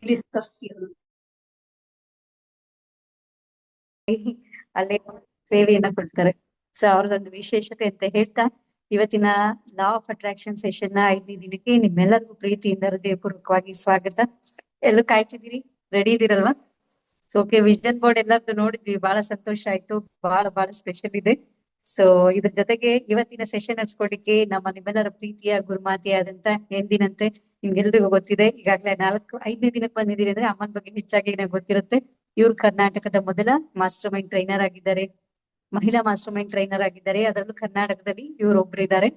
Discuss ಅಲ್ಲೇ ಸೇವೆಯನ್ನ ಕೊಡ್ತಾರೆ. ಸೊ ಅವ್ರದೊಂದು ವಿಶೇಷತೆ ಅಂತ ಹೇಳ್ತಾ ಇವತ್ತಿನ ಲಾ ಆಫ್ ಅಟ್ರಾಕ್ಷನ್ ಸೆಷನ್ ನ 5ನೇ ದಿನಕ್ಕೆ ನಿಮ್ಮೆಲ್ಲರಿಗೂ ಪ್ರೀತಿಯಿಂದ ಹೃದಯಪೂರ್ವಕವಾಗಿ ಸ್ವಾಗತ. ಎಲ್ಲರೂ ಕಾಯ್ತಿದ್ದೀರಿ, ರೆಡಿ ಇದೀರಲ್ವಾ? ಸೊ ಓಕೆ, ವಿಷನ್ ಬೋರ್ಡ್ ಎಲ್ಲರದ್ದು ನೋಡಿದ್ವಿ, ಬಹಳ ಸಂತೋಷ ಆಯ್ತು. ಬಹಳ ಸ್ಪೆಷಲ್ ಇದೆ. ಸೊ ಇದ್ರ ಜೊತೆಗೆ ಇವತ್ತಿನ ಸೆಷನ್ ನಡ್ಸ್ಕೊಡ್ಲಿಕ್ಕೆ ನಿಮ್ಮೆಲ್ಲರ ಪ್ರೀತಿಯ ಗುರುಮಾತೆಯಾದಂತ ಎಂದಿನಂತೆ ನಿಮ್ಗೆಲ್ರಿಗೂ ಗೊತ್ತಿದೆ, ಈಗಾಗಲೇ 5ನೇ ದಿನಕ್ಕೆ ಬಂದಿದ್ದೀರಿ ಅಂದ್ರೆ ಅಮ್ಮನ ಬಗ್ಗೆ ಹೆಚ್ಚಾಗಿ ನನಗೆ ಗೊತ್ತಿರುತ್ತೆ. ಇವ್ರು ಕರ್ನಾಟಕದ ಮೊದಲ ಮಾಸ್ಟರ್ ಮೈಂಡ್ ಟ್ರೈನರ್ ಆಗಿದ್ದಾರೆ, ಮಹಿಳಾ ಮಾಸ್ಟರ್ ಮೈಂಡ್ ಟ್ರೈನರ್ ಆಗಿದ್ದಾರೆ. ಅದರಲ್ಲೂ ಕರ್ನಾಟಕದಲ್ಲಿ ಇವರು ಒಬ್ರು ಇದ್ದಾರೆ.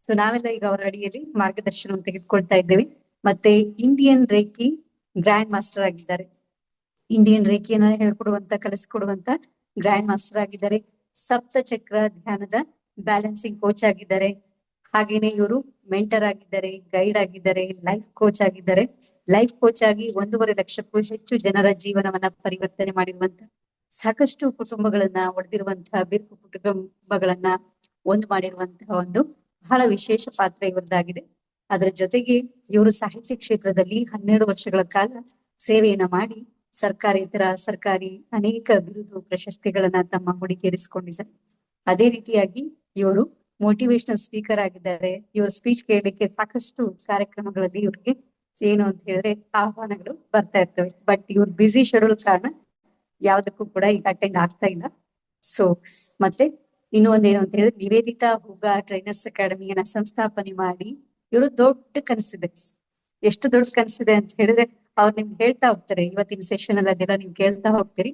ಸೊ ನಾವೆಲ್ಲ ಈಗ ಅವರ ಅಡಿಯಲ್ಲಿ ಮಾರ್ಗದರ್ಶನವನ್ನು ತೆಗೆದುಕೊಳ್ತಾ ಇದ್ದೇವೆ. ಮತ್ತೆ ಇಂಡಿಯನ್ ರೇಖಿ ಗ್ರ್ಯಾಂಡ್ ಮಾಸ್ಟರ್ ಆಗಿದ್ದಾರೆ. ಇಂಡಿಯನ್ ರೇಖಿಯನ್ನ ಹೇಳ್ಕೊಡುವಂತ ಕಲಿಸ್ಕೊಡುವಂತ ಗ್ರ್ಯಾಂಡ್ ಮಾಸ್ಟರ್ ಆಗಿದ್ದಾರೆ. ಸಪ್ತ ಚಕ್ರ ಧ್ಯಾನದ ಬ್ಯಾಲೆನ್ಸಿಂಗ್ ಕೋಚ್ ಆಗಿದ್ದಾರೆ. ಹಾಗೇನೆ ಇವರು ಮೆಂಟರ್ ಆಗಿದ್ದಾರೆ, ಗೈಡ್ ಆಗಿದ್ದಾರೆ, ಲೈಫ್ ಕೋಚ್ ಆಗಿದ್ದಾರೆ. ಲೈಫ್ ಕೋಚ್ ಆಗಿ 1.5 ಲಕ್ಷಕ್ಕೂ ಹೆಚ್ಚು ಜನರ ಜೀವನವನ್ನ ಪರಿವರ್ತನೆ ಮಾಡಿರುವಂತ, ಸಾಕಷ್ಟು ಕುಟುಂಬಗಳನ್ನ ಒಡೆದಿರುವಂತಹ ಬಿರುಕು ಕುಟುಂಬಗಳನ್ನ ಒಂದು ಮಾಡಿರುವಂತಹ ಒಂದು ಬಹಳ ವಿಶೇಷ ಪಾತ್ರ ಇವರದಾಗಿದೆ. ಅದರ ಜೊತೆಗೆ ಇವರು ಸಾಹಿತ್ಯ ಕ್ಷೇತ್ರದಲ್ಲಿ 12 ವರ್ಷಗಳ ಕಾಲ ಸೇವೆಯನ್ನ ಮಾಡಿ ಸರ್ಕಾರಿ ಅನೇಕ ಬಿರುದು ಪ್ರಶಸ್ತಿಗಳನ್ನ ತಮ್ಮ ಮುಡಿಗೇರಿಸಿಕೊಂಡಿದ್ದಾರೆ. ಅದೇ ರೀತಿಯಾಗಿ ಇವರು ಮೋಟಿವೇಶನಲ್ ಸ್ಪೀಕರ್ ಆಗಿದ್ದಾರೆ. ಇವರು ಸ್ಪೀಚ್ ಕೇಳಲಿಕ್ಕೆ ಸಾಕಷ್ಟು ಕಾರ್ಯಕ್ರಮಗಳಲ್ಲಿ ಇವ್ರಿಗೆ ಏನು ಅಂತ ಹೇಳಿದ್ರೆ ಆಹ್ವಾನಗಳು ಬರ್ತಾ ಇರ್ತವೆ. ಬಟ್ ಇವ್ರ ಬ್ಯುಸಿ ಶೆಡ್ಯೂಲ್ ಕಾರಣ ಯಾವ್ದಕ್ಕೂ ಕೂಡ ಈಗ ಅಟೆಂಡ್ ಆಗ್ತಾ ಇಲ್ಲ. ಸೊ ಮತ್ತೆ ಇನ್ನು ಒಂದೇನು ಅಂತ ಹೇಳಿದ್ರೆ, ನಿವೇದಿತಾ ಹೂಗಾ ಟ್ರೈನರ್ಸ್ ಅಕಾಡೆಮಿಯನ್ನ ಸಂಸ್ಥಾಪನೆ ಮಾಡಿ ಇವರು ದೊಡ್ಡ ಕನಸಿದೆ. ಎಷ್ಟು ದೊಡ್ಡ ಕನಸಿದೆ ಅಂತ ಹೇಳಿದ್ರೆ ಅವ್ರು ನಿಮ್ಗೆ ಹೇಳ್ತಾ ಹೋಗ್ತಾರೆ. ಇವತ್ತಿನ ಸೆಷನ್ ಅಲ್ಲಿ ಅದೆಲ್ಲ ನೀವು ಕೇಳ್ತಾ ಹೋಗ್ತೀರಿ.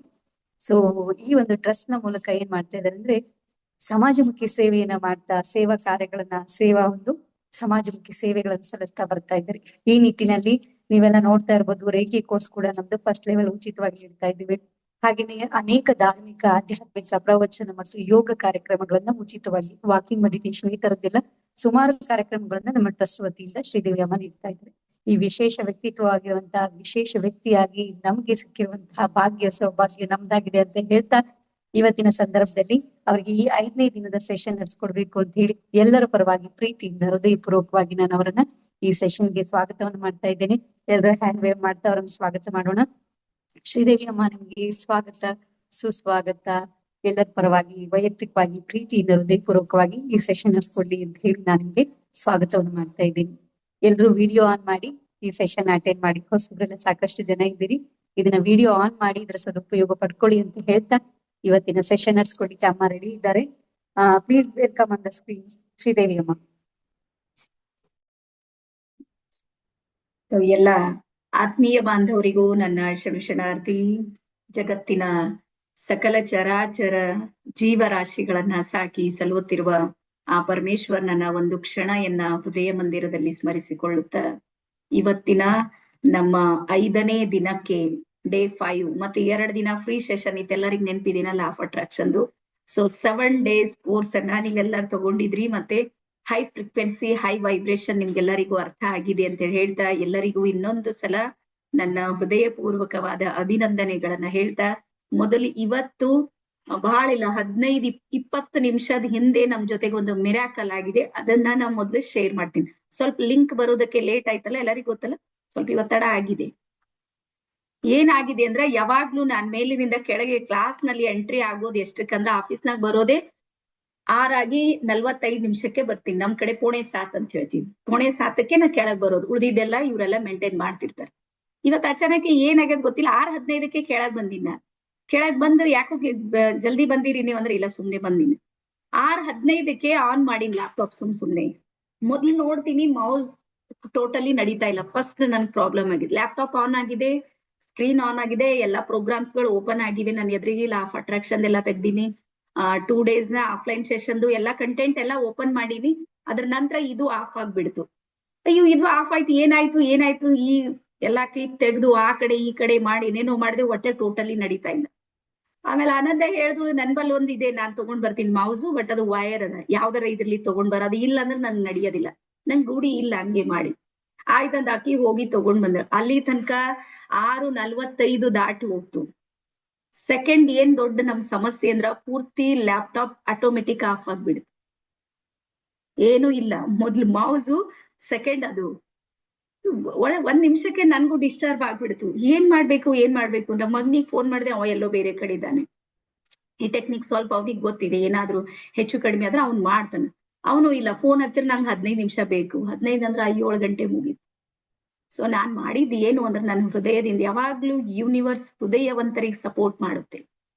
ಸೊ ಈ ಒಂದು ಟ್ರಸ್ಟ್ ನ ಮೂಲಕ ಏನ್ ಮಾಡ್ತಾ ಇದಾರೆ ಅಂದ್ರೆ, ಸಮಾಜಮುಖಿ ಸೇವೆಯನ್ನ ಮಾಡ್ತಾ ಸಮಾಜಮುಖಿ ಸೇವೆಗಳನ್ನು ಸಲ್ಲಿಸ್ತಾ ಬರ್ತಾ ಇದ್ದಾರೆ. ಈ ನಿಟ್ಟಿನಲ್ಲಿ ನೀವೆಲ್ಲ ನೋಡ್ತಾ ಇರ್ಬೋದು, ರೇಖಿ ಕೋರ್ಸ್ ಕೂಡ ನಮ್ದು ಫಸ್ಟ್ ಲೆವೆಲ್ ಉಚಿತವಾಗಿ ನೀಡ್ತಾ ಇದ್ದೀವಿ. ಹಾಗೇನೆ ಅನೇಕ ಧಾರ್ಮಿಕ, ಆಧ್ಯಾತ್ಮಿಕ, ಪ್ರವಚನ ಮತ್ತು ಯೋಗ ಕಾರ್ಯಕ್ರಮಗಳನ್ನ ಉಚಿತವಾಗಿ, ವಾಕಿಂಗ್, ಮೆಡಿಟೇಷನ್, ಈ ತರದ್ದೆಲ್ಲ ಸುಮಾರು ಕಾರ್ಯಕ್ರಮಗಳನ್ನ ನಮ್ಮ ಟ್ರಸ್ಟ್ ವತಿಯಿಂದ ಶ್ರೀದೇವಿ ಅಮ್ಮ ನೀಡ್ತಾ ಇದ್ದಾರೆ. ಈ ವಿಶೇಷ ವ್ಯಕ್ತಿತ್ವವಾಗಿರುವಂತಹ ವಿಶೇಷ ವ್ಯಕ್ತಿಯಾಗಿ ನಮ್ಗೆ ಸಿಕ್ಕಿರುವಂತಹ ಸೌಭಾಗ್ಯ ನಮ್ದಾಗಿದೆ ಅಂತ ಹೇಳ್ತಾ, ಇವತ್ತಿನ ಸಂದರ್ಭದಲ್ಲಿ ಅವರಿಗೆ ಈ 5ನೇ ದಿನದ ಸೆಷನ್ ನಡೆಸ್ಕೊಡ್ಬೇಕು ಅಂತ ಹೇಳಿ ಎಲ್ಲರ ಪರವಾಗಿ ಪ್ರೀತಿಯಿಂದ ಹೃದಯಪೂರ್ವಕವಾಗಿ ನಾನು ಅವರನ್ನ ಈ ಸೆಷನ್ಗೆ ಸ್ವಾಗತವನ್ನು ಮಾಡ್ತಾ ಇದ್ದೇನೆ. ಎಲ್ಲರೂ ಹ್ಯಾಂಡ್ ವೇವ್ ಮಾಡ್ತಾ ಅವರನ್ನು ಸ್ವಾಗತ ಮಾಡೋಣ. ಶ್ರೀದೇವಿ ಅಮ್ಮ, ನಿಮ್ಗೆ ಸ್ವಾಗತ, ಸುಸ್ವಾಗತ. ಎಲ್ಲರ ಪರವಾಗಿ ವೈಯಕ್ತಿಕವಾಗಿ ಪ್ರೀತಿಯಿಂದ ಹೃದಯಪೂರ್ವಕವಾಗಿ ಈ ಸೆಷನ್ ನಡೆಸ್ಕೊಡ್ಲಿ ಅಂತ ಹೇಳಿ ನಾನು ನಿಮ್ಗೆ ಸ್ವಾಗತವನ್ನು ಮಾಡ್ತಾ ಇದ್ದೀನಿ. ಎಲ್ರು ವಿಡಿಯೋ ಆನ್ ಮಾಡಿ ಈ ಸೆಷನ್ ಅಟೆಂಡ್ ಮಾಡಿ. ಹೊಸಬ್ರೆಲ್ಲ ಸಾಕಷ್ಟು ಜನ ಇದ್ದೀರಿ, ಇದನ್ನ ವಿಡಿಯೋ ಆನ್ ಮಾಡಿ ಇದ್ರ ಸದುಪಯೋಗ ಪಡ್ಕೊಳ್ಳಿ ಅಂತ ಹೇಳ್ತಾ ಇವತ್ತಿನ ಸೆಷನ್ ನಡೆಸ್ಕೊಡ್ಲಿಕ್ಕೆ ಅಮ್ಮ ರೆಡಿ ಇದ್ದಾರೆ. Please welcome on the screen Sridevi ಅಮ್ಮ. ಎಲ್ಲ ಆತ್ಮೀಯ ಬಾಂಧವರಿಗೂ ನನ್ನ ಶರಣಾರ್ಥಿ. ಜಗತ್ತಿನ ಸಕಲ ಚರಾಚರ ಜೀವರಾಶಿಗಳನ್ನ ಸಾಕಿ ಸಲುತ್ತಿರುವ ಆ ಪರಮೇಶ್ವರನ ಒಂದು ಕ್ಷಣ ಹೃದಯ ಮಂದಿರದಲ್ಲಿ ಸ್ಮರಿಸಿಕೊಳ್ಳುತ್ತಾ, ಇವತ್ತಿನ ನಮ್ಮ 5ನೇ ದಿನಕ್ಕೆ ಡೇ 5 ಮತ್ತೆ 2 ದಿನ ಫ್ರೀ ಸೆಷನ್ ಇದೆಲ್ಲರಿಗೂ ನೆನಪಿದಿನ law of attraction. So 7 days course ಅನ್ನ ನೀವೆಲ್ಲರೂ ತಗೊಂಡಿದ್ರಿ. ಮತ್ತೆ ಹೈ ಫ್ರೀಕ್ವೆನ್ಸಿ, ಹೈ ವೈಬ್ರೇಷನ್ ನಿಮ್ಗೆಲ್ಲರಿಗೂ ಅರ್ಥ ಆಗಿದೆ ಅಂತ ಹೇಳ್ತಾ, ಎಲ್ಲರಿಗೂ ಇನ್ನೊಂದು ಸಲ ನನ್ನ ಹೃದಯಪೂರ್ವಕವಾದ ಅಭಿನಂದನೆಗಳನ್ನ ಹೇಳ್ತಾ, ಮೊದಲು ಇವತ್ತು ಬಹಳ ಇಲ್ಲ 15-20 ನಿಮಿಷದ ಹಿಂದೆ ನಮ್ ಜೊತೆಗೆ ಒಂದು ಮಿರಾಕಲ್ ಆಗಿದೆ. ಅದನ್ನ ನಾನು ಮೊದಲು ಶೇರ್ ಮಾಡ್ತೀನಿ. ಸ್ವಲ್ಪ ಲಿಂಕ್ ಬರೋದಕ್ಕೆ ಲೇಟ್ ಆಯ್ತಲ್ಲ, ಎಲ್ಲರಿಗೂ ಗೊತ್ತಲ್ಲ, ಸ್ವಲ್ಪ ಇವತ್ತಡ ಆಗಿದೆ. ಏನಾಗಿದೆ ಅಂದ್ರೆ, ಯಾವಾಗ್ಲೂ ನಾನ್ ಮೇಲಿನಿಂದ ಕೆಳಗೆ ಕ್ಲಾಸ್ ನಲ್ಲಿ ಎಂಟ್ರಿ ಆಗೋದು ಎಷ್ಟಕ್ಕಂದ್ರೆ, ಆಫೀಸ್ನಾಗ ಬರೋದೇ 6:45 ಬರ್ತೀನಿ. ನಮ್ ಕಡೆ 6:45 ಅಂತ ಹೇಳ್ತೀವಿ. 6:45ಕ್ಕೆ ನಾ ಕೆಳಗ್ ಬರೋದು. ಉಳಿದಿದ್ದೆಲ್ಲ ಇವರೆಲ್ಲ ಮೇಂಟೈನ್ ಮಾಡ್ತಿರ್ತಾರೆ. ಇವತ್ತು ಅಚಾನಕ್ ಏನಾಗ್ಯದ ಗೊತ್ತಿಲ್ಲ, 6:15ಕ್ಕೆ ಕೆಳಗ್ ಬಂದಿನ. ಕೆಳಗ್ ಬಂದ್ರೆ ಯಾಕೋ ಜಲ್ದಿ ಬಂದಿರಿ ನೀವು ಅಂದ್ರೆ, ಇಲ್ಲ ಸುಮ್ನೆ ಬಂದಿನಿ. 6:15ಕ್ಕೆ ಆನ್ ಮಾಡಿನ ಲ್ಯಾಪ್ಟಾಪ್ ಸುಮ್ನೆ. ಮೊದ್ಲು ನೋಡ್ತೀನಿ ಮೌಸ್ ಟೋಟಲಿ ನಡೀತಾ ಇಲ್ಲ. ಫಸ್ಟ್ ನನ್ ಪ್ರಾಬ್ಲಮ್ ಆಗಿದೆ. ಲ್ಯಾಪ್ಟಾಪ್ ಆನ್ ಆಗಿದೆ, ಸ್ಕ್ರೀನ್ ಆನ್ ಆಗಿದೆ, ಎಲ್ಲಾ ಪ್ರೋಗ್ರಾಮ್ಸ್ ಗಳು ಓಪನ್ ಆಗಿವೆ. ನಾನು ಎದುರಿಗೆ ಲಾ ಆಫ್ ಅಟ್ರಾಕ್ಷನ್ ಎಲ್ಲ ತೆಗ್ದೀನಿ. 2 days ನ ಆಫ್ಲೈನ್ ಸೆಷನ್ದು ಎಲ್ಲಾ ಕಂಟೆಂಟ್ ಎಲ್ಲ ಓಪನ್ ಮಾಡೀನಿ. ಅದ್ರ ನಂತರ ಇದು ಆಫ್ ಆಗ್ಬಿಡ್ತು. ಅಯ್ಯೋ, ಇದು ಆಫ್ ಆಯ್ತು, ಏನಾಯ್ತು ಈ ಎಲ್ಲಾ ಕ್ಲಿಪ್ ತೆಗೆದು ಆ ಕಡೆ ಈ ಕಡೆ ಮಾಡಿ ಏನೇನೋ ಮಾಡಿದೆ, ಹೊಟ್ಟೆ ಟೋಟಲಿ ನಡೀತಾ ಇಲ್ಲ. ಆಮೇಲೆ ಆನಂದ ಹೇಳಿದ್ರು, ನನ್ ಬಲ್ ಒಂದಿದೆ, ನಾನ್ ತಗೊಂಡ್ ಬರ್ತೀನಿ ಮೌಸು, ಬಟ್ ಅದು ವೈರ್ ಅದ, ಯಾವ್ದಾರ ಇದ್ರಲ್ಲಿ ತಗೊಂಡ್ ಬರೋದು, ಇಲ್ಲ ಅಂದ್ರೆ ನನ್ ನಡೆಯೋದಿಲ್ಲ, ನಂಗೆ ರೂಢಿ ಇಲ್ಲ ಹಂಗೆ ಮಾಡಿ. ಆಯ್ತಂದ ಅಕ್ಕಿ ಹೋಗಿ ತಗೊಂಡ್ ಬಂದ್ರ. ಅಲ್ಲಿ ತನಕ 6:45 ದಾಟಿ ಹೋಗ್ತು. ಸೆಕೆಂಡ್ ಏನ್ ದೊಡ್ಡ ನಮ್ ಸಮಸ್ಯೆ ಅಂದ್ರ, ಪೂರ್ತಿ ಲ್ಯಾಪ್ಟಾಪ್ ಆಟೋಮೆಟಿಕ್ ಆಫ್ ಆಗ್ಬಿಡ್ತು. ಏನು ಇಲ್ಲ, ಮೊದ್ಲು ಮೌಸು, ಸೆಕೆಂಡ್ ಅದು ಒಂದ್ ನಿಮಿಷಕ್ಕೆ ನನ್ಗೂ ಡಿಸ್ಟರ್ಬ್ ಆಗ್ಬಿಡ್ತು. ಏನ್ ಮಾಡ್ಬೇಕು ನಮ್ಮ ಮಗನಿಗೆ ಫೋನ್ ಮಾಡಿದೆ, ಅವ ಎಲ್ಲೋ ಬೇರೆ ಕಡೆ ಇದ್ದಾನೆ. ಈ ಟೆಕ್ನಿಕ್ ಸ್ವಲ್ಪ ಅವ್ನಿಗೆ ಗೊತ್ತಿದೆ, ಏನಾದ್ರೂ ಹೆಚ್ಚು ಕಡಿಮೆ ಆದ್ರೆ ಅವ್ನ್ ಮಾಡ್ತಾನೆ. ಅವನು ಇಲ್ಲ, ಫೋನ್ ಹಚ್ಚಿದ್ರೆ ನಂಗೆ 15 ನಿಮಿಷ ಬೇಕು, 15 ಅಂದ್ರೆ 7 ಗಂಟೆ ಮುಗೀತು. ಸೊ ನಾನ್ ಮಾಡಿದ್ದು ಏನು ಅಂದ್ರೆ ನನ್ನ ಹೃದಯದಿಂದ, ಯಾವಾಗ್ಲೂ ಯೂನಿವರ್ಸ್ ಹೃದಯವಂತರಿಗೆ ಸಪೋರ್ಟ್ ಮಾಡುತ್ತೆ.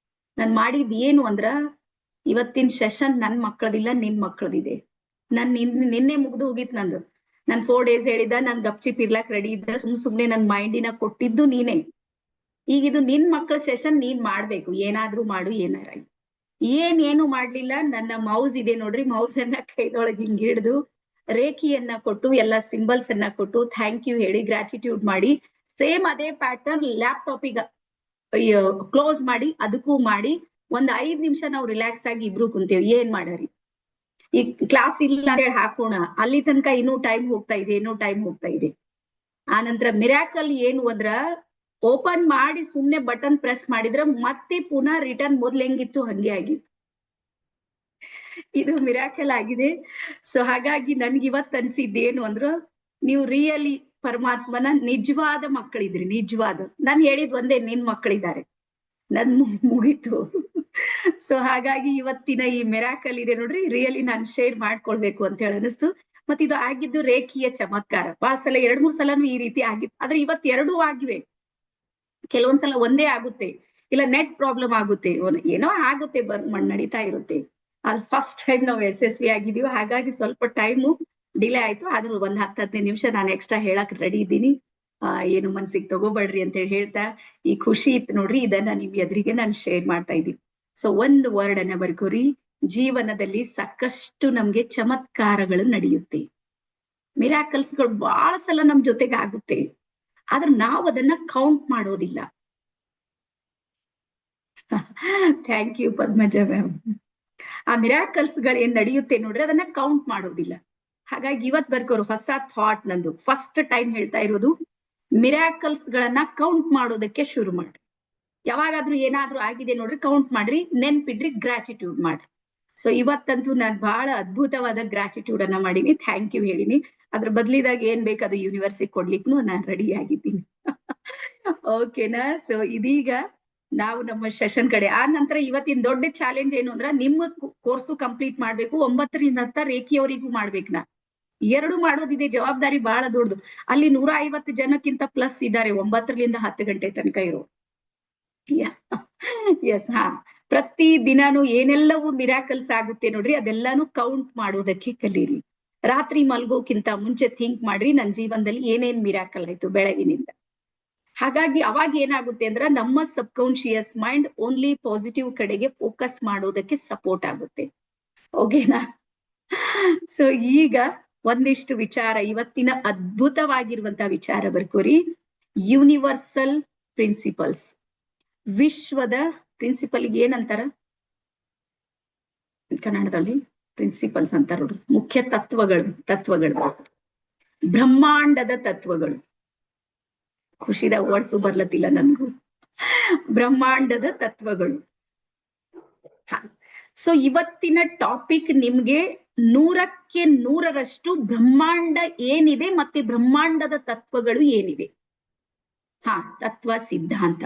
ನಾನ್ ಮಾಡಿದ್ದು ಏನು ಅಂದ್ರ, ಇವತ್ತಿನ ಸೆಷನ್ ನನ್ ಮಕ್ಕಳದಿಲ್ಲ, ನಿನ್ ಮಕ್ಕಳದಿದೆ. ನಿನ್ನೆ ಮುಗ್ದು ಹೋಗಿತ್ ನಂದು. ನಾನ್ 4 ಡೇಸ್ ಹೇಳಿದ್ದ, ನಾನ್ ಗಪ್ಚಿಪ್ ಇರ್ಲಾಕ್ ರೆಡಿ ಇದ್ದ, ಸುಮ್ನೆ ನನ್ ಮೈಂಡಿನ ಕೊಟ್ಟಿದ್ದು ನೀನೇ. ಈಗ ಇದು ನಿನ್ ಮಕ್ಕಳ ಸೆಷನ್, ನೀನ್ ಮಾಡ್ಬೇಕು, ಏನಾದ್ರೂ ಮಾಡು, ಏನಾರ ಏನು ಮಾಡ್ಲಿಲ್ಲ. ನನ್ನ ಮೌಸ್ ಇದೆ ನೋಡ್ರಿ, ಮೌಸ್ ಅನ್ನ ಕೈದೊಳಗೆ ಹಿಂಗ್ ಹಿಡಿದು ರೇಖಿಯನ್ನ ಕೊಟ್ಟು, ಎಲ್ಲ ಸಿಂಬಲ್ಸ್ ಅನ್ನ ಕೊಟ್ಟು ಥ್ಯಾಂಕ್ ಯು ಹೇಳಿ ಗ್ರಾಟಿಟ್ಯೂಡ್ ಮಾಡಿ, ಸೇಮ್ ಅದೇ ಪ್ಯಾಟರ್ನ್ ಲ್ಯಾಪ್ಟಾಪ್ ಈಗ ಕ್ಲೋಸ್ ಮಾಡಿ ಅದಕ್ಕೂ ಮಾಡಿ, ಒಂದ್ 5 ನಿಮಿಷ ನಾವು ರಿಲ್ಯಾಕ್ಸ್ ಆಗಿ ಇಬ್ರು ಕುಂತೇವಿ. ಏನ್ ಮಾಡರಿ, ಈ ಕ್ಲಾಸ್ ಇಲ್ಲ ಅಂತ ಹೇಳಿ ಹಾಕೋಣ, ಅಲ್ಲಿ ತನಕ ಇನ್ನೂ ಟೈಮ್ ಹೋಗ್ತಾ ಇದೆ. ಆ ನಂತರ ಮಿರಾಕಲ್ ಏನು ಅಂದ್ರ, ಓಪನ್ ಮಾಡಿ ಸುಮ್ನೆ ಬಟನ್ ಪ್ರೆಸ್ ಮಾಡಿದ್ರೆ ಮತ್ತೆ ಪುನಃ ರಿಟರ್ನ್ ಮೊದ್ಲು ಹೆಂಗಿತ್ತು ಹಂಗೆ ಆಗಿತ್ತು. ಇದು ಮಿರಾಕಲ್ ಆಗಿದೆ. ಸೊ ಹಾಗಾಗಿ ನನ್ಗೆ ಇವತ್ತು ಅನ್ಸಿದ್ದೇನು ಅಂದ್ರ, ನೀವು ರಿಯಲಿ ಪರಮಾತ್ಮನ ನಿಜವಾದ ಮಕ್ಕಳಿದ್ರಿ, ನಿಜವಾದ. ನಾನು ಹೇಳಿದ್ ಒಂದೇ, ನಿನ್ ಮಕ್ಕಳಿದ್ದಾರೆ, ನನ್ ಮುಗೀತು. ಸೊ ಹಾಗಾಗಿ ಇವತ್ತಿನ ಈ ಮಿರಾಕಲ್ ಇದೆ ನೋಡ್ರಿ, ರಿಯಲಿ ನಾನು ಶೇರ್ ಮಾಡ್ಕೊಳ್ಬೇಕು ಅಂತ ಹೇಳಿ ಅನಿಸ್ತು. ಮತ್ ಇದು ಆಗಿದ್ದು ರೇಖೀಯ ಚಮತ್ಕಾರ. ಬಹಳ ಸಲ 2-3 ಸಲನು ಈ ರೀತಿ ಆಗಿತ್ತು, ಆದ್ರೆ ಇವತ್ತು 2 ಆಗಿವೆ. ಕೆಲವೊಂದ್ಸಲ ಒಂದೇ ಆಗುತ್ತೆ, ಇಲ್ಲ ನೆಟ್ ಪ್ರಾಬ್ಲಮ್ ಆಗುತ್ತೆ, ಏನೋ ಆಗುತ್ತೆ, ನಡೀತಾ ಇರುತ್ತೆ. ಅದು ಫಸ್ಟ್ ಟೈಮ್ ನಾವು ಯಶಸ್ವಿ ಆಗಿದೀವಿ, ಹಾಗಾಗಿ ಸ್ವಲ್ಪ ಟೈಮು ಡಿಲೇ ಆಯ್ತು. ಆದ್ರೂ ಒಂದ್ 10-15 ನಿಮಿಷ ನಾನು ಎಕ್ಸ್ಟ್ರಾ ಹೇಳಕ್ ರೆಡಿ ಇದ್ದೀನಿ. ಏನು ಮನ್ಸಿಗೆ ತಗೋಬೇಡ್ರಿ ಅಂತ ಹೇಳಿ ಹೇಳ್ತಾ, ಈ ಖುಷಿ ಇತ್ತು ನೋಡ್ರಿ, ಇದನ್ನ ನಿಮ್ ಎದುರಿಗೆ ನಾನು ಶೇರ್ ಮಾಡ್ತಾ ಇದ್ದೀನಿ. ಸೊ ಒಂದು ವರ್ಡ್ ಅನ್ನ ಬರ್ಕೋರಿ, ಜೀವನದಲ್ಲಿ ಸಾಕಷ್ಟು ನಮ್ಗೆ ಚಮತ್ಕಾರಗಳು ನಡೆಯುತ್ತೆ, ಮಿರಾಕಲ್ಸ್ಗಳು ಬಹಳ ಸಲ ನಮ್ ಜೊತೆಗೆ ಆಗುತ್ತೆ, ಆದ್ರೆ ನಾವು ಅದನ್ನ ಕೌಂಟ್ ಮಾಡೋದಿಲ್ಲ. Thank you Padmaja ma'am. ಆ ಮಿರಾಕಲ್ಸ್ ಗಳು ಏನ್ ನಡೆಯುತ್ತೆ ನೋಡ್ರಿ, ಅದನ್ನ ಕೌಂಟ್ ಮಾಡೋದಿಲ್ಲ. ಹಾಗಾಗಿ ಇವತ್ ಬರ್ಕೋರು ಹೊಸ ಥಾಟ್ ನಂದು, ಫಸ್ಟ್ ಟೈಮ್ ಹೇಳ್ತಾ ಇರೋದು, ಮಿರಾಕಲ್ಸ್ ಗಳನ್ನ ಕೌಂಟ್ ಮಾಡೋದಕ್ಕೆ ಶುರು ಮಾಡ್ರಿ. ಯಾವಾಗಾದ್ರೂ ಏನಾದ್ರೂ ಆಗಿದೆ ನೋಡ್ರಿ, ಕೌಂಟ್ ಮಾಡ್ರಿ, ನೆನ್ಪಿಡ್ರಿ, ಗ್ರಾಟಿಟ್ಯೂಡ್ ಮಾಡ್ರಿ. ಸೊ ಇವತ್ತಂತೂ ನಾನು ಬಹಳ ಅದ್ಭುತವಾದ ಗ್ರಾಟಿಟ್ಯೂಡ್ ಅನ್ನ ಮಾಡೀನಿ, ಥ್ಯಾಂಕ್ ಯು ಹೇಳಿನಿ. ಅದ್ರ ಬದ್ಲಿದಾಗ ಏನ್ ಬೇಕು ಅದು ಯೂನಿವರ್ಸಿಟಿ ಕೊಡ್ಲಿಕ್ಕೂ ನಾನು ರೆಡಿ ಆಗಿದ್ದೀನಿ. ಓಕೆನಾ? ಸೊ ಇದೀಗ ನಾವು ನಮ್ಮ ಸೆಷನ್ ಕಡೆ. ಆ ನಂತರ ಇವತ್ತಿನ ದೊಡ್ಡ ಚಾಲೆಂಜ್ ಏನು ಅಂದ್ರ, ನಿಮ್ಮ ಕೋರ್ಸು ಕಂಪ್ಲೀಟ್ ಮಾಡ್ಬೇಕು, 9 ರಿಂದ 10 ರೇಖಿಯವರಿಗೂ ಮಾಡ್ಬೇಕು. ನಾ 2 ಮಾಡೋದಿದೆ, ಜವಾಬ್ದಾರಿ ಬಹಳ ದೊಡ್ಡದು. ಅಲ್ಲಿ 150 ಜನಕ್ಕಿಂತ ಪ್ಲಸ್ ಇದ್ದಾರೆ 9 ರಿಂದ 10 ಗಂಟೆ ತನಕ ಇರೋ. ಎಸ್, ಹಾ, ಪ್ರತಿ ದಿನಾನು ಏನೆಲ್ಲವೂ ಮಿರಾಕಲ್ಸ್ ಆಗುತ್ತೆ ನೋಡ್ರಿ, ಅದೆಲ್ಲಾನು ಕೌಂಟ್ ಮಾಡೋದಕ್ಕೆ ಕಲೀರಿ. ರಾತ್ರಿ ಮಲ್ಗೋಕ್ಕಿಂತ ಮುಂಚೆ ಥಿಂಕ್ ಮಾಡ್ರಿ, ನನ್ನ ಜೀವನದಲ್ಲಿ ಏನೇನ್ ಮಿರಾಕಲ್ ಆಯ್ತು ಬೆಳಗಿನಿಂದ. ಹಾಗಾಗಿ ಅವಾಗ ಏನಾಗುತ್ತೆ ಅಂದ್ರ, ನಮ್ಮ subconscious mind only positive ಕಡೆಗೆ ಫೋಕಸ್ ಮಾಡೋದಕ್ಕೆ ಸಪೋರ್ಟ್ ಆಗುತ್ತೆ. ಓಕೆನಾ? ಸೊ ಈಗ ಒಂದಿಷ್ಟು ವಿಚಾರ, ಇವತ್ತಿನ ಅದ್ಭುತವಾಗಿರುವಂತ ವಿಚಾರ ಬರ್ಕೋರಿ, ಯೂನಿವರ್ಸಲ್ ಪ್ರಿನ್ಸಿಪಲ್ಸ್. ವಿಶ್ವದ ಪ್ರಿನ್ಸಿಪಲ್ ಏನಂತಾರ ಕನ್ನಡದಲ್ಲಿ? ಪ್ರಿನ್ಸಿಪಲ್ಸ್ ಅಂತಾರ ನೋಡ್ರಿ, ಮುಖ್ಯ ತತ್ವಗಳು, ಬ್ರಹ್ಮಾಂಡದ ತತ್ವಗಳು. ಖುಷಿದ ವರ್ಡ್ಸು ಬರ್ಲತ್ತಿಲ್ಲ ನನ್ಗೂ. ಬ್ರಹ್ಮಾಂಡದ ತತ್ವಗಳು. ಸೊ ಇವತ್ತಿನ ಟಾಪಿಕ್ ನಿಮ್ಗೆ 100ಕ್ಕೆ 100ರಷ್ಟು ಬ್ರಹ್ಮಾಂಡ ಏನಿದೆ ಮತ್ತೆ ಬ್ರಹ್ಮಾಂಡದ ತತ್ವಗಳು ಏನಿವೆ. ತತ್ವ ಸಿದ್ಧಾಂತ,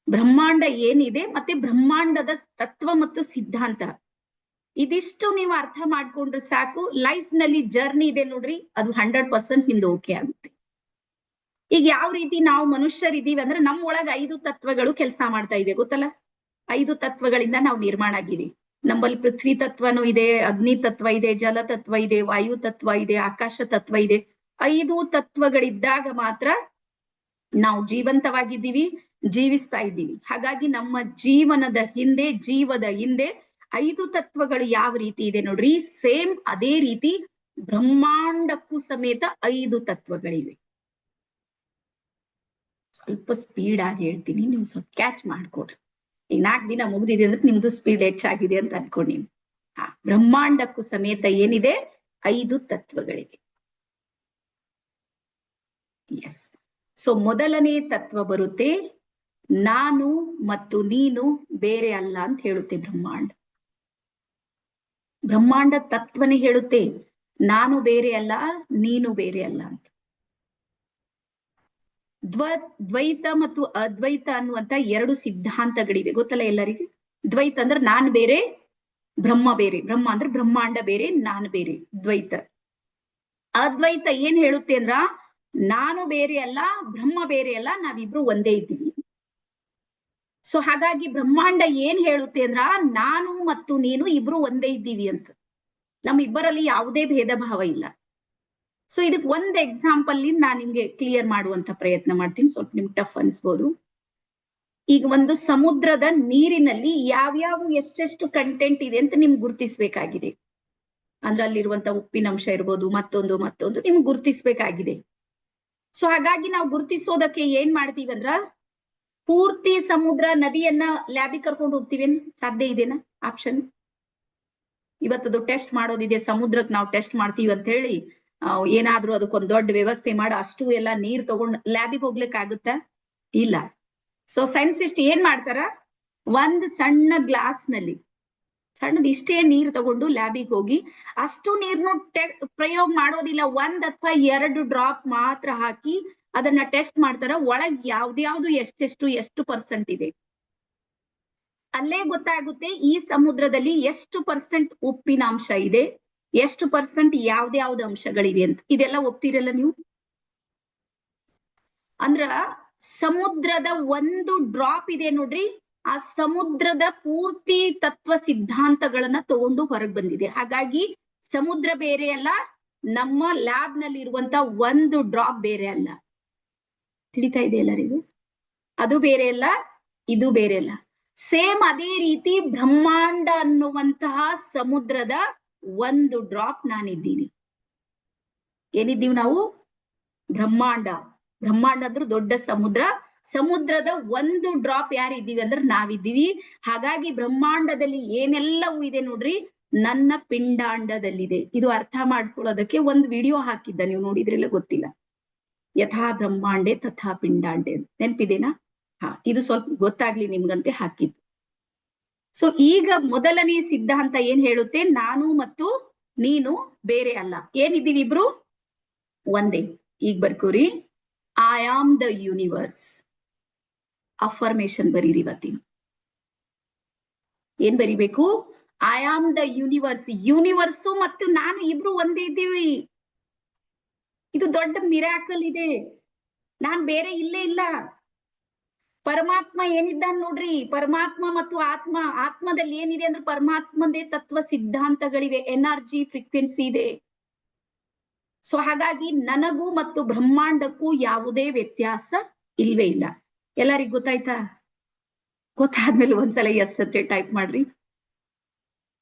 ಬ್ರಹ್ಮಾಂಡ ಏನಿದೆ ಮತ್ತೆ ಬ್ರಹ್ಮಾಂಡದ ತತ್ವ ಮತ್ತು ಸಿದ್ಧಾಂತ, ಇದಿಷ್ಟು ನೀವು ಅರ್ಥ ಮಾಡ್ಕೊಂಡ್ರೆ ಸಾಕು. ಲೈಫ್ ನಲ್ಲಿ ಜರ್ನಿ ಇದೆ ನೋಡ್ರಿ, ಅದು 100% ನಿಮ್ದು ಓಕೆ ಆಗುತ್ತೆ. ಈಗ ಯಾವ ರೀತಿ ನಾವು ಮನುಷ್ಯರಿದ್ದೀವಿ ಅಂದ್ರೆ, ನಮ್ಮ ಒಳಗ 5 ತತ್ವಗಳು ಕೆಲಸ ಮಾಡ್ತಾ ಇವೆ, ಗೊತ್ತಲ್ಲ? 5 ತತ್ವಗಳಿಂದ ನಾವು ನಿರ್ಮಾಣ ಆಗಿದ್ದೀವಿ. ನಮ್ಮಲ್ಲಿ ಪೃಥ್ವಿ ತತ್ವನೂ ಇದೆ, ಅಗ್ನಿ ತತ್ವ ಇದೆ, ಜಲ ತತ್ವ ಇದೆ, ವಾಯು ತತ್ವ ಇದೆ, ಆಕಾಶ ತತ್ವ ಇದೆ. 5 ತತ್ವಗಳಿದ್ದಾಗ ಮಾತ್ರ ನಾವು ಜೀವಂತವಾಗಿದ್ದೀವಿ, ಜೀವಿಸ್ತಾ ಇದ್ದೀವಿ. ಹಾಗಾಗಿ ನಮ್ಮ ಜೀವದ ಹಿಂದೆ 5 ತತ್ವಗಳು ಯಾವ ರೀತಿ ಇದೆ ನೋಡ್ರಿ, ಸೇಮ್ ಅದೇ ರೀತಿ ಬ್ರಹ್ಮಾಂಡಕ್ಕೂ ಸಮೇತ 5 ತತ್ವಗಳಿವೆ. ಸ್ವಲ್ಪ ಸ್ಪೀಡ್ ಆಗಿ ಹೇಳ್ತೀನಿ, ನೀವು ಸ್ವಲ್ಪ ಕ್ಯಾಚ್ ಮಾಡ್ಕೊಡ್ರಿ. ಈಗ 4 ದಿನ ಮುಗ್ದಿದೆ ಅಂದ್ರೆ ನಿಮ್ದು ಸ್ಪೀಡ್ ಹೆಚ್ಚಾಗಿದೆ ಅಂತ ಅನ್ಕೊಂಡಿ. ಬ್ರಹ್ಮಾಂಡಕ್ಕೂ ಸಮೇತ ಏನಿದೆ, 5 ತತ್ವಗಳಿವೆ. ಎಸ್. ಸೊ ಮೊದಲನೇ ತತ್ವ ಬರುತ್ತೆ, ನಾನು ಮತ್ತು ನೀನು ಬೇರೆ ಅಲ್ಲ ಅಂತ ಹೇಳುತ್ತೆ ಬ್ರಹ್ಮಾಂಡ. ಬ್ರಹ್ಮಾಂಡ ತತ್ವನೇ ಹೇಳುತ್ತೆ, ನಾನು ಬೇರೆ ಅಲ್ಲ, ನೀನು ಬೇರೆ ಅಲ್ಲ ಅಂತ. ದ್ವೈತ ಮತ್ತು ಅದ್ವೈತ ಅನ್ನುವಂತ ಎರಡು ಸಿದ್ಧಾಂತಗಳಿವೆ, ಗೊತ್ತಲ್ಲ ಎಲ್ಲರಿಗೆ. ದ್ವೈತ ಅಂದ್ರೆ ನಾನ್ ಬೇರೆ ಬ್ರಹ್ಮ ಬೇರೆ, ಬ್ರಹ್ಮ ಅಂದ್ರೆ ಬ್ರಹ್ಮಾಂಡ ಬೇರೆ, ನಾನ್ ಬೇರೆ, ದ್ವೈತ. ಅದ್ವೈತ ಏನ್ ಹೇಳುತ್ತೆ ಅಂದ್ರ ನಾನು ಬೇರೆ ಅಲ್ಲ, ಬ್ರಹ್ಮ ಬೇರೆ ಅಲ್ಲ, ನಾವಿಬ್ರು ಒಂದೇ ಇದ್ದೀವಿ. ಸೊ ಹಾಗಾಗಿ ಬ್ರಹ್ಮಾಂಡ ಏನ್ ಹೇಳುತ್ತೆ ಅಂದ್ರ ನಾನು ಮತ್ತು ನೀನು ಇಬ್ರು ಒಂದೇ ಇದ್ದೀವಿ ಅಂತ. ನಮ್ಮ ಇಬ್ಬರಲ್ಲಿ ಯಾವುದೇ ಭೇದ ಭಾವ ಇಲ್ಲ. ಸೊ ಇದಕ್ ಒಂದ್ ಎಕ್ಸಾಂಪಲ್ ನಾನ್ ನಿಮ್ಗೆ ಕ್ಲಿಯರ್ ಮಾಡುವಂತ ಪ್ರಯತ್ನ ಮಾಡ್ತೀನಿ, ಸ್ವಲ್ಪ ನಿಮ್ಗೆ ಟಫ್ ಅನ್ಸ್ಬೋದು. ಈಗ ಒಂದು ಸಮುದ್ರದ ನೀರಿನಲ್ಲಿ ಯಾವ್ಯಾವ ಎಷ್ಟೆಷ್ಟು ಕಂಟೆಂಟ್ ಇದೆ ಅಂತ ನಿಮ್ಗೆ ಗುರುತಿಸ್ಬೇಕಾಗಿದೆ. ಅಂದ್ರೆ ಅಲ್ಲಿರುವಂತ ಉಪ್ಪಿನಂಶ ಇರ್ಬೋದು, ಮತ್ತೊಂದು ನಿಮ್ಗೆ ಗುರುತಿಸ್ಬೇಕಾಗಿದೆ. ಸೊ ಹಾಗಾಗಿ ನಾವು ಗುರುತಿಸೋದಕ್ಕೆ ಏನ್ ಮಾಡ್ತೀವಿ ಅಂದ್ರ ಪೂರ್ತಿ ಸಮುದ್ರ ನದಿಯನ್ನ ಲ್ಯಾಬಿಗೆ ಕರ್ಕೊಂಡು ಹೋಗ್ತೀವಿ, ಸಾಧ್ಯ ಇದೆನಾ ಆಪ್ಷನ್? ಇವತ್ತದು ಟೆಸ್ಟ್ ಮಾಡೋದಿದೆ, ಸಮುದ್ರಕ್ಕೆ ನಾವು ಟೆಸ್ಟ್ ಮಾಡ್ತೀವಿ ಅಂತ ಹೇಳಿ ಏನಾದ್ರೂ ಅದಕ್ಕೊಂದ್ ದೊಡ್ಡ ವ್ಯವಸ್ಥೆ ಮಾಡಿ ಅಷ್ಟು ಎಲ್ಲ ನೀರ್ ತಗೊಂಡ್ ಲ್ಯಾಬಿಗೆ ಹೋಗ್ಲಿಕ್ಕೆ ಆಗುತ್ತಾ? ಇಲ್ಲ. ಸೊ ಸೈನ್ಸಿಸ್ಟ್ ಏನ್ ಮಾಡ್ತಾರ, ಒಂದ್ ಸಣ್ಣ ಗ್ಲಾಸ್ ನಲ್ಲಿ ಸಣ್ಣದ್ ಇಷ್ಟೇ ನೀರ್ ತಗೊಂಡು ಲ್ಯಾಬಿಗೆ ಹೋಗಿ ಅಷ್ಟು ನೀರ್ನು ಪ್ರಯೋಗ ಮಾಡೋದಿಲ್ಲ, ಒಂದ್ ಅಥವಾ ಎರಡು ಡ್ರಾಪ್ ಮಾತ್ರ ಹಾಕಿ ಅದನ್ನ ಟೆಸ್ಟ್ ಮಾಡ್ತಾರ. ಒಳಗ್ ಯಾವ್ದ್ಯಾವ್ದು ಎಷ್ಟು ಪರ್ಸೆಂಟ್ ಇದೆ, ಅಲ್ಲೇ ಗೊತ್ತಾಗುತ್ತೆ ಈ ಸಮುದ್ರದಲ್ಲಿ ಎಷ್ಟು ಪರ್ಸೆಂಟ್ ಉಪ್ಪಿನ ಅಂಶ ಇದೆ, ಎಷ್ಟು ಪರ್ಸೆಂಟ್ ಯಾವ್ದ್ಯಾವ್ದು ಅಂಶಗಳಿವೆ ಅಂತ. ಇದೆಲ್ಲ ಒಪ್ತಿರಲ್ಲ ನೀವು? ಅಂದ್ರ ಸಮುದ್ರದ ಒಂದು ಡ್ರಾಪ್ ಇದೆ ನೋಡ್ರಿ, ಆ ಸಮುದ್ರದ ಪೂರ್ತಿ ತತ್ವ ಸಿದ್ಧಾಂತಗಳನ್ನ ತಗೊಂಡು ಹೊರಗೆ ಬಂದಿದೆ. ಹಾಗಾಗಿ ಸಮುದ್ರ ಬೇರೆ ಅಲ್ಲ, ನಮ್ಮ ಲ್ಯಾಬ್ ನಲ್ಲಿ ಇರುವಂತ ಒಂದು ಡ್ರಾಪ್ ಬೇರೆ ಅಲ್ಲ. ತಿಳಿತಾ ಇದೆ ಎಲ್ಲರಿಗೂ? ಅದು ಬೇರೆ ಅಲ್ಲ, ಇದು ಬೇರೆ ಅಲ್ಲ. ಸೇಮ್ ಅದೇ ರೀತಿ ಬ್ರಹ್ಮಾಂಡ ಅನ್ನುವಂತಹ ಸಮುದ್ರದ ಒಂದು ಡ್ರಾಪ್ ನಾನಿದ್ದೀನಿ. ಏನಿದ್ದೀವಿ ನಾವು? ಬ್ರಹ್ಮಾಂಡ. ಬ್ರಹ್ಮಾಂಡ ಅಂದ್ರೆ ದೊಡ್ಡ ಸಮುದ್ರ, ಸಮುದ್ರದ ಒಂದು ಡ್ರಾಪ್ ಯಾರಿದ್ದೀವಿ ಅಂದ್ರೆ ನಾವಿದ್ದೀವಿ. ಹಾಗಾಗಿ ಬ್ರಹ್ಮಾಂಡದಲ್ಲಿ ಏನೆಲ್ಲವೂ ಇದೆ ನೋಡ್ರಿ, ನನ್ನ ಪಿಂಡಾಂಡದಲ್ಲಿದೆ. ಇದು ಅರ್ಥ ಮಾಡ್ಕೊಳ್ಳೋದಕ್ಕೆ ಒಂದು ವಿಡಿಯೋ ಹಾಕಿದ್ದ, ನೀವು ನೋಡಿದ್ರೆಲ್ಲ ಗೊತ್ತಿಲ್ಲ. ಯಥಾ ಬ್ರಹ್ಮಾಂಡೆ ತಥಾ ಪಿಂಡಾಂಡೆ, ನೆನ್ಪಿದೇನಾ? ಇದು ಸ್ವಲ್ಪ ಗೊತ್ತಾಗ್ಲಿ ನಿಮ್ಗಂತೆ ಹಾಕಿದ್ದು. ಸೊ ಈಗ ಮೊದಲನೇ ಸಿದ್ಧಾಂತ ಏನ್ ಹೇಳುತ್ತೆ, ನಾನು ಮತ್ತು ನೀನು ಬೇರೆ ಅಲ್ಲ, ಏನಿದ್ದೀವಿ ಇಬ್ರು ಒಂದೇ. ಈಗ ಬರ್ಕೋರಿ, I am the universe. Affirmation ಬರೀರಿ ಇವತ್ತಿನ. ಏನ್ ಬರಿಬೇಕು? I am the universe. Universe ಮತ್ತು ನಾನು ಇಬ್ರು ಒಂದೇ ಇದ್ದೀವಿ. ಇದು ದೊಡ್ಡ ಮಿರಾಕಲ್ ಇದೆ. ನಾನ್ ಬೇರೆ ಇಲ್ಲೇ ಇಲ್ಲ. ಪರಮಾತ್ಮ ಏನಿದ್ದಾನೆ ನೋಡ್ರಿ, ಪರಮಾತ್ಮ ಮತ್ತು ಆತ್ಮ, ಆತ್ಮದಲ್ಲಿ ಏನಿದೆ ಅಂದ್ರೆ ಪರಮಾತ್ಮದೇ ತತ್ವ ಸಿದ್ಧಾಂತಗಳಿವೆ, ಎನರ್ಜಿ ಫ್ರೀಕ್ವೆನ್ಸಿ ಇದೆ. ಸೊ ಹಾಗಾಗಿ ನನಗೂ ಮತ್ತು ಬ್ರಹ್ಮಾಂಡಕ್ಕೂ ಯಾವುದೇ ವ್ಯತ್ಯಾಸ ಇಲ್ವೇ ಇಲ್ಲ. ಎಲ್ಲರಿಗೂ ಗೊತ್ತಾಯ್ತಾ? ಗೊತ್ತಾದ್ಮೇಲೆ ಒಂದ್ಸಲ ಎಸ್ ಅಂತ ಟೈಪ್ ಮಾಡ್ರಿ.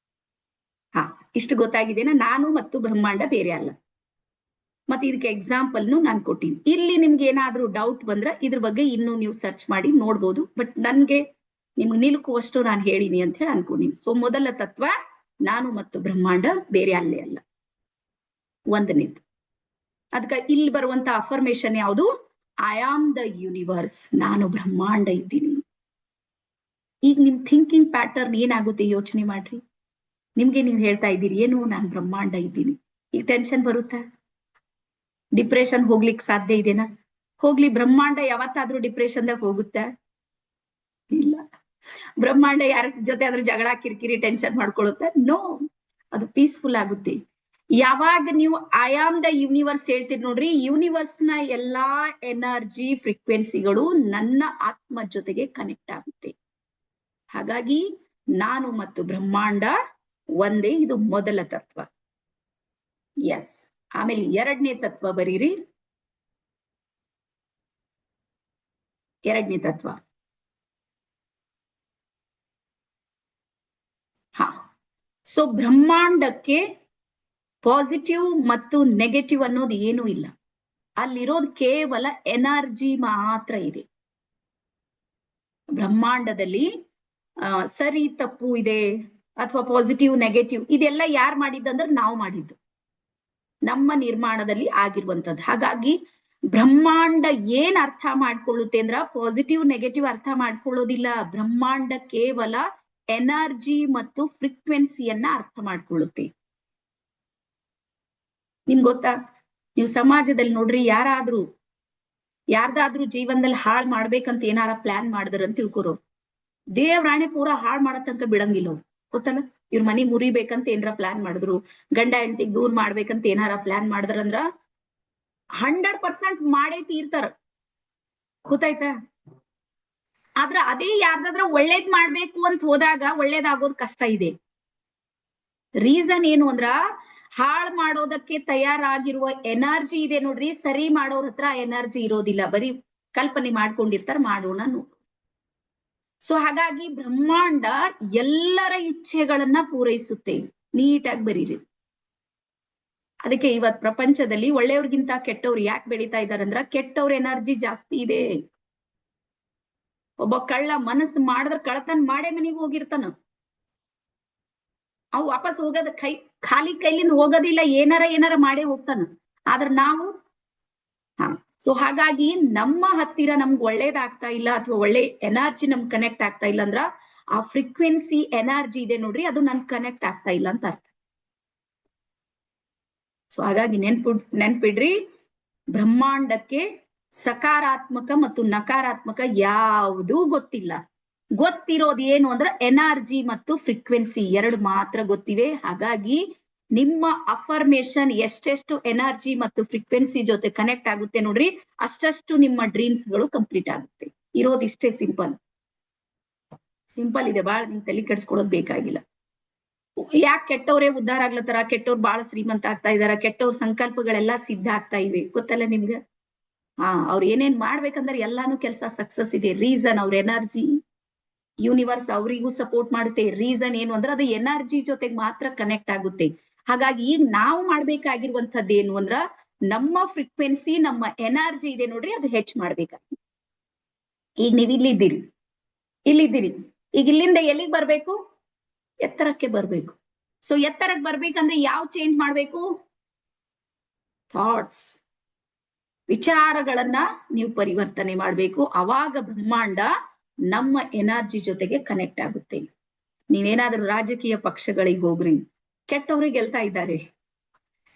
ಇಷ್ಟು ಗೊತ್ತಾಗಿದೆನಾ? ನಾನು ಮತ್ತು ಬ್ರಹ್ಮಾಂಡ ಬೇರೆ ಅಲ್ಲ. ಮತ್ತೆ ಇದಕ್ಕೆ ಎಕ್ಸಾಂಪಲ್ನು ನಾನು ಕೊಟ್ಟಿನಿ. ಇಲ್ಲಿ ನಿಮ್ಗೆ ಏನಾದ್ರೂ ಡೌಟ್ ಬಂದ್ರೆ ಇದ್ರ ಬಗ್ಗೆ ಇನ್ನೂ ನೀವು ಸರ್ಚ್ ಮಾಡಿ ನೋಡ್ಬೋದು. ಬಟ್ ನನ್ಗೆ ನಿಮ್ಗೆ ನಿಲುಕುವಷ್ಟು ನಾನು ಹೇಳಿನಿ ಅಂತ ಹೇಳಿ ಅನ್ಕೊಂಡಿನಿ. ಸೊ ಮೊದಲ ತತ್ವ, ನಾನು ಮತ್ತು ಬ್ರಹ್ಮಾಂಡ ಬೇರೆ ಅಲ್ಲೇ ಅಲ್ಲ, ಒಂದನೇದು. ಅದಕ್ಕೆ ಇಲ್ಲಿ ಬರುವಂತ ಅಫರ್ಮೇಶನ್ ಯಾವುದು? I am the universe. ನಾನು ಬ್ರಹ್ಮಾಂಡ ಇದ್ದೀನಿ. ಈಗ ನಿಮ್ ಥಿಂಕಿಂಗ್ ಪ್ಯಾಟರ್ನ್ ಏನಾಗುತ್ತೆ ಯೋಚನೆ ಮಾಡ್ರಿ. ನಿಮ್ಗೆ ನೀವು ಹೇಳ್ತಾ ಇದ್ದೀರಿ, ಏನು ನಾನು ಬ್ರಹ್ಮಾಂಡ ಇದ್ದೀನಿ. ಈಗ ಟೆನ್ಷನ್ ಬರುತ್ತಾ? ಡಿಪ್ರೆಷನ್ ಹೋಗ್ಲಿಕ್ಕೆ ಸಾಧ್ಯ ಇದೆನಾ? ಹೋಗ್ಲಿ, ಬ್ರಹ್ಮಾಂಡ ಯಾವತ್ತಾದ್ರೂ ಡಿಪ್ರೆಷನ್ದಾಗ ಹೋಗುತ್ತಾ? ಇಲ್ಲ. ಬ್ರಹ್ಮಾಂಡ ಯಾರ ಜೊತೆ ಆದ್ರೂ ಜಗಳ, ಕಿರಿಕಿರಿ, ಟೆನ್ಷನ್ ಮಾಡ್ಕೊಳ್ಳುತ್ತಾ? ನೋ. ಅದು ಪೀಸ್ಫುಲ್ ಆಗುತ್ತೆ. ಯಾವಾಗ ನೀವು ಐ ಆಮ್ ದ ಯೂನಿವರ್ಸ್ ಹೇಳ್ತೀರಿ ನೋಡ್ರಿ, ಯೂನಿವರ್ಸ್ ನ ಎಲ್ಲಾ ಎನರ್ಜಿ ಫ್ರೀಕ್ವೆನ್ಸಿಗಳು ನನ್ನ ಆತ್ಮ ಜೊತೆಗೆ ಕನೆಕ್ಟ್ ಆಗುತ್ತೆ. ಹಾಗಾಗಿ ನಾನು ಮತ್ತು ಬ್ರಹ್ಮಾಂಡ ಒಂದೇ. ಇದು ಮೊದಲ ತತ್ವ. ಎಸ್. ಆಮೇಲೆ ಎರಡನೇ ತತ್ವ ಬರೀರಿ. ಎರಡನೇ ತತ್ವ, ಸೊ ಬ್ರಹ್ಮಾಂಡಕ್ಕೆ ಪಾಸಿಟಿವ್ ಮತ್ತು ನೆಗೆಟಿವ್ ಅನ್ನೋದು ಏನೂ ಇಲ್ಲ. ಅಲ್ಲಿರೋದು ಕೇವಲ ಎನರ್ಜಿ ಮಾತ್ರ ಇದೆ. ಬ್ರಹ್ಮಾಂಡದಲ್ಲಿ ಸರಿ ತಪ್ಪು ಇದೆ ಅಥವಾ ಪಾಸಿಟಿವ್ ನೆಗೆಟಿವ್ ಇದೆಲ್ಲ ಯಾರು ಮಾಡಿದ್ದಂದ್ರೆ ನಾವು ಮಾಡಿದ್ದು, ನಮ್ಮ ನಿರ್ಮಾಣದಲ್ಲಿ ಆಗಿರುವಂತದ್ದು. ಹಾಗಾಗಿ ಬ್ರಹ್ಮಾಂಡ ಏನ್ ಅರ್ಥ ಮಾಡ್ಕೊಳ್ಳುತ್ತೆ ಅಂದ್ರ ಪಾಸಿಟಿವ್ ನೆಗೆಟಿವ್ ಅರ್ಥ ಮಾಡ್ಕೊಳ್ಳೋದಿಲ್ಲ. ಬ್ರಹ್ಮಾಂಡ ಕೇವಲ ಎನರ್ಜಿ ಮತ್ತು ಫ್ರೀಕ್ವೆನ್ಸಿಯನ್ನ ಅರ್ಥ ಮಾಡ್ಕೊಳ್ಳುತ್ತೆ. ನಿಮ್ಗೆ ಗೊತ್ತಾ? ನೀವು ಸಮಾಜದಲ್ಲಿ ನೋಡ್ರಿ, ಯಾರಾದ್ರೂ ಯಾರ್ದಾದ್ರೂ ಜೀವನದಲ್ಲಿ ಹಾಳ್ ಮಾಡ್ಬೇಕಂತ ಏನಾರ ಪ್ಲಾನ್ ಮಾಡಿದ್ರ ಅಂತ ತಿಳ್ಕೊರು, ದೇವ್ರಾಣೆ ಪೂರಾ ಹಾಳ್ ಮಾಡೋ ತನಕ ಬಿಡಂಗಿಲ್ಲ ಅವ್ರು, ಗೊತ್ತಲ್ಲ. ಇವ್ರ ಮನಿ ಮುರಿಬೇಕಂತ ಏನಾರ ಪ್ಲಾನ್ ಮಾಡಿದ್ರು, ಗಂಡ ಹೆಂಡತಿಗ್ ದೂರ್ ಮಾಡ್ಬೇಕಂತ ಏನಾರ ಪ್ಲಾನ್ ಮಾಡಿದ್ರಂದ್ರ 100% ಮಾಡೇ ತೀರ್ತಾರ, ಗೊತ್ತಾಯ್ತಾ. ಆದ್ರ ಅದೇ ಯಾರ್ದಾದ್ರ ಒಳ್ಳೇದ್ ಮಾಡ್ಬೇಕು ಅಂತ ಹೋದಾಗ ಒಳ್ಳೇದಾಗೋದ್ ಕಷ್ಟ ಇದೆ. ರೀಸನ್ ಏನು ಅಂದ್ರ ಹಾಳ್ ಮಾಡೋದಕ್ಕೆ ತಯಾರಾಗಿರುವ ಎನರ್ಜಿ ಇದೆ ನೋಡ್ರಿ, ಸರಿ ಮಾಡೋರ್ ಹತ್ರ ಎನರ್ಜಿ ಇರೋದಿಲ್ಲ, ಬರೀ ಕಲ್ಪನೆ ಮಾಡ್ಕೊಂಡಿರ್ತಾರ ಮಾಡೋಣ ನೋಡು. ಸೊ ಹಾಗಾಗಿ ಬ್ರಹ್ಮಾಂಡ ಎಲ್ಲರ ಇಚ್ಛೆಗಳನ್ನ ಪೂರೈಸುತ್ತೆ. ನೀಟಾಗಿ ಬರೀರಿ. ಅದಕ್ಕೆ ಇವತ್ ಪ್ರಪಂಚದಲ್ಲಿ ಒಳ್ಳೆಯವ್ರಿಗಿಂತ ಕೆಟ್ಟವ್ರು ಯಾಕೆ ಬೆಳೀತಾ ಇದಾರಂದ್ರ ಕೆಟ್ಟವ್ರ ಎನರ್ಜಿ ಜಾಸ್ತಿ ಇದೆ. ಒಬ್ಬ ಕಳ್ಳ ಮನಸ್ಸು ಮಾಡಿದ್ರ ಕಳ್ಳತನ ಮಾಡೇ ಮನೆಗೆ ಹೋಗಿರ್ತಾನ, ಅವ್ ವಾಪಸ್ ಹೋಗೋದ ಖಾಲಿ ಕೈಲಿಂದ ಹೋಗೋದಿಲ್ಲ, ಏನಾರ ಮಾಡೇ ಹೋಗ್ತಾನ. ಆದ್ರ ನಾವು ಸೊ ಹಾಗಾಗಿ ನಮ್ಮ ಹತ್ತಿರ ನಮ್ಗೆ ಒಳ್ಳೇದಾಗ್ತಾ ಇಲ್ಲ ಅಥವಾ ಒಳ್ಳೆ ಎನರ್ಜಿ ನಮ್ಗೆ ಕನೆಕ್ಟ್ ಆಗ್ತಾ ಇಲ್ಲ ಅಂದ್ರ ಆ ಫ್ರೀಕ್ವೆನ್ಸಿ ಎನರ್ಜಿ ಇದೆ ನೋಡ್ರಿ, ಅದು ನನ್ ಕನೆಕ್ಟ್ ಆಗ್ತಾ ಇಲ್ಲ ಅಂತ ಅರ್ಥ. ಸೊ ಹಾಗಾಗಿ ನೆನ್ಪಿಡ್ರಿ, ಬ್ರಹ್ಮಾಂಡಕ್ಕೆ ಸಕಾರಾತ್ಮಕ ಮತ್ತು ನಕಾರಾತ್ಮಕ ಯಾವುದೂ ಗೊತ್ತಿಲ್ಲ. ಗೊತ್ತಿರೋದು ಏನು ಅಂದ್ರೆ ಎನರ್ಜಿ ಮತ್ತು ಫ್ರೀಕ್ವೆನ್ಸಿ ಎರಡು ಮಾತ್ರ ಗೊತ್ತಿವೆ. ಹಾಗಾಗಿ ನಿಮ್ಮ ಅಫರ್ಮೇಶನ್ ಎಷ್ಟೆಷ್ಟು ಎನರ್ಜಿ ಮತ್ತು ಫ್ರೀಕ್ವೆನ್ಸಿ ಜೊತೆ ಕನೆಕ್ಟ್ ಆಗುತ್ತೆ ನೋಡ್ರಿ, ಅಷ್ಟಷ್ಟು ನಿಮ್ಮ ಡ್ರೀಮ್ಸ್ ಗಳು ಕಂಪ್ಲೀಟ್ ಆಗುತ್ತೆ. ಇರೋದಿಷ್ಟೇ, ಸಿಂಪಲ್ ಇದೆ, ಬಾಳ ನಿಮ್ ತಲೆ ಕೆಡ್ಸ್ಕೊಳೋದ್ ಬೇಕಾಗಿಲ್ಲ. ಯಾಕೆ ಕೆಟ್ಟವ್ರೇ ಉದ್ಧಾರ ಆಗ್ಲತ್ತಾರ, ಕೆಟ್ಟವ್ರು ಬಾಳ ಶ್ರೀಮಂತ ಆಗ್ತಾ ಇದಾರ, ಕೆಟ್ಟವ್ರ ಸಂಕಲ್ಪಗಳೆಲ್ಲಾ ಸಿದ್ಧ ಆಗ್ತಾ ಇವೆ, ಗೊತ್ತಲ್ಲ ನಿಮ್ಗೆ. ಅವ್ರ ಏನೇನ್ ಮಾಡ್ಬೇಕಂದ್ರೆ ಎಲ್ಲಾನು ಕೆಲಸ ಸಕ್ಸಸ್ ಇದೆ. ರೀಸನ್ ಅವ್ರ ಎನರ್ಜಿ, ಯೂನಿವರ್ಸ್ ಅವರಿಗೂ ಸಪೋರ್ಟ್ ಮಾಡುತ್ತೆ. ರೀಸನ್ ಏನು ಅಂದ್ರೆ ಅದು ಎನರ್ಜಿ ಜೊತೆಗೆ ಮಾತ್ರ ಕನೆಕ್ಟ್ ಆಗುತ್ತೆ. ಹಾಗಾಗಿ ಈಗ ನಾವು ಮಾಡ್ಬೇಕಾಗಿರುವಂತದ್ದು ಏನು ಅಂದ್ರ ನಮ್ಮ ಫ್ರೀಕ್ವೆನ್ಸಿ, ನಮ್ಮ ಎನರ್ಜಿ ಇದೆ ನೋಡ್ರಿ, ಅದು ಹೆಚ್ಚು ಮಾಡ್ಬೇಕಾಗಿ. ಈಗ ನೀವ್ ಇಲ್ಲಿದ್ದೀರಿ, ಈಗ ಇಲ್ಲಿಂದ ಎಲ್ಲಿಗೆ ಬರ್ಬೇಕು, ಎತ್ತರಕ್ಕೆ ಬರ್ಬೇಕು. ಸೊ ಎತ್ತರಕ್ಕೆ ಬರ್ಬೇಕಂದ್ರೆ ಯಾವ ಚೇಂಜ್ ಮಾಡ್ಬೇಕು, ಥಾಟ್ಸ್, ವಿಚಾರಗಳನ್ನ ನೀವು ಪರಿವರ್ತನೆ ಮಾಡ್ಬೇಕು. ಅವಾಗ ಬ್ರಹ್ಮಾಂಡ ನಮ್ಮ ಎನರ್ಜಿ ಜೊತೆಗೆ ಕನೆಕ್ಟ್ ಆಗುತ್ತೆ. ನೀವೇನಾದ್ರೂ ರಾಜಕೀಯ ಪಕ್ಷಗಳಿಗೆ ಹೋಗ್ರಿ, ಕೆಟ್ಟವ್ರಿಗೆ ಗೆಲ್ತಾ ಇದ್ದಾರೆ,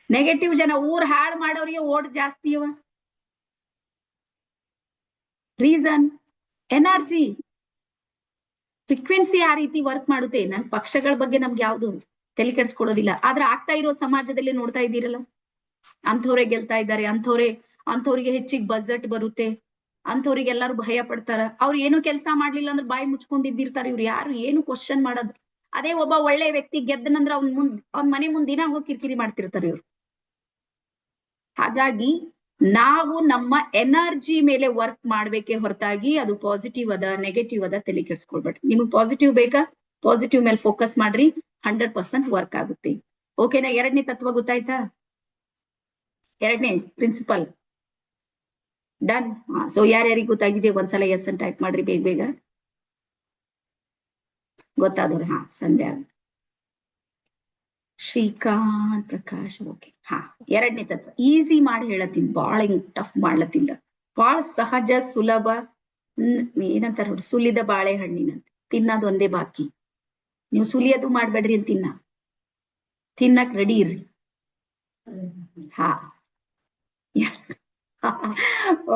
ನೆಗೆಟಿವ್ ಜನ, ಊರ್ ಹಾಳು ಮಾಡೋರಿಗೆ ಓಟ್ ಜಾಸ್ತಿ ಇವ. ರೀಸನ್ ಎನರ್ಜಿ, ಫ್ರೀಕ್ವೆನ್ಸಿ ಆ ರೀತಿ ವರ್ಕ್ ಮಾಡುತ್ತೆ. ನನ್ ಪಕ್ಷಗಳ ಬಗ್ಗೆ ನಮ್ಗೆ ಯಾವ್ದು ತಲೆ ಕೆಡ್ಸ್ಕೊಡೋದಿಲ್ಲ. ಆದ್ರೆ ಆಗ್ತಾ ಇರೋ ಸಮಾಜದಲ್ಲಿ ನೋಡ್ತಾ ಇದ್ದೀರಲ್ಲ, ಅಂಥವ್ರೆ ಗೆಲ್ತಾ ಇದ್ದಾರೆ, ಅಂಥವ್ರಿಗೆ ಹೆಚ್ಚಿಗೆ ಬಜೆಟ್ ಬರುತ್ತೆ, ಅಂಥವ್ರಿಗೆ ಎಲ್ಲಾರು ಭಯ ಪಡ್ತಾರ. ಅವ್ರು ಏನು ಕೆಲಸ ಮಾಡ್ಲಿಲ್ಲ ಅಂದ್ರೆ ಬಾಯಿ ಮುಚ್ಕೊಂಡಿದ್ದಿರ್ತಾರೆ. ಇವ್ರು ಯಾರು ಏನು ಕ್ವಶನ್ ಮಾಡೋದು. ಅದೇ ಒಬ್ಬ ಒಳ್ಳೆ ವ್ಯಕ್ತಿ ಗೆದ್ದನಂದ್ರ ಅವ್ನ ಮನೆ ಮುಂದ್ ದಿನ ಹೋಗಿ ಕಿರಿಕಿರಿ ಮಾಡ್ತಿರ್ತಾರೆ ಇವ್ರು. ಹಾಗಾಗಿ ನಾವು ನಮ್ಮ ಎನರ್ಜಿ ಮೇಲೆ ವರ್ಕ್ ಮಾಡ್ಬೇಕೆ ಹೊರತಾಗಿ ಅದು ಪಾಸಿಟಿವ್ ಅದ ನೆಗೆಟಿವ್ ಅದ ತಲೆ ಕೆಡ್ಸ್ಕೊಳ್ಬೇಡ್ರಿ. ನಿಮಗ್ ಪಾಸಿಟಿವ್ ಬೇಕಾ, ಪಾಸಿಟಿವ್ ಮೇಲೆ ಫೋಕಸ್ ಮಾಡ್ರಿ, 100% ವರ್ಕ್ ಆಗುತ್ತೆ. ಓಕೆನಾ. ಎರಡನೇ ತತ್ವ ಗೊತ್ತಾಯ್ತಾ, ಎರಡನೇ ಪ್ರಿನ್ಸಿಪಲ್ ಡನ್. ಸೊ ಯಾರ್ಯಾರಿಗೆ ಗೊತ್ತಾಗಿದೆ ಒಂದ್ಸಲ ಎಸ್ ಅಂತ ಟೈಪ್ ಮಾಡ್ರಿ, ಬೇಗ ಗೊತ್ತಾದವ್ರು. ಸಂಧ್ಯಾ, ಶ್ರೀಕಾಂತ್, ಪ್ರಕಾಶ್. ಓಕೆ. ಎರಡನೇ ತತ್ವ ಈಸಿ ಮಾಡಿ ಹೇಳತ್ತೀನಿ, ಬಾಳ ಹಿಂಗ್ ಟಫ್ ಮಾಡ್ಲತ್ತಿಲ್ಲ, ಬಾಳ ಸಹಜ ಸುಲಭ. ಏನಂತಾರ ನೋಡಿ, ಸುಲಿದ ಬಾಳೆಹಣ್ಣಿನಂತ ತಿನ್ನೋದು ಒಂದೇ ಬಾಕಿ. ನೀವು ಸುಲಿಯೋದು ಮಾಡ್ಬೇಡ್ರಿ ಅಂತ ತಿನ್ನಕ್ ರೆಡಿ ಇರ್ರಿ. ಎಸ್.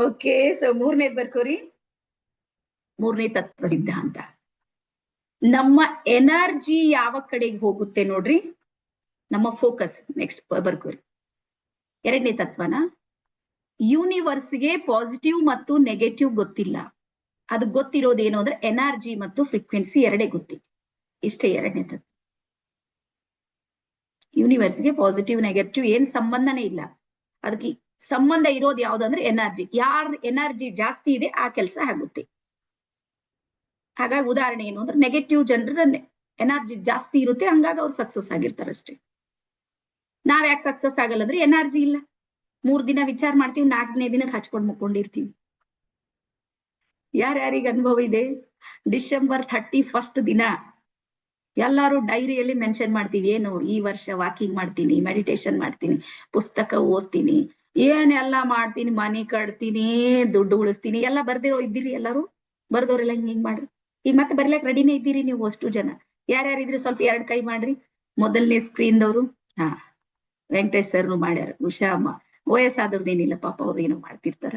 ಓಕೆ. ಸೊ ಮೂರನೇದ್ ಬರ್ಕೋರಿ, ಮೂರನೇ ತತ್ವ ಸಿದ್ಧಾಂತ. ನಮ್ಮ ಎನರ್ಜಿ ಯಾವ ಕಡೆಗೆ ಹೋಗುತ್ತೆ ನೋಡ್ರಿ, ನಮ್ಮ ಫೋಕಸ್. ನೆಕ್ಸ್ಟ್ ಬರ್ಕೋರಿ ಎರಡನೇ ತತ್ವನ. ಯೂನಿವರ್ಸ್ಗೆ ಪಾಸಿಟಿವ್ ಮತ್ತು ನೆಗೆಟಿವ್ ಗೊತ್ತಿಲ್ಲ, ಅದು ಗೊತ್ತಿರೋದೇನು ಅಂದ್ರೆ ಎನರ್ಜಿ ಮತ್ತು ಫ್ರೀಕ್ವೆನ್ಸಿ ಎರಡೇ ಗೊತ್ತಿಲ್ಲ. ಇಷ್ಟೇ ಎರಡನೇ ತತ್ವ. ಯೂನಿವರ್ಸ್ಗೆ ಪಾಸಿಟಿವ್ ನೆಗೆಟಿವ್ ಏನ್ ಸಂಬಂಧನೇ ಇಲ್ಲ. ಅದಕ್ಕೆ ಸಂಬಂಧ ಇರೋದು ಯಾವ್ದಂದ್ರೆ ಎನರ್ಜಿ. ಯಾರ ಎನರ್ಜಿ ಜಾಸ್ತಿ ಇದೆ ಆ ಕೆಲಸ ಆಗುತ್ತೆ. ಹಾಗಾಗಿ ಉದಾಹರಣೆ ಏನು ಅಂದ್ರೆ ನೆಗೆಟಿವ್ ಜನರ ಎನರ್ಜಿ ಜಾಸ್ತಿ ಇರುತ್ತೆ, ಹಂಗಾಗಿ ಅವ್ರು ಸಕ್ಸಸ್ ಆಗಿರ್ತಾರೆ ಅಷ್ಟೇ. ನಾವ್ ಯಾಕೆ ಸಕ್ಸಸ್ ಆಗಲ್ಲ ಅಂದ್ರೆ ಎನರ್ಜಿ ಇಲ್ಲ. 3 ದಿನ ವಿಚಾರ ಮಾಡ್ತೀವಿ, 4ನೇ ದಿನಕ್ಕೆ ಹಚ್ಕೊಂಡ್ ಮುಕ್ಕೊಂಡಿರ್ತೀವಿ. ಯಾರ್ಯಾರಿಗೆ ಅನುಭವ ಇದೆ, ಡಿಸೆಂಬರ್ 31 ದಿನ ಎಲ್ಲಾರು ಡೈರಿಯಲ್ಲಿ ಮೆನ್ಷನ್ ಮಾಡ್ತೀವಿ, ಏನು ಈ ವರ್ಷ ವಾಕಿಂಗ್ ಮಾಡ್ತೀನಿ, ಮೆಡಿಟೇಷನ್ ಮಾಡ್ತೀನಿ, ಪುಸ್ತಕ ಓದ್ತೀನಿ, ಏನೆಲ್ಲಾ ಮಾಡ್ತೀನಿ, ಮನಿ ಕಟ್ತೀನಿ, ದುಡ್ಡು ಉಳಿಸ್ತೀನಿ, ಎಲ್ಲ ಬರ್ದಿರೋ ಇದ್ದೀರಿ ಎಲ್ಲಾರು. ಬರ್ದವ್ರೆಲ್ಲ ಹಿಂಗ್ ಮಾಡ್ರಿ. ಈಗ ಮತ್ತೆ ಬರ್ಲಿಕ್ ರೆಡಿನೇ ಇದ್ದೀರಿ ನೀವು ಅಷ್ಟು ಜನ. ಯಾರ್ಯಾರಿದ್ರಿ ಸ್ವಲ್ಪ 2 ಕೈ ಮಾಡ್ರಿ. ಮೊದಲನೇ ಸ್ಕ್ರೀನ್ದವ್ರು ವೆಂಕಟೇಶ್ ಸರ್ನು ಮಾಡ್ಯಾರ, ಉಷಾ ಅಮ್ಮ. ವಯಸ್ಸಾದವ್ರದ್ದೇನಿಲ್ಲ ಪಾಪ, ಅವ್ರು ಏನೋ ಮಾಡ್ತಿರ್ತಾರ.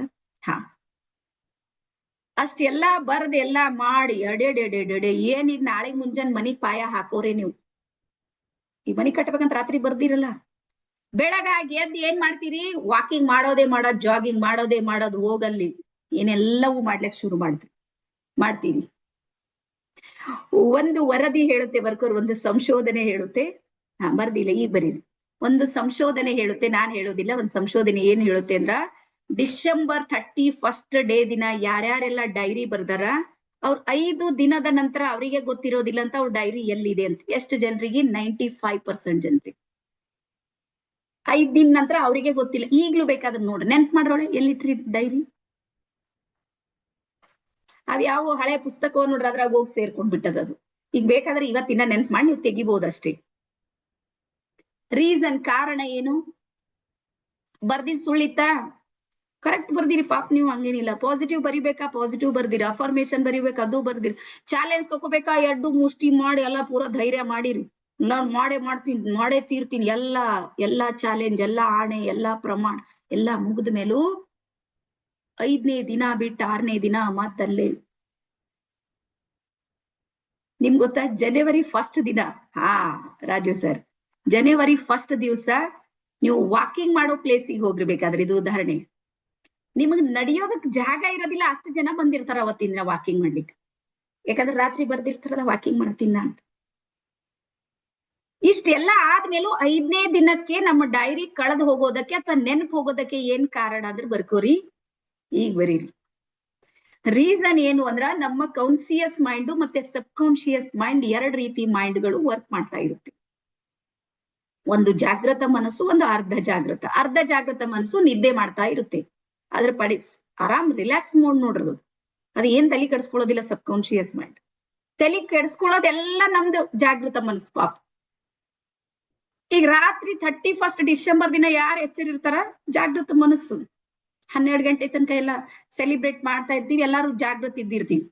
ಅಷ್ಟೆಲ್ಲಾ ಬರ್ದ್ ಎಲ್ಲಾ ಮಾಡಿ ಅಡೆ ಏನ್ ಈಗ ನಾಳೆಗ್ ಮುಂಜಾನೆ ಮನಿಗ್ ಪಾಯ ಹಾಕೋರೆ ನೀವು. ಈ ಮನಿ ಕಟ್ಬೇಕಂತ ರಾತ್ರಿ ಬರ್ದಿರಲ್ಲ. ಬೆಳಗಾಗಿ ಎದ್ದು ಏನ್ ಮಾಡ್ತೀರಿ? ವಾಕಿಂಗ್ ಮಾಡೋದ್, ಜಾಗಿಂಗ್ ಮಾಡೋದ್, ಹೋಗಲ್ಲಿ ಏನೆಲ್ಲವೂ ಮಾಡ್ಲಿಕ್ಕೆ ಶುರು ಮಾಡ್ತೀರಿ. ಒಂದು ವರದಿ ಹೇಳುತ್ತೆ ಬರ್ಕೋರ್, ಒಂದು ಸಂಶೋಧನೆ ಹೇಳುತ್ತೆ. ಬರ್ದಿಲ್ಲ, ಈಗ ಬರೀರಿ. ಒಂದು ಸಂಶೋಧನೆ ಹೇಳುತ್ತೆ, ನಾನ್ ಹೇಳೋದಿಲ್ಲ. ಒಂದು ಸಂಶೋಧನೆ ಏನ್ ಹೇಳುತ್ತೆ ಅಂದ್ರ, ಡಿಸೆಂಬರ್ 31 ಡೇ ದಿನ ಯಾರ್ಯಾರೆಲ್ಲ ಡೈರಿ ಬರ್ದಾರ ಅವ್ರ 5 ದಿನದ ನಂತರ ಅವರಿಗೆ ಗೊತ್ತಿರೋದಿಲ್ಲ ಅಂತ ಅವ್ರ ಡೈರಿ ಎಲ್ಲಿದೆ ಅಂತ. ಎಷ್ಟು ಜನರಿಗೆ? 95% ಜನರಿಗೆ 5 ದಿನ ನಂತರ ಅವರಿಗೆ ಗೊತ್ತಿಲ್ಲ. ಈಗ್ಲೂ ಬೇಕಾದ್ರೆ ನೋಡ್ರಿ, ನೆನ್ಪ್ ಮಾಡ್ರೋಳೆ ಎಲ್ಲಿಟ್ರಿ ಡೈರಿ. ಅವ್ ಯಾವ ಹಳೆ ಪುಸ್ತಕ ನೋಡ್ರಿ ಅದ್ರಾಗ ಹೋಗಿ ಸೇರ್ಕೊಂಡ್ ಬಿಟ್ಟದದು. ಈಗ ಬೇಕಾದ್ರೆ ಇವತ್ತಿನ ನೆನ್ಪ್ ಮಾಡಿ ನೀವು ತೆಗಿಬಹುದಷ್ಟೇ. ರೀಸನ್, ಕಾರಣ ಏನು? ಬರ್ದಿದ್ ಸುಳ್ಳಿತ್ತ? ಕರೆಕ್ಟ್ ಬರ್ದಿರಿ ಪಾಪ ನೀವು, ಹಂಗೇನಿಲ್ಲ. ಪಾಸಿಟಿವ್ ಬರಿಬೇಕಾ? ಪಾಸಿಟಿವ್ ಬರ್ದಿರಿ. ಅಫರ್ಮೇಶನ್ ಬರಿಬೇಕಾ? ಅದು ಬರ್ದಿರಿ. ಚಾಲೆಂಜ್ ತಗೋಬೇಕಾ? ಎರಡು ಮುಷ್ಟಿ ಮಾಡಿ ಎಲ್ಲಾ ಪೂರಾ ಧೈರ್ಯ ಮಾಡಿರಿ. ನಾನ್ ಮಾಡೇ ತೀರ್ತೀನಿ. ಎಲ್ಲಾ ಚಾಲೆಂಜ್, ಎಲ್ಲಾ ಆಣೆ, ಎಲ್ಲಾ ಪ್ರಮಾಣ ಎಲ್ಲಾ ಮುಗಿದ ಮೇಲೂ 5ನೇ ದಿನ ಬಿಟ್ಟು 6ನೇ ದಿನ ಮತ್ತಲ್ಲೇ ನಿಮ್ ಗೊತ್ತಾ? ಜನವರಿ 1 ದಿನ, ರಾಜು ಸರ್, ಜನವರಿ 1 ದಿವಸ ನೀವು ವಾಕಿಂಗ್ ಮಾಡೋ ಪ್ಲೇಸಿಗೆ ಹೋಗಿರ್ಬೇಕಾದ್ರೆ, ಇದು ಉದಾಹರಣೆ, ನಿಮಗ್ ನಡೆಯೋದಕ್ ಜಾಗ ಇರೋದಿಲ್ಲ. ಅಷ್ಟು ಜನ ಬಂದಿರ್ತಾರ ಅವತ್ತಿನ ದಿನ ವಾಕಿಂಗ್ ಮಾಡ್ಲಿಕ್ಕೆ. ಯಾಕಂದ್ರೆ ರಾತ್ರಿ ಬರ್ದಿರ್ತಾರಲ್ಲ ವಾಕಿಂಗ್ ಮಾಡ್ತೀನ ಅಂತ. ಇಷ್ಟೆಲ್ಲ ಆದ್ಮೇಲೂ 5ನೇ ದಿನಕ್ಕೆ ನಮ್ಮ ಡೈರಿ ಕಳೆದು ಹೋಗೋದಕ್ಕೆ ಅಥವಾ ನೆನಪು ಹೋಗೋದಕ್ಕೆ ಏನ್ ಕಾರಣ ಅಂದ್ರೆ ಬರ್ಕೋರಿ, ಈಗ ಬರೀರಿ. ರೀಸನ್ ಏನು ಅಂದ್ರ, ನಮ್ಮ ಕಾನ್ಸಿಯಸ್ ಮೈಂಡ್ ಮತ್ತೆ ಸಬ್ ಕಾನ್ಶಿಯಸ್ ಮೈಂಡ್ 2 ರೀತಿ ಮೈಂಡ್ಗಳು ವರ್ಕ್ ಮಾಡ್ತಾ ಇರುತ್ತೆ. ಒಂದು ಜಾಗೃತ ಮನಸ್ಸು, ಒಂದು ಅರ್ಧ ಜಾಗೃತ. ಅರ್ಧ ಜಾಗೃತ ಮನಸ್ಸು ನಿದ್ದೆ ಮಾಡ್ತಾ ಇರುತ್ತೆ. ಅದ್ರ ಪಡಿ ಆರಾಮ್ ರಿಲ್ಯಾಕ್ಸ್ ಮೋಡ್ ನೋಡ್ರದು. ಅದು ಏನ್ ತಲೆ ಕೆಡಿಸ್ಕೊಳ್ಳೋದಿಲ್ಲ ಸಬ್ ಕಾನ್ಶಿಯಸ್ ಮೈಂಡ್. ತಲೆ ಕೆಡಿಸ್ಕೊಳ್ಳೋದೆಲ್ಲ ನಮ್ದು ಜಾಗೃತ ಮನಸ್ಸು ಪಾಪ. ಈಗ ರಾತ್ರಿ 31 ಡಿಸೆಂಬರ್ ದಿನ ಯಾರು ಎಚ್ಚರಿರ್ತಾರ? ಜಾಗೃತ ಮನಸ್ಸು. 12 ಗಂಟೆ ತನಕ ಎಲ್ಲ ಸೆಲಿಬ್ರೇಟ್ ಮಾಡ್ತಾ ಇರ್ತೀವಿ, ಎಲ್ಲಾರು ಜಾಗೃತ ಇದ್ದಿರ್ತೀವಿ.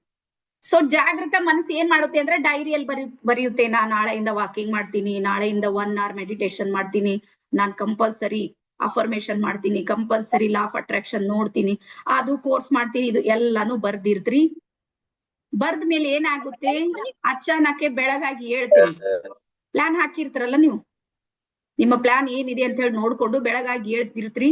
ಸೊ ಜಾಗೃತ ಮನಸ್ಸು ಏನ್ ಮಾಡುತ್ತೆ ಅಂದ್ರೆ ಡೈರಿಯಲ್ಲಿ ಬರೆಯುತ್ತೆ, ನಾನ್ ನಾಳೆಯಿಂದ ವಾಕಿಂಗ್ ಮಾಡ್ತೀನಿ, ನಾಳೆಯಿಂದ 1 hour ಮೆಡಿಟೇಷನ್ ಮಾಡ್ತೀನಿ, ನಾನ್ ಕಂಪಲ್ಸರಿ ಅಫರ್ಮೇಶನ್ ಮಾಡ್ತೀನಿ, ಕಂಪಲ್ಸರಿ ಲಾ ಆಫ್ ಅಟ್ರಾಕ್ಷನ್ ನೋಡ್ತೀನಿ, ಅದು ಕೋರ್ಸ್ ಮಾಡ್ತೀನಿ. ಇದು ಎಲ್ಲಾನು ಬರ್ದಿರ್ತ್ರಿ. ಬರ್ದ ಮೇಲೆ ಏನಾಗುತ್ತೆ? ಅಚಾನಕ್ಕೆ ಬೆಳಗಾಗಿ ಹೇಳ್ತೀರಿ. ಪ್ಲಾನ್ ಹಾಕಿರ್ತಾರಲ್ಲ ನೀವು, ನಿಮ್ಮ ಪ್ಲಾನ್ ಏನಿದೆ ಅಂತ ಹೇಳಿ ನೋಡ್ಕೊಂಡು ಬೆಳಗಾಗಿ ಹೇಳ್ತಿರ್ತ್ರಿ.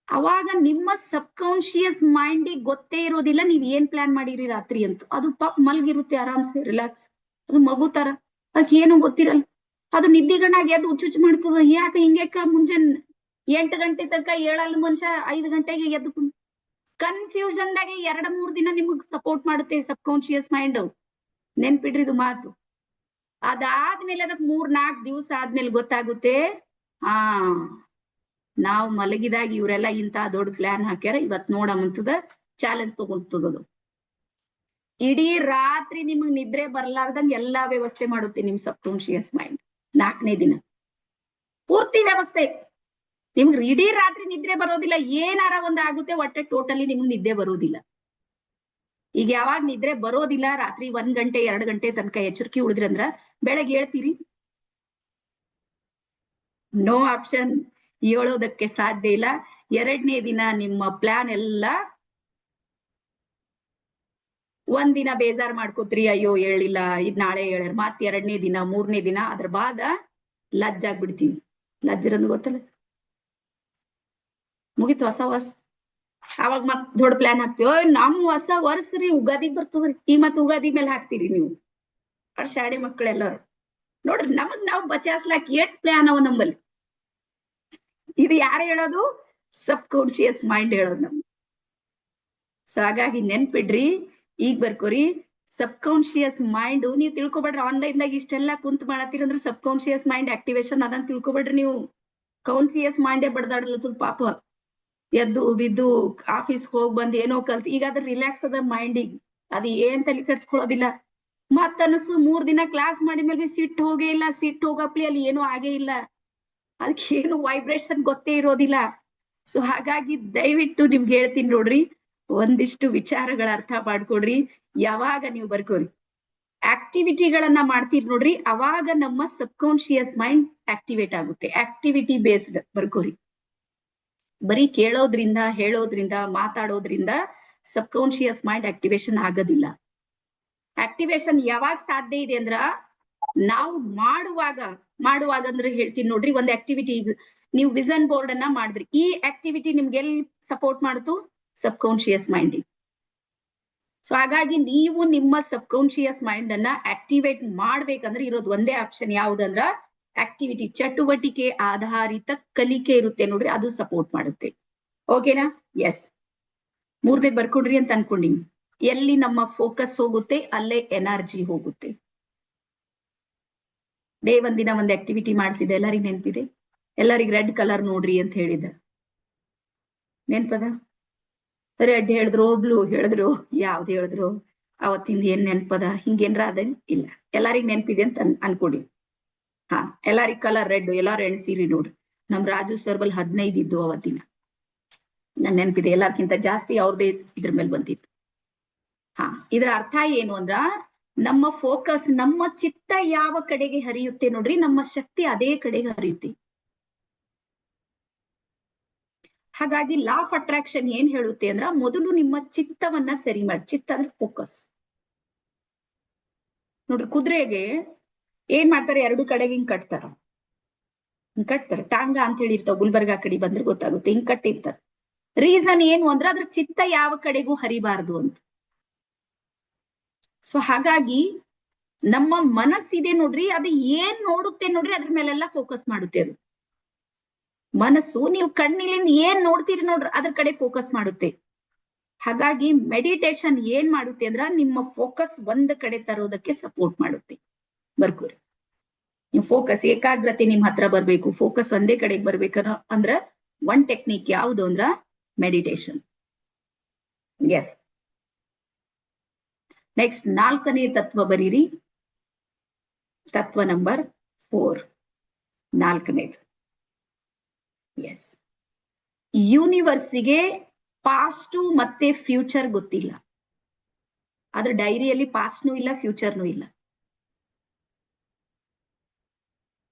ಅವಾಗ ನಿಮ್ಮ ಸಬ್ ಕಾನ್ಶಿಯಸ್ ಮೈಂಡ್ ಗೊತ್ತೇ ಇರೋದಿಲ್ಲ ನೀವ್ ಏನ್ ಪ್ಲಾನ್ ಮಾಡಿರಿ ರಾತ್ರಿ ಅಂತ. ಅದು ಪಾಪ ಮಲ್ಗಿರುತ್ತೆ ಆರಾಮ್ಸೆ ರಿಲ್ಯಾಕ್ಸ್. ಅದು ಮಗು ತರ, ಅದಕ್ಕೆ ಏನು ಗೊತ್ತಿರಲ್ಲ. ಅದು ನಿದ್ದಿಗಣ್ಣಾಗಿ ಎದ್ದು ಹುಚ್ಚುಚ್ಚು ಮಾಡ್ತದ. ಯಾಕೆ ಹಿಂಗ್ಯಾಕ ಮುಂಜಾನೆ 8 ಗಂಟೆ ತನಕ ಏಳಲ್ಲ ಮನುಷ್ಯ, 5 ಗಂಟೆಗೆ ಎದ್ದು ಕನ್ಫ್ಯೂಷನ್ ದಾಗೆ 2-3 ದಿನ ನಿಮಗ್ ಸಪೋರ್ಟ್ ಮಾಡುತ್ತೆ ಸಬ್ ಕಾನ್ಶಿಯಸ್ ಮೈಂಡ್. ನೆನ್ಪಿಡ್ರಿ ಇದು ಮಾತು. ಅದಾದ್ಮೇಲೆ ಅದಕ್ಕೆ 3-4 ದಿವಸ ಆದ್ಮೇಲೆ ಗೊತ್ತಾಗುತ್ತೆ, ನಾವ್ ಮಲಗಿದಾಗ ಇವರೆಲ್ಲ ಇಂತ ದೊಡ್ಡ ಪ್ಲಾನ್ ಹಾಕ್ಯಾರ, ಇವತ್ ನೋಡಮಂತದ ಚಾಲೆಂಜ್ ತಗೊಂತದದು. ಇಡೀ ರಾತ್ರಿ ನಿಮಗ್ ನಿದ್ರೆ ಬರ್ಲಾರ್ದಂಗ್ ಎಲ್ಲಾ ವ್ಯವಸ್ಥೆ ಮಾಡುತ್ತೆ ನಿಮ್ ಸಬ್ ಕಾನ್ಶಿಯಸ್ ಮೈಂಡ್. 4ನೇ ದಿನ ಪೂರ್ತಿ ವ್ಯವಸ್ಥೆ. ನಿಮ್ಗ್ ಇಡೀ ರಾತ್ರಿ ನಿದ್ರೆ ಬರೋದಿಲ್ಲ, ಏನಾರ ಒಂದ್ ಆಗುತ್ತೆ, ಒಟ್ಟೆ ಟೋಟಲಿ ನಿಮ್ಗ್ ನಿದ್ದೆ ಬರೋದಿಲ್ಲ. ಈಗ ಯಾವಾಗ ನಿದ್ರೆ ಬರೋದಿಲ್ಲ, ರಾತ್ರಿ 1 ಗಂಟೆ 2 ಗಂಟೆ ತನಕ ಎಚ್ಚರಿಕೆ ಉಳಿದ್ರಂದ್ರ ಬೆಳಗ್ಗೆ ಹೇಳ್ತೀರಿ? ನೋ ಆಪ್ಷನ್, ಹೇಳೋದಕ್ಕೆ ಸಾಧ್ಯ ಇಲ್ಲ. 2ನೇ ದಿನ ನಿಮ್ಮ ಪ್ಲಾನ್ ಎಲ್ಲ, ಒಂದಿನ ಬೇಜಾರ್ ಮಾಡ್ಕೋತ್ರಿ, ಅಯ್ಯೋ ಹೇಳಿಲ್ಲ, ಇದ್ ನಾಳೆ ಹೇಳ್ಯಾರ. ಮತ್ 2ನೇ ದಿನ 3ನೇ ದಿನ ಅದ್ರ ಬಾದ ಲಜ್ಜಾಗ್ಬಿಡ್ತೀವಿ. ಲಜ್ಜರಂದ್ ಗೊತ್ತಲ್ಲ, ಮುಗಿತು ಹೊಸ ವರ್ಷ. ಅವಾಗ ಮತ್ ದೊಡ್ಡ ಪ್ಲಾನ್ ಹಾಕ್ತಿವಿ. ನಮ್ ಹೊಸ ವರ್ಷ ರೀ ಉಗಾದಿಗ್ ಬರ್ತದ್ರಿ, ಈಗ ಮತ್ ಉಗಾದಿ ಮೇಲೆ ಹಾಕ್ತಿರಿ ನೀವು. ಶಾಣೆ ಮಕ್ಕಳೆಲ್ಲರು ನೋಡ್ರಿ, ನಮಗ್ ನಾವು ಬಚಾಸ್ಲಾಕ್ ಎಷ್ಟ್ ಪ್ಲಾನ್ ಅವ ನಮ್ಮಲ್ಲಿ. ಇದು ಯಾರು ಹೇಳೋದು? ಸಬ್ ಕಾನ್ಶಿಯಸ್ ಮೈಂಡ್ ಹೇಳೋದು ನಮ್ಗೆ. ಸೊ ಹಾಗಾಗಿ ನೆನ್ಪಿಡ್ರಿ, ಈಗ ಬರ್ಕೋರಿ. ಸಬ್ ಕಾನ್ಶಿಯಸ್ ಮೈಂಡ್ ನೀವ್ ತಿಳ್ಕೊಬೇಡ್ರಿ. ಆನ್ಲೈನ್ ದಾಗ ಇಷ್ಟೆಲ್ಲಾ ಕುಂತ್ ಮಾಡತ್ತೀರಂದ್ರೆ ಸಬ್ ಕಾನ್ಶಿಯಸ್ ಮೈಂಡ್ ಆಕ್ಟಿವೇಶನ್ ಅದನ್ನ ತಿಳ್ಕೊಬೇಡ್ರಿ ನೀವು. ಕಾನ್ಶಿಯಸ್ ಮೈಂಡೇ ಬಡ್ದಾಡ್ಲತ್ತದ ಪಾಪ. ಎದ್ದು ಬಿದ್ದು ಆಫೀಸ್ ಹೋಗ್ ಬಂದ್ ಏನೋ ಕಲ್ತ್, ಈಗ ಅದ್ರ ರಿಲ್ಯಾಕ್ಸ್ ಅದ ಮೈಂಡಿಗೆ. ಅದು ಏನ್ ತಲೆ ಕೆಡ್ಸ್ಕೊಳ್ಳೋದಿಲ್ಲ. ಮತ್ ಅನಸು 3 ದಿನ ಕ್ಲಾಸ್ ಮಾಡಿ ಮೇಲೆ ಸಿಟ್ಟು ಹೋಗೇ ಇಲ್ಲ, ಸಿಟ್ಟು ಹೋಗಪ್ಲಿ ಅಲ್ಲಿ ಏನೂ ಆಗೇ ಇಲ್ಲ. ಅದಕ್ಕೆ ಏನು ವೈಬ್ರೇಷನ್ ಗೊತ್ತೇ ಇರೋದಿಲ್ಲ. ಸೊ ಹಾಗಾಗಿ ದಯವಿಟ್ಟು ನಿಮ್ಗೆ ಹೇಳ್ತೀನಿ ನೋಡ್ರಿ, ಒಂದಿಷ್ಟು ವಿಚಾರಗಳ ಅರ್ಥ ಮಾಡ್ಕೊಡ್ರಿ. ಯಾವಾಗ ನೀವು ಬರ್ಕೋರಿ ಆಕ್ಟಿವಿಟಿಗಳನ್ನ ಮಾಡ್ತೀರಿ ನೋಡ್ರಿ, ಅವಾಗ ನಮ್ಮ ಸಬ್ ಕಾನ್ಶಿಯಸ್ ಮೈಂಡ್ ಆಕ್ಟಿವೇಟ್ ಆಗುತ್ತೆ. ಆಕ್ಟಿವಿಟಿ ಬೇಸ್ಡ್ ಬರ್ಕೋರಿ. ಬರೀ ಕೇಳೋದ್ರಿಂದ, ಹೇಳೋದ್ರಿಂದ, ಮಾತಾಡೋದ್ರಿಂದ ಸಬ್ ಕಾನ್ಶಿಯಸ್ ಮೈಂಡ್ ಆಕ್ಟಿವೇಶನ್ ಆಗೋದಿಲ್ಲ. ಆಕ್ಟಿವೇಶನ್ ಯಾವಾಗ ಸಾಧ್ಯ ಇದೆ ಅಂದ್ರ ನಾವು ಮಾಡುವಾಗ ಅಂದ್ರೆ ಹೇಳ್ತೀನಿ ನೋಡ್ರಿ, ಒಂದ್ ಆಕ್ಟಿವಿಟಿ ನೀವು ವಿಷನ್ ಬೋರ್ಡ್ ಅನ್ನ ಮಾಡಿದ್ರಿ, ಈ ಆಕ್ಟಿವಿಟಿ ನಿಮ್ಗೆ ಎಲ್ಲಿ ಸಪೋರ್ಟ್ ಮಾಡ್ತು? ಸಬ್ ಕಾನ್ಶಿಯಸ್ ಮೈಂಡ್. ಸೊ ಹಾಗಾಗಿ ನೀವು ನಿಮ್ಮ ಸಬ್ ಕಾನ್ಶಿಯಸ್ ಮೈಂಡ್ ಅನ್ನ ಆಕ್ಟಿವೇಟ್ ಮಾಡ್ಬೇಕಂದ್ರೆ ಇರೋದು ಒಂದೇ ಆಪ್ಷನ್, ಯಾವ್ದಂದ್ರ ಆಕ್ಟಿವಿಟಿ, ಚಟುವಟಿಕೆ ಆಧಾರಿತ ಕಲಿಕೆ ಇರುತ್ತೆ ನೋಡ್ರಿ, ಅದು ಸಪೋರ್ಟ್ ಮಾಡುತ್ತೆ. ಓಕೆನಾ? ಎಸ್. ಮೂರನೇ ಬರ್ಕೊಡ್ರಿ ಅಂತ ಅನ್ಕೊಂಡಿನಿ. ಎಲ್ಲಿ ನಮ್ಮ ಫೋಕಸ್ ಹೋಗುತ್ತೆ ಅಲ್ಲೇ ಎನರ್ಜಿ ಹೋಗುತ್ತೆ. ಡೇ ಒಂದಿನ ಒಂದ್ ಆಕ್ಟಿವಿಟಿ ಮಾಡಿಸಿದೆ, ಎಲ್ಲರಿಗೂ ನೆನ್ಪಿದೆ? ಎಲ್ಲರಿಗೂ ರೆಡ್ ಕಲರ್ ನೋಡ್ರಿ ಅಂತ ಹೇಳಿದ್ದ, ನೆನ್ಪದ? ರೆಡ್ ಹೇಳಿದ್ರು, ಬ್ಲೂ ಹೇಳಿದ್ರು, ಯಾವ್ದು ಹೇಳಿದ್ರು, ಅವತ್ತಿಂದ ಏನ್ ನೆನ್ಪದ? ಹಿಂಗೇನ್ರ ಅದ? ಇಲ್ಲ, ಎಲ್ಲರಿಗೂ ನೆನ್ಪಿದೆ ಅಂತ ಅನ್ಕೊಡಿ. ಹಾ, ಎಲ್ಲರಿಗೂ ಕಲರ್ ರೆಡ್, ಎಲ್ಲಾರು ಎಣ್ಸಿರಿ ನೋಡ್ರಿ. ನಮ್ ರಾಜು ಸರ್ ಬಲ್ 15 ಇದ್ದು ಅವತ್ತಿನ, ನನ್ ನೆನ್ಪಿದೆ, ಎಲ್ಲಾರ್ಕಿಂತ ಜಾಸ್ತಿ ಅವ್ರದೇ ಇದ್ರ ಮೇಲೆ ಬಂದಿತ್ತು. ಹಾ, ಇದ್ರ ಅರ್ಥ ಏನು ಅಂದ್ರ, ನಮ್ಮ ಫೋಕಸ್, ನಮ್ಮ ಚಿತ್ತ ಯಾವ ಕಡೆಗೆ ಹರಿಯುತ್ತೆ ನೋಡ್ರಿ, ನಮ್ಮ ಶಕ್ತಿ ಅದೇ ಕಡೆಗೆ ಹರಿಯುತ್ತೆ. ಹಾಗಾಗಿ ಲಾ ಆಫ್ ಅಟ್ರಾಕ್ಷನ್ ಏನ್ ಹೇಳುತ್ತೆ ಅಂದ್ರ, ಮೊದಲು ನಿಮ್ಮ ಚಿತ್ತವನ್ನ ಸರಿ ಮಾಡಿ. ಚಿತ್ತ ಅಂದ್ರೆ ಫೋಕಸ್ ನೋಡ್ರಿ. ಕುದುರೆಗೆ ಏನ್ ಮಾಡ್ತಾರೆ? ಎರಡು ಕಡೆಗೆ ಹಿಂಗ್ ಕಟ್ತಾರ, ಟಾಂಗ ಅಂತ ಹೇಳಿ ಇರ್ತಾವ, ಗುಲ್ಬರ್ಗಾ ಕಡೆ ಬಂದ್ರೆ ಗೊತ್ತಾಗುತ್ತೆ, ಹಿಂಗ್ ಕಟ್ಟಿರ್ತಾರ. ರೀಸನ್ ಏನು ಅಂದ್ರೆ ಅದ್ರ ಚಿತ್ತ ಯಾವ ಕಡೆಗೂ ಹರಿಬಾರ್ದು ಅಂತ. ಸೊ ಹಾಗಾಗಿ ನಮ್ಮ ಮನಸ್ಸಿದೆ ನೋಡ್ರಿ, ಅದು ಏನ್ ನೋಡುತ್ತೆ ನೋಡ್ರಿ, ಅದ್ರ ಮೇಲೆಲ್ಲ ಫೋಕಸ್ ಮಾಡುತ್ತೆ. ಅದು ಮನಸ್ಸು, ನೀವು ಕಣ್ಣಿಲಿಂದ ಏನ್ ನೋಡ್ತೀರಿ ನೋಡ್ರಿ, ಅದ್ರ ಕಡೆ ಫೋಕಸ್ ಮಾಡುತ್ತೆ. ಹಾಗಾಗಿ ಮೆಡಿಟೇಷನ್ ಏನ್ ಮಾಡುತ್ತೆ ಅಂದ್ರ, ನಿಮ್ಮ ಫೋಕಸ್ ಒಂದ್ ಕಡೆ ತರೋದಕ್ಕೆ ಸಪೋರ್ಟ್ ಮಾಡುತ್ತೆ. ಬರ್ಕೋರಿ, ನೀವು ಫೋಕಸ್, ಏಕಾಗ್ರತೆ ನಿಮ್ ಹತ್ರ ಬರ್ಬೇಕು, ಫೋಕಸ್ ಒಂದೇ ಕಡೆಗೆ ಬರ್ಬೇಕನ್ನ ಅಂದ್ರ ಒನ್ ಟೆಕ್ನಿಕ್ ಯಾವುದು ಅಂದ್ರ ಮೆಡಿಟೇಷನ್. ಎಸ್. ನೆಕ್ಸ್ಟ್ 4ನೇ ತತ್ವ ಬರೀರಿ, ತತ್ವ ನಂಬರ್ 4, 4ನೇದು. ಎಸ್. ಯೂನಿವರ್ಸಿಗೆ ಪಾಸ್ಟ್ ಮತ್ತೆ ಫ್ಯೂಚರ್ ಗೊತ್ತಿಲ್ಲ, ಆದ್ರೆ ಡೈರಿಯಲ್ಲಿ ಪಾಸ್ಟ್ನೂ ಇಲ್ಲ, ಫ್ಯೂಚರ್ನೂ ಇಲ್ಲ.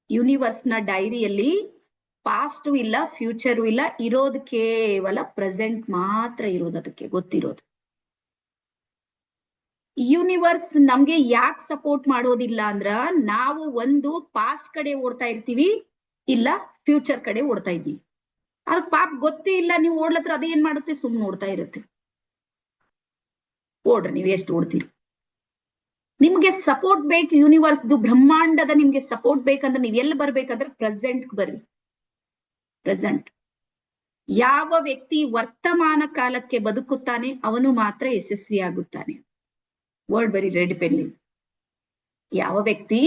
ಯೂನಿವರ್ಸ್ ನ ಡೈರಿಯಲ್ಲಿ ಪಾಸ್ಟು ಇಲ್ಲ, ಫ್ಯೂಚರು ಇಲ್ಲ, ಇರೋದು ಕೇವಲ ಪ್ರೆಸೆಂಟ್ ಮಾತ್ರ ಇರೋದು, ಅದಕ್ಕೆ ಗೊತ್ತಿರೋದು. ಯೂನಿವರ್ಸ್ ನಮ್ಗೆ ಯಾಕೆ ಸಪೋರ್ಟ್ ಮಾಡೋದಿಲ್ಲ ಅಂದ್ರ, ನಾವು ಒಂದು ಪಾಸ್ಟ್ ಕಡೆ ಓಡ್ತಾ ಇರ್ತೀವಿ, ಇಲ್ಲ ಫ್ಯೂಚರ್ ಕಡೆ ಓಡ್ತಾ ಇದ್ದೀವಿ. ಅದಕ್ಕೆ ಪಾಪ ಗೊತ್ತೇ ಇಲ್ಲ, ನೀವು ಓಡ್ಲತ್ರ ಅದೇ ಏನ್ ಮಾಡುತ್ತೆ? ಸುಮ್ನೆ ಓಡ್ತಾ ಇರುತ್ತೆ. ಓಡ್ರಿ, ನೀವು ಎಷ್ಟು ಓಡ್ತೀರಿ. ನಿಮ್ಗೆ ಸಪೋರ್ಟ್ ಬೇಕು, ಯೂನಿವರ್ಸ್ದು, ಬ್ರಹ್ಮಾಂಡದ ನಿಮ್ಗೆ ಸಪೋರ್ಟ್ ಬೇಕಂದ್ರೆ ನೀವ್ ಎಲ್ಲಿ ಬರ್ಬೇಕಂದ್ರೆ ಪ್ರೆಸೆಂಟ್ ಬರ್ರಿ. ಪ್ರೆಸೆಂಟ್. ಯಾವ ವ್ಯಕ್ತಿ ವರ್ತಮಾನ ಕಾಲಕ್ಕೆ ಬದುಕುತ್ತಾನೆ ಅವನು ಮಾತ್ರ ಯಶಸ್ವಿಯಾಗುತ್ತಾನೆ. ವರ್ಡ್ ಬರಿ ರೆಡ್ ಪೆನ್ಲಿ. ಯಾವ ವ್ಯಕ್ತಿ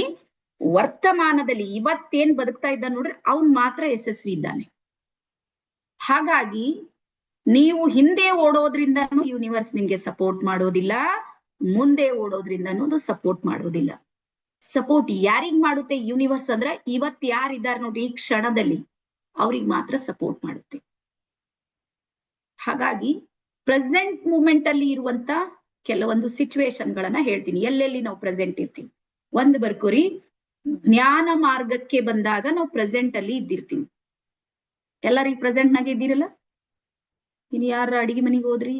ವರ್ತಮಾನದಲ್ಲಿ ಇವತ್ತೇನ್ ಬದುಕ್ತಾ ಇದ್ದ ನೋಡ್ರಿ, ಅವನ್ ಮಾತ್ರ ಯಶಸ್ವಿ ಇದ್ದಾನೆ. ಹಾಗಾಗಿ ನೀವು ಹಿಂದೆ ಓಡೋದ್ರಿಂದನೂ ಯೂನಿವರ್ಸ್ ನಿಮ್ಗೆ ಸಪೋರ್ಟ್ ಮಾಡೋದಿಲ್ಲ, ಮುಂದೆ ಓಡೋದ್ರಿಂದನೂ ಅದು ಸಪೋರ್ಟ್ ಮಾಡೋದಿಲ್ಲ. ಸಪೋರ್ಟ್ ಯಾರಿಗ್ ಮಾಡುತ್ತೆ ಯೂನಿವರ್ಸ್ ಅಂದ್ರೆ, ಇವತ್ ಯಾರಿದ್ದಾರೆ ನೋಡ್ರಿ ಈ ಕ್ಷಣದಲ್ಲಿ, ಅವ್ರಿಗೆ ಮಾತ್ರ ಸಪೋರ್ಟ್ ಮಾಡುತ್ತೆ. ಹಾಗಾಗಿ ಪ್ರೆಸೆಂಟ್ ಮೂಮೆಂಟ್ ಅಲ್ಲಿ ಇರುವಂತ ಕೆಲವೊಂದು ಸಿಚುವೇಶನ್ ಗಳನ್ನ ಹೇಳ್ತೀನಿ, ಎಲ್ಲೆಲ್ಲಿ ನಾವು ಪ್ರೆಸೆಂಟ್ ಇರ್ತೀವಿ. ಒಂದು ಬರ್ಕೋರಿ, ಜ್ಞಾನ ಮಾರ್ಗಕ್ಕೆ ಬಂದಾಗ ನಾವು ಪ್ರೆಸೆಂಟ್ ಅಲ್ಲಿ ಇದ್ದಿರ್ತೀವಿ. ಎಲ್ಲರಿಗೂ ಪ್ರೆಸೆಂಟ್ ನಾಗ ಇದ್ದೀರಲ್ಲ? ಇನ್ ಯಾರ ಅಡಿಗೆ ಮನೆಗೆ ಹೋದ್ರಿ?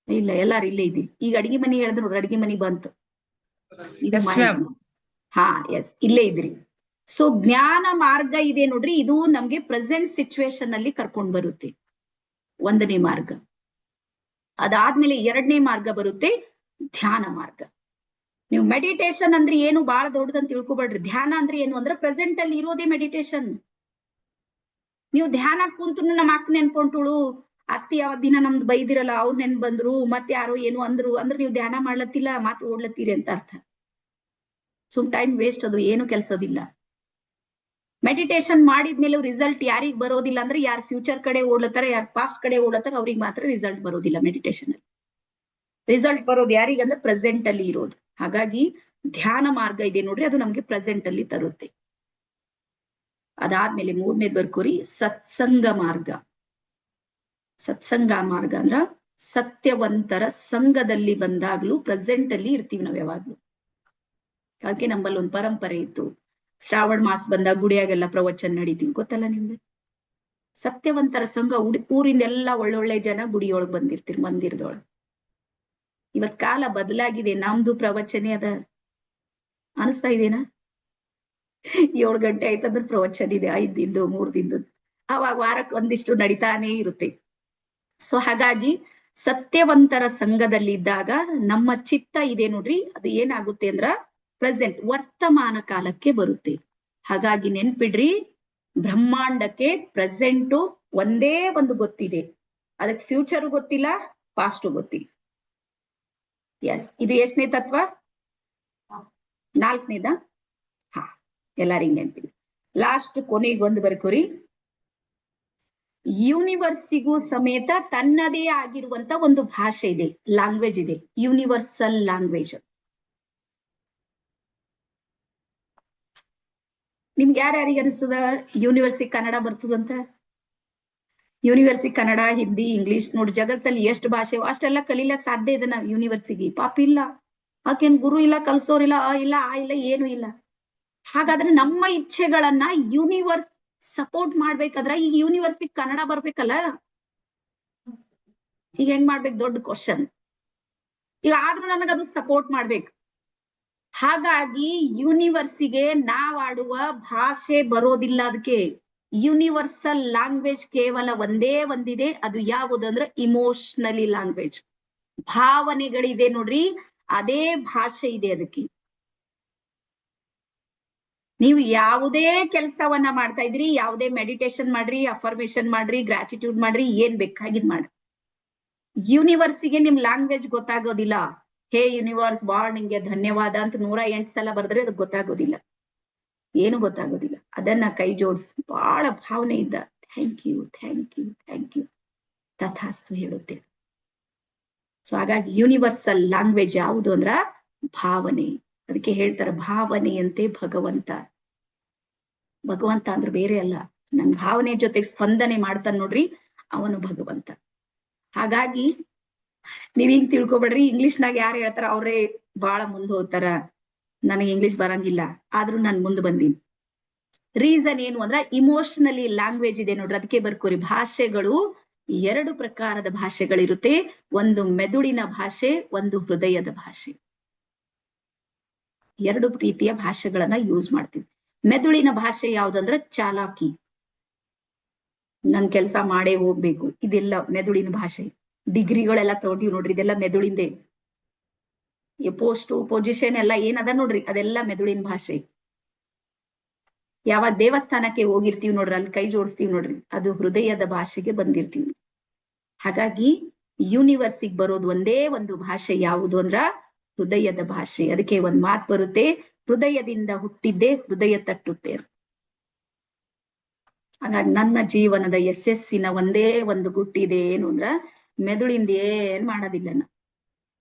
ಇಲ್ಲ, ಎಲ್ಲಾರು ಇಲ್ಲೇ ಇದ್ದೀರಿ. ಈಗ ಅಡಿಗೆ ಮನೆ ಹೇಳಿದ್ರು ನೋಡ್ರಿ, ಅಡಿಗೆ ಮನೆ ಬಂತು. ಇದು ಹಾ, ಎಸ್, ಇಲ್ಲೇ ಇದ್ರಿ. ಸೊ ಜ್ಞಾನ ಮಾರ್ಗ ಇದೆ ನೋಡ್ರಿ, ಇದು ನಮ್ಗೆ ಪ್ರೆಸೆಂಟ್ ಸಿಚುವೇಶನ್ ಅಲ್ಲಿ ಕರ್ಕೊಂಡ್ ಬರುತ್ತೆ, 1ನೇ ಮಾರ್ಗ. ಅದಾದ್ಮೇಲೆ 2ನೇ ಮಾರ್ಗ ಬರುತ್ತೆ, ಧ್ಯಾನ ಮಾರ್ಗ. ನೀವು ಮೆಡಿಟೇಷನ್ ಅಂದ್ರೆ ಏನು ಬಹಳ ದೊಡ್ಡದಂತ ತಿಳ್ಕೊಬೇಡ್ರಿ. ಧ್ಯಾನ ಅಂದ್ರೆ ಏನು ಅಂದ್ರೆ ಪ್ರೆಸೆಂಟ್ ಅಲ್ಲಿ ಇರೋದೇ ಮೆಡಿಟೇಷನ್. ನೀವು ಧ್ಯಾನ ಕುಂತು ನಮ್ಮ ಅಕ್ಕ ನೆನ್ಕೊಂಟುಳು, ಅತ್ತಿ ಯಾವತ್ ದಿನ ನಮ್ದು ಬೈದಿರಲ್ಲ, ಅವ್ರು ನೆನ್ ಬಂದ್ರು, ಮತ್ತೆ ಯಾರೋ ಏನು ಅಂದ್ರು ಅಂದ್ರೆ ನೀವು ಧ್ಯಾನ ಮಾಡ್ಲತ್ತಿಲ್ಲ, ಮಾತು ಓಡ್ಲತ್ತೀರಿ ಅಂತ ಅರ್ಥ. ಸುಮ್ ಟೈಮ್ ವೇಸ್ಟ್, ಅದು ಏನು ಕೆಲ್ಸದಿಲ್ಲ. ಮೆಡಿಟೇಷನ್ ಮಾಡಿದ್ಮೇಲೆ ರಿಸಲ್ಟ್ ಯಾರಿಗ್ ಬರೋದಿಲ್ಲ ಅಂದ್ರೆ, ಯಾರು ಫ್ಯೂಚರ್ ಕಡೆ ಓಡ್ಲತ್ತಾರ, ಯಾರು ಪಾಸ್ಟ್ ಕಡೆ ಓಡ್ಲತ್ತಾರ, ಅವ್ರಿಗೆ ಮಾತ್ರ ರಿಸಲ್ಟ್ ಬರೋದಿಲ್ಲ. ಮೆಡಿಟೇಷನ್ ಅಲ್ಲಿ ರಿಸಲ್ಟ್ ಬರೋದು ಯಾರಿಗಂದ್ರೆ ಪ್ರೆಸೆಂಟ್ ಅಲ್ಲಿ ಇರೋದು. ಹಾಗಾಗಿ ಧ್ಯಾನ ಮಾರ್ಗ ಇದೆ ನೋಡ್ರಿ, ಅದು ನಮ್ಗೆ ಪ್ರೆಸೆಂಟ್ ಅಲ್ಲಿ ತರುತ್ತೆ. ಅದಾದ್ಮೇಲೆ 3ನೇದ್ ಬರ್ಕೋರಿ, ಸತ್ಸಂಗ ಮಾರ್ಗ. ಸತ್ಸಂಗ ಮಾರ್ಗ ಅಂದ್ರ ಸತ್ಯವಂತರ ಸಂಘದಲ್ಲಿ ಬಂದಾಗ್ಲೂ ಪ್ರೆಸೆಂಟ್ ಅಲ್ಲಿ ಇರ್ತೀವಿ ನಾವ್ ಯಾವಾಗ್ಲೂ. ಅದಕ್ಕೆ ನಮ್ಮಲ್ಲಿ ಒಂದು ಪರಂಪರೆ ಇತ್ತು, ಶ್ರಾವಣ ಮಾಸ ಬಂದಾಗ ಗುಡಿಯಾಗೆಲ್ಲ ಪ್ರವಚನ ನಡೀತೀವಿ, ಗೊತ್ತಲ್ಲ ನಿಮ್ಗೆ? ಸತ್ಯವಂತರ ಸಂಘ ಊರಿಂದೆಲ್ಲ ಒಳ್ಳೊಳ್ಳೆ ಜನ ಗುಡಿಯೊಳಗ್ ಬಂದಿರ್ತೀರಿ ಮಂದಿರದೊಳಗ್. ಇವತ್ ಕಾಲ ಬದಲಾಗಿದೆ, ನಮ್ದು ಪ್ರವಚನೆ ಅದ ಅನಿಸ್ತಾ ಇದೆನಾ? 7 ಗಂಟೆ ಆಯ್ತಂದ್ರೆ ಪ್ರವಚನ ಇದೆ, 5 ದಿನದ್ದು 3 ದಿನದ್ದು, ಅವಾಗ ವಾರಕ್ಕೆ ಒಂದಿಷ್ಟು ನಡೀತಾನೆ ಇರುತ್ತೆ. ಸೊ ಹಾಗಾಗಿ ಸತ್ಯವಂತರ ಸಂಘದಲ್ಲಿ ಇದ್ದಾಗ ನಮ್ಮ ಚಿತ್ತ ಇದೆ ನೋಡ್ರಿ, ಅದು ಏನಾಗುತ್ತೆ ಅಂದ್ರ ಪ್ರೆಸೆಂಟ್ ವರ್ತಮಾನ ಕಾಲಕ್ಕೆ ಬರುತ್ತೆ. ಹಾಗಾಗಿ ನೆನ್ಪಿಡ್ರಿ, ಬ್ರಹ್ಮಾಂಡಕ್ಕೆ ಪ್ರೆಸೆಂಟು ಒಂದೇ ಒಂದು ಗೊತ್ತಿದೆ, ಅದಕ್ಕೆ ಫ್ಯೂಚರ್ ಗೊತ್ತಿಲ್ಲ, ಪಾಸ್ಟ್ ಗೊತ್ತಿಲ್ಲ. ಎಸ್, ಇದು ಎಷ್ಟನೇ ತತ್ವ? 4ನೇದ? ಹಾ, ಎಲ್ಲರಿಗೂ ನೆನ್ಪಿದೆ. ಲಾಸ್ಟ್ ಕೊನೆಗೆ ಒಂದು ಬರ್ಕೋರಿ, ಯೂನಿವರ್ಸಿಗೂ ಸಮೇತ ತನ್ನದೇ ಆಗಿರುವಂತ ಒಂದು ಭಾಷೆ ಇದೆ, ಲ್ಯಾಂಗ್ವೇಜ್ ಇದೆ, ಯೂನಿವರ್ಸಲ್ ಲ್ಯಾಂಗ್ವೇಜ್. ನಿಮ್ಗೆ ಯಾರ್ಯಾರಿಗೆ ಅನಿಸ್ತದ ಯೂನಿವರ್ಸಿಟಿ ಕನ್ನಡ ಬರ್ತದಂತ? ಯೂನಿವರ್ಸಿಟಿ ಕನ್ನಡ, ಹಿಂದಿ, ಇಂಗ್ಲಿಷ್ ನೋಡಿ, ಜಗತ್ತಲ್ಲಿ ಎಷ್ಟು ಭಾಷೆ ಅಷ್ಟೆಲ್ಲ ಕಲೀಲಕ್ ಸಾಧ್ಯ ಇದೆ. ನಾವು ಯೂನಿವರ್ಸಿಟಿ ಪಾಪ ಇಲ್ಲ, ಆಕೇನ್ ಗುರು ಇಲ್ಲ, ಕಲ್ಸೋರಿಲ್ಲ, ಇಲ್ಲ ಆ ಇಲ್ಲ, ಏನು ಇಲ್ಲ. ಹಾಗಾದ್ರೆ ನಮ್ಮ ಇಚ್ಛೆಗಳನ್ನ ಯೂನಿವರ್ಸ್ ಸಪೋರ್ಟ್ ಮಾಡ್ಬೇಕಾದ್ರೆ ಈಗ ಯೂನಿವರ್ಸಿಟಿ ಕನ್ನಡ ಬರ್ಬೇಕಲ್ಲ, ಈಗ ಹೆಂಗ್ ಮಾಡ್ಬೇಕು? ದೊಡ್ಡ ಕ್ವಶನ್. ಈಗ ಆದ್ರೂ ನನಗದು ಸಪೋರ್ಟ್ ಮಾಡ್ಬೇಕು. ಹಾಗಾಗಿ ಯೂನಿವರ್ಸಿಗೆ ನಾವ್ ಆಡುವ ಭಾಷೆ ಬರೋದಿಲ್ಲ. ಅದಕ್ಕೆ ಯೂನಿವರ್ಸಲ್ ಲ್ಯಾಂಗ್ವೇಜ್ ಕೇವಲ ಒಂದೇ ಒಂದಿದೆ, ಅದು ಯಾವುದು ಅಂದ್ರೆ ಇಮೋಷನಲಿ ಲ್ಯಾಂಗ್ವೇಜ್. ಭಾವನೆಗಳಿದೆ ನೋಡ್ರಿ, ಅದೇ ಭಾಷೆ ಇದೆ ಅದಕ್ಕೆ. ನೀವು ಯಾವುದೇ ಕೆಲಸವನ್ನ ಮಾಡ್ತಾ ಇದ್ರಿ, ಯಾವುದೇ ಮೆಡಿಟೇಷನ್ ಮಾಡ್ರಿ, ಅಫರ್ಮೇಶನ್ ಮಾಡ್ರಿ, ಗ್ರಾಟಿಟ್ಯೂಡ್ ಮಾಡ್ರಿ, ಏನ್ ಬೇಕಾಗಿದ್ ಮಾಡ್ರಿ, ಯೂನಿವರ್ಸಿಗೆ ನಿಮ್ ಲ್ಯಾಂಗ್ವೇಜ್ ಗೊತ್ತಾಗೋದಿಲ್ಲ. ಹೇ ಯೂನಿವರ್ಸ್ ಬಾಳ್ ನಿಂಗೆ ಧನ್ಯವಾದ ಅಂತ 108 ಸಲ ಬರೆದ್ರೆ ಅದಕ್ಕೆ ಗೊತ್ತಾಗೋದಿಲ್ಲ, ಏನು ಗೊತ್ತಾಗೋದಿಲ್ಲ. ಅದನ್ನ ಕೈ ಜೋಡಿಸಿ ಬಹಳ ಭಾವನೆಯಿಂದ thank you thank you thank you ತಥಾಸ್ತು ಹೇಳುತ್ತೆ. ಸೊ ಹಾಗಾಗಿ ಯೂನಿವರ್ಸಲ್ ಲ್ಯಾಂಗ್ವೇಜ್ ಯಾವುದು ಅಂದ್ರ ಭಾವನೆ. ಅದಕ್ಕೆ ಹೇಳ್ತಾರೆ ಭಾವನೆಯಂತೆ ಭಗವಂತ. ಭಗವಂತ ಅಂದ್ರೆ ಬೇರೆ ಅಲ್ಲ, ನನ್ನ ಭಾವನೆ ಜೊತೆಗೆ ಸ್ಪಂದನೆ ಮಾಡ್ತಾನೆ ನೋಡ್ರಿ, ಅವನು ಭಗವಂತ. ಹಾಗಾಗಿ ನೀವ್ ಹಿಂಗ್ ತಿಳ್ಕೊಬೇಡ್ರಿ, ಇಂಗ್ಲಿಷ್ನಾಗ ಯಾರು ಹೇಳ್ತಾರ ಅವ್ರೇ ಬಹಳ ಮುಂದೆ ಹೋಗ್ತಾರ. ನನಗೆ ಇಂಗ್ಲಿಷ್ ಬರಂಗಿಲ್ಲ, ಆದ್ರೂ ನಾನು ಮುಂದೆ ಬಂದೀನಿ. ರೀಸನ್ ಏನು ಅಂದ್ರ ಇಮೋಷನಲಿ ಲ್ಯಾಂಗ್ವೇಜ್ ಇದೆ ನೋಡ್ರಿ, ಅದಕ್ಕೆ ಬರ್ಕೋರಿ. ಭಾಷೆಗಳು 2 ಪ್ರಕಾರದ ಭಾಷೆಗಳಿರುತ್ತೆ, ಒಂದು ಮೆದುಳಿನ ಭಾಷೆ, ಒಂದು ಹೃದಯದ ಭಾಷೆ. 2 ರೀತಿಯ ಭಾಷೆಗಳನ್ನ ಯೂಸ್ ಮಾಡ್ತೀವಿ. ಮೆದುಳಿನ ಭಾಷೆ ಯಾವ್ದಂದ್ರ ಚಾಲಾಕಿ, ನನ್ ಕೆಲಸ ಮಾಡೇ ಹೋಗ್ಬೇಕು, ಇದೆಲ್ಲ ಮೆದುಳಿನ ಭಾಷೆ. ಡಿಗ್ರಿಗಳೆಲ್ಲ ತಗೊಂಡಿವ್ ನೋಡ್ರಿ, ಇದೆಲ್ಲ ಮೆದುಳಿಂದೆ. ಪೋಸ್ಟ್ ಪೊಸಿಷನ್ ಎಲ್ಲ ಏನದ ನೋಡ್ರಿ, ಅದೆಲ್ಲ ಮೆದುಳಿನ ಭಾಷೆ. ಯಾವ ದೇವಸ್ಥಾನಕ್ಕೆ ಹೋಗಿರ್ತೀವಿ ನೋಡ್ರಿ, ಅಲ್ಲಿ ಕೈ ಜೋಡಿಸ್ತೀವಿ ನೋಡ್ರಿ, ಅದು ಹೃದಯದ ಭಾಷೆಗೆ ಬಂದಿರ್ತೀವಿ. ಹಾಗಾಗಿ ಯೂನಿವರ್ಸಿಗೆ ಬರೋದು ಒಂದೇ ಒಂದು ಭಾಷೆ, ಯಾವುದು ಅಂದ್ರ ಹೃದಯದ ಭಾಷೆ. ಅದಕ್ಕೆ ಒಂದ್ ಮಾತು ಬರುತ್ತೆ, ಹೃದಯದಿಂದ ಹುಟ್ಟಿದ್ದೆ ಹೃದಯ ತಟ್ಟುತ್ತೆ. ಹಾಗಾಗಿ ನನ್ನ ಜೀವನದ ಯಶಸ್ಸಿನ ಒಂದೇ ಒಂದು ಗುಟ್ಟಿದೆ, ಏನು ಅಂದ್ರ ಮೆದುಳಿಂದ ಏನ್ ಮಾಡೋದಿಲ್ಲ.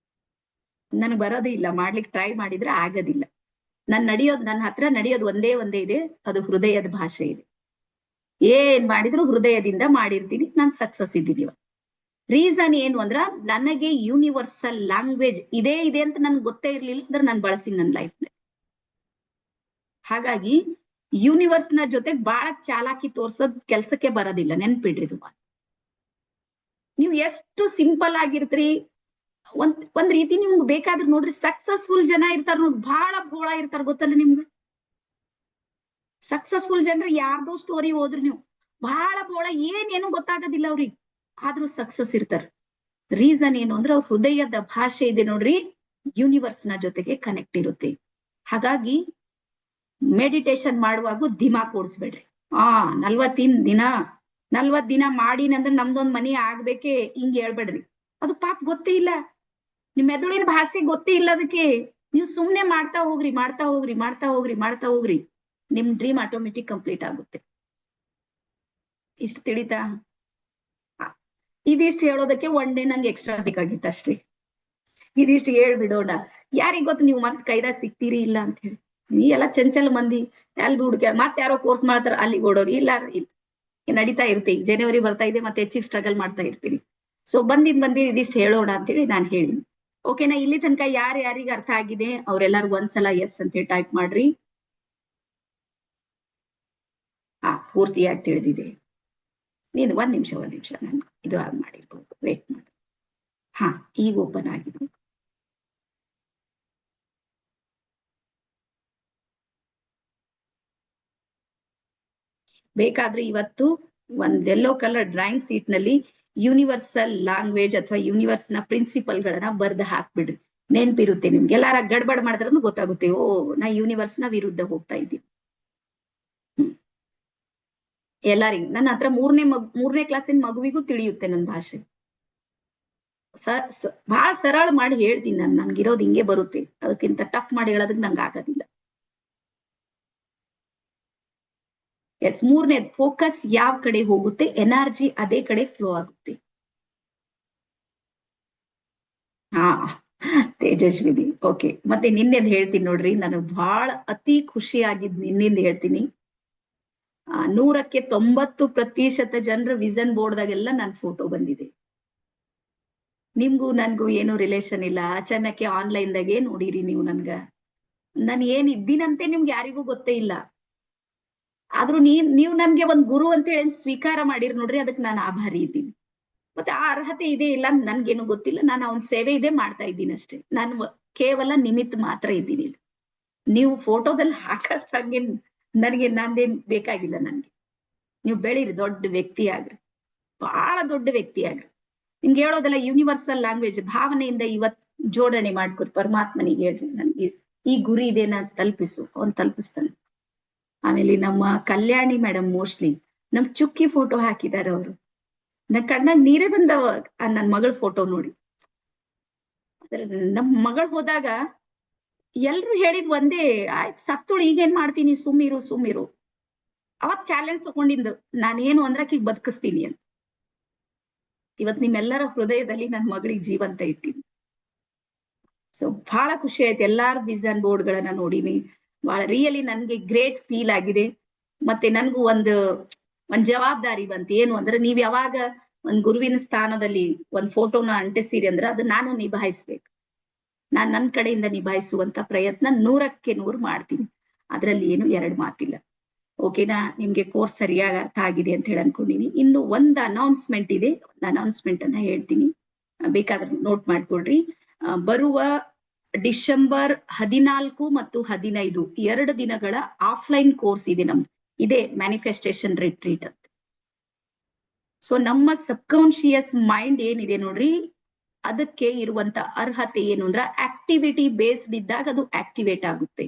ನನ್ಗೆ ಬರೋದೇ ಇಲ್ಲ, ಮಾಡ್ಲಿಕ್ಕೆ ಟ್ರೈ ಮಾಡಿದ್ರೆ ಆಗೋದಿಲ್ಲ. ನನ್ನ ಹತ್ರ ನಡೆಯೋದು ಒಂದೇ ಇದೆ, ಅದು ಹೃದಯದ ಭಾಷೆ ಇದೆ. ಏನ್ ಮಾಡಿದ್ರು ಹೃದಯದಿಂದ ಮಾಡಿರ್ತೀನಿ, ನಾನು ಸಕ್ಸಸ್ ಇದ್ದೀನಿ. ರೀಸನ್ ಏನು ಅಂದ್ರ ನನಗೆ ಯೂನಿವರ್ಸಲ್ ಲ್ಯಾಂಗ್ವೇಜ್ ಇದೆ ಅಂತ ನನ್ಗೆ ಗೊತ್ತೇ ಇರ್ಲಿಲ್ಲ, ಅಂದ್ರೆ ನಾನು ಬಳಸಿನಿ ನನ್ನ ಲೈಫ್ನ. ಹಾಗಾಗಿ ಯೂನಿವರ್ಸ್ ನ ಜೊತೆ ಬಹಳ ಚಾಲಾಕಿ ತೋರ್ಸೋದ್ ಕೆಲ್ಸಕ್ಕೆ ಬರೋದಿಲ್ಲ, ನೆನ್ಪಿಡ್ರಿ ಇದು. ನೀವು ಎಷ್ಟು ಸಿಂಪಲ್ ಆಗಿರ್ತೀರಿ, ಒಂದ್ ರೀತಿ ನಿಮ್ಗೆ ಬೇಕಾದ್ರೆ ನೋಡ್ರಿ, ಸಕ್ಸಸ್ಫುಲ್ ಜನ ಇರ್ತಾರ ನೋಡ್ರಿ, ಬಹಳ ಭೋಳ ಇರ್ತಾರ, ಗೊತ್ತಲ್ಲ ನಿಮ್ಗೆ? ಸಕ್ಸಸ್ಫುಲ್ ಜನರು ಯಾರ್ದೋ ಸ್ಟೋರಿ ಹೋದ್ರಿ ನೀವು, ಬಹಳ ಭೋಳ, ಏನೇನು ಗೊತ್ತಾಗೋದಿಲ್ಲ ಅವ್ರಿಗೆ, ಆದ್ರೂ ಸಕ್ಸಸ್ ಇರ್ತಾರ. ರೀಸನ್ ಏನು ಅಂದ್ರೆ ಅವ್ರ ಹೃದಯದ ಭಾಷೆ ಇದೆ ನೋಡ್ರಿ, ಯೂನಿವರ್ಸ್ ನ ಜೊತೆಗೆ ಕನೆಕ್ಟ್ ಇರುತ್ತೆ. ಹಾಗಾಗಿ ಮೆಡಿಟೇಷನ್ ಮಾಡುವಾಗ ದಿಮಾಕ್ ಓಡಿಸ್ಬೇಡ್ರಿ. 40 ದಿನ ಮಾಡಿನಂದ್ರೆ ನಮ್ದೊಂದ್ ಮನಿ ಆಗ್ಬೇಕೆ ಹಿಂಗ್ ಹೇಳ್ಬೇಡ್ರಿ. ಅದು ಪಾಪ ಗೊತ್ತೇ ಇಲ್ಲ, ನಿಮ್ ಮೆದುಳಿನ ಭಾಷೆ ಗೊತ್ತೇ ಇಲ್ಲ ಅದಕ್ಕೆ. ನೀವು ಸುಮ್ನೆ ಮಾಡ್ತಾ ಹೋಗ್ರಿ, ನಿಮ್ ಡ್ರೀಮ್ ಆಟೋಮೆಟಿಕ್ ಕಂಪ್ಲೀಟ್ ಆಗುತ್ತೆ. ಇಷ್ಟು ತಿಳಿತಾ? ಇದಿಷ್ಟು ಹೇಳೋದಕ್ಕೆ ಒನ್ ಡೇ ನಂಗೆ ಎಕ್ಸ್ಟ್ರಾ ಬೇಕಾಗಿತ್ತು ಅಷ್ಟೇ. ಇದಿಷ್ಟು ಹೇಳ್ಬಿಡೋಣ, ಯಾರಿಗ್ ಗೊತ್ತು ನೀವು ಮತ್ ಕೈದಾಗ ಸಿಗ್ತೀರಿ ಇಲ್ಲ ಅಂತ ಹೇಳಿ. ನೀ ಎಲ್ಲ ಚಂಚಲ ಮಂದಿ, ಎಲ್ಲಿ ಹುಡುಕ್ಯಾರ, ಮತ್ತೆ ಯಾರೋ ಕೋರ್ಸ್ ಮಾಡ್ತಾರ ಅಲ್ಲಿ ಓಡೋರು, ಇಲ್ಲ ನಡೀತಾ ಇರ್ತೀವಿ. ಜನವರಿ ಬರ್ತಾ ಇದೆ, ಮತ್ತೆ ಹೆಚ್ಚಿಗೆ ಸ್ಟ್ರಗಲ್ ಮಾಡ್ತಾ ಇರ್ತೀರಿ. ಸೊ ಬಂದಿದ್ ಇದಿಷ್ಟು ಹೇಳೋಣ ಅಂತೇಳಿ ನಾನು ಹೇಳಿನಿ. ಓಕೆನಾ? ಇಲ್ಲಿ ತನಕ ಯಾರಿಗೆ ಅರ್ಥ ಆಗಿದೆ ಅವ್ರೆಲ್ಲಾರು ಒಂದ್ಸಲ ಎಸ್ ಅಂತ ಹೇಳಿ ಟೈಪ್ ಮಾಡ್ರಿ. ಪೂರ್ತಿಯಾಗಿ ತಿಳಿದಿದೆ. ನೀನು ಒಂದ್ ನಿಮಿಷ ನಾನು ಇದು ಆನ್ ಮಾಡಿರ್ಬೋದು, ವೇಟ್ ಮಾಡಿ. ಹಾ, ಈಗ ಓಪನ್ ಆಗಿದೆ. ಬೇಕಾದ್ರೆ ಇವತ್ತು ಒಂದ್ ಯೆಲ್ಲೋ ಕಲರ್ ಡ್ರಾಯಿಂಗ್ ಶೀಟ್ ನಲ್ಲಿ ಯೂನಿವರ್ಸಲ್ ಲ್ಯಾಂಗ್ವೇಜ್ ಅಥವಾ ಯೂನಿವರ್ಸ್ ನ ಪ್ರಿನ್ಸಿಪಲ್ ಗಳನ್ನ ಬರ್ದು ಹಾಕ್ಬಿಡ್ರಿ. ನೆನ್ಪಿರುತ್ತೆ ನಿಮ್ಗೆ. ಎಲ್ಲಾರ ಗಡ್ಬಡ್ ಮಾಡಿದ್ರೂ ಗೊತ್ತಾಗುತ್ತೆ, ಓ ನಾ ಯೂನಿವರ್ಸ್ ನ ವಿರುದ್ಧ ಹೋಗ್ತಾ ಇದ್ದೀನಿ. ಎಲ್ಲಾರಿಗೂ ನನ್ನ ಹತ್ರ ಮೂರನೇ ಕ್ಲಾಸಿನ ಮಗುವಿಗೂ ತಿಳಿಯುತ್ತೆ ನನ್ನ ಭಾಷೆ. ಬಹಳ ಸರಳ ಮಾಡಿ ಹೇಳ್ತೀನಿ ನಾನು. ನನ್ಗಿರೋದು ಹಿಂಗೆ ಬರುತ್ತೆ, ಅದಕ್ಕಿಂತ ಟಫ್ ಮಾಡಿ ಹೇಳೋದಕ್ಕೆ ನಂಗೆ ಆಗೋದಿಲ್ಲ. ಎಸ್, ಮೂರನೇದು ಫೋಕಸ್ ಯಾವ ಕಡೆ ಹೋಗುತ್ತೆ, ಎನರ್ಜಿ ಅದೇ ಕಡೆ ಫ್ಲೋ ಆಗುತ್ತೆ. ಹಾ, ತೇಜಸ್ವಿನಿ. ಓಕೆ, ಮತ್ತೆ ನಿನ್ನೆದ್ ಹೇಳ್ತೀನಿ ನೋಡ್ರಿ. ನನಗ್ ಬಹಳ ಅತಿ ಖುಷಿ ಆಗಿದ್ ನಿನ್ನಿಂದ ಹೇಳ್ತೀನಿ. 100ಕ್ಕೆ 90% ಜನರ ವಿಷನ್ ಬೋರ್ಡ್ದಾಗೆಲ್ಲ ನನ್ ಫೋಟೋ ಬಂದಿದೆ. ನಿಮ್ಗೂ ನನ್ಗೂ ಏನು ರಿಲೇಷನ್ ಇಲ್ಲ, ಅಚಾನಕ್ಕೆ ಆನ್ಲೈನ್ ದಾಗೆ ನೋಡಿರಿ ನೀವು ನನ್ಗ. ನಾನು ಏನ್ ಇದ್ದೀನಂತೆ ನಿಮ್ಗೆ ಯಾರಿಗೂ ಗೊತ್ತೇ ಇಲ್ಲ. ಆದ್ರೂ ನೀವು ನನ್ಗೆ ಒಂದ್ ಗುರು ಅಂತ ಹೇಳಿ ಸ್ವೀಕಾರ ಮಾಡಿರಿ ನೋಡ್ರಿ, ಅದಕ್ಕೆ ನಾನು ಆಭಾರಿ ಇದ್ದೀನಿ. ಮತ್ತೆ ಆ ಅರ್ಹತೆ ಇದೆ ಇಲ್ಲ ನನ್ಗೇನು ಗೊತ್ತಿಲ್ಲ. ನಾನು ಅವನ್ ಸೇವೆ ಇದೆ ಮಾಡ್ತಾ ಇದ್ದೀನಿ ಅಷ್ಟೇ. ನಾನು ಕೇವಲ ನಿಮಿತ್ತ ಮಾತ್ರ ಇದ್ದೀನಿ. ನೀವು ಫೋಟೋದಲ್ಲಿ ಹಾಕಷ್ಟಂಗೆ ನನಗೆ ನಂದೇನ್ ಬೇಕಾಗಿಲ್ಲ. ನನ್ಗೆ ನೀವು ಬೆಳೀರಿ, ದೊಡ್ಡ ವ್ಯಕ್ತಿ ಆಗ್ರಿ, ಬಹಳ ದೊಡ್ಡ ವ್ಯಕ್ತಿ ಆಗ್ರಿ. ನಿಮ್ಗೆ ಹೇಳೋದಲ್ಲ ಯೂನಿವರ್ಸಲ್ ಲ್ಯಾಂಗ್ವೇಜ್, ಭಾವನೆಯಿಂದ ಇವತ್ ಜೋಡಣೆ ಮಾಡ್ಕೊರಿ. ಪರಮಾತ್ಮನಿಗೆ ಹೇಳ್ರಿ, ನನ್ಗೆ ಈ ಗುರಿ ಇದೆ, ನಾನು ತಲುಪಿಸು, ಅವ್ನ್ ತಲುಪಿಸ್ತಾನೆ. ಆಮೇಲೆ ನಮ್ಮ ಕಲ್ಯಾಣಿ ಮೇಡಮ್ ಮೋಸ್ಟ್ಲಿ ನಮ್ ಚುಕ್ಕಿ ಫೋಟೋ ಹಾಕಿದಾರೆ ಅವರು. ನನ್ ಕಣ್ಣಾಗ ನೀರೇ ಬಂದವ ನನ್ ಮಗಳ ಫೋಟೋ ನೋಡಿ. ನಮ್ ಮಗಳು ಹೋದಾಗ ಎಲ್ರು ಹೇಳಿದ್ ಒಂದೇ, ಆಯ್ತು ಸತ್ತುಳು ಈಗೇನ್ ಮಾಡ್ತೀನಿ, ಸುಮ್ಮಿರು. ಅವತ್ ಚಾಲೆಂಜ್ ತಗೊಂಡಿದ್ದು ನಾನೇನು ಅಂದ್ರಕೀಗ ಬದುಕಿಸ್ತೀನಿ ಅಂತ. ಇವತ್ ನಿಮ್ಮೆಲ್ಲರ ಹೃದಯದಲ್ಲಿ ನನ್ ಮಗಳಿಗೆ ಜೀವಂತ ಇಟ್ಟಿನಿ. ಸೊ ಬಹಳ ಖುಷಿ ಆಯ್ತು. ಎಲ್ಲಾರ ವಿಷನ್ ಬೋರ್ಡ್ ಗಳನ್ನ ನೋಡಿನಿ. ಬಹಳ ರಿಯಲಿ ನನ್ಗೆ ಗ್ರೇಟ್ ಫೀಲ್ ಆಗಿದೆ. ಮತ್ತೆ ನನ್ಗೂ ಒಂದ್ ಜವಾಬ್ದಾರಿ ಬಂತು. ಏನು ಅಂದ್ರೆ, ನೀವ್ ಯಾವಾಗ ಒಂದ್ ಗುರುವಿನ ಸ್ಥಾನದಲ್ಲಿ ಒಂದ್ ಫೋಟೋನ ಅಂಟಿಸಿರಿ ಅಂದ್ರೆ ಅದು ನಾನು ನಿಭಾಯಿಸ್ಬೇಕು. ನಾನ್ ನನ್ ಕಡೆಯಿಂದ ನಿಭಾಯಿಸುವಂತ ಪ್ರಯತ್ನ 100ಕ್ಕೆ 100 ಮಾಡ್ತೀನಿ. ಅದ್ರಲ್ಲಿ ಏನು ಎರಡು ಮಾತಿಲ್ಲ. ಓಕೆನಾ? ನಿಮ್ಗೆ ಕೋರ್ಸ್ ಸರಿಯಾಗಿ ಅರ್ಥ ಆಗಿದೆ ಅಂತ ಹೇಳಿ ಅನ್ಕೊಂಡಿನಿ. ಇನ್ನು ಒಂದ್ ಅನೌನ್ಸ್ಮೆಂಟ್ ಇದೆ, ಅನೌನ್ಸ್ಮೆಂಟ್ ಅನ್ನ ಹೇಳ್ತೀನಿ, ಬೇಕಾದ್ರೆ ನೋಟ್ ಮಾಡ್ಕೊಳ್ರಿ. ಬರುವ ಡಿಸೆಂಬರ್ 14 ಮತ್ತು 15 2 ದಿನಗಳ ಆಫ್ಲೈನ್ ಕೋರ್ಸ್ ಇದೆ ನಮ್ದು. ಇದೇ ಮ್ಯಾನಿಫೆಸ್ಟೇಷನ್ ರಿಟ್ರೀಟ್ ಅಂತ. ಸೊ ನಮ್ಮ ಸಬ್ಕಾನ್ಶಿಯಸ್ ಮೈಂಡ್ ಏನಿದೆ ನೋಡ್ರಿ, ಅದಕ್ಕೆ ಇರುವಂತ ಅರ್ಹತೆ ಏನು ಅಂದ್ರೆ, ಆಕ್ಟಿವಿಟಿ ಬೇಸ್ಡ್ ಇದ್ದಾಗ ಅದು ಆಕ್ಟಿವೇಟ್ ಆಗುತ್ತೆ.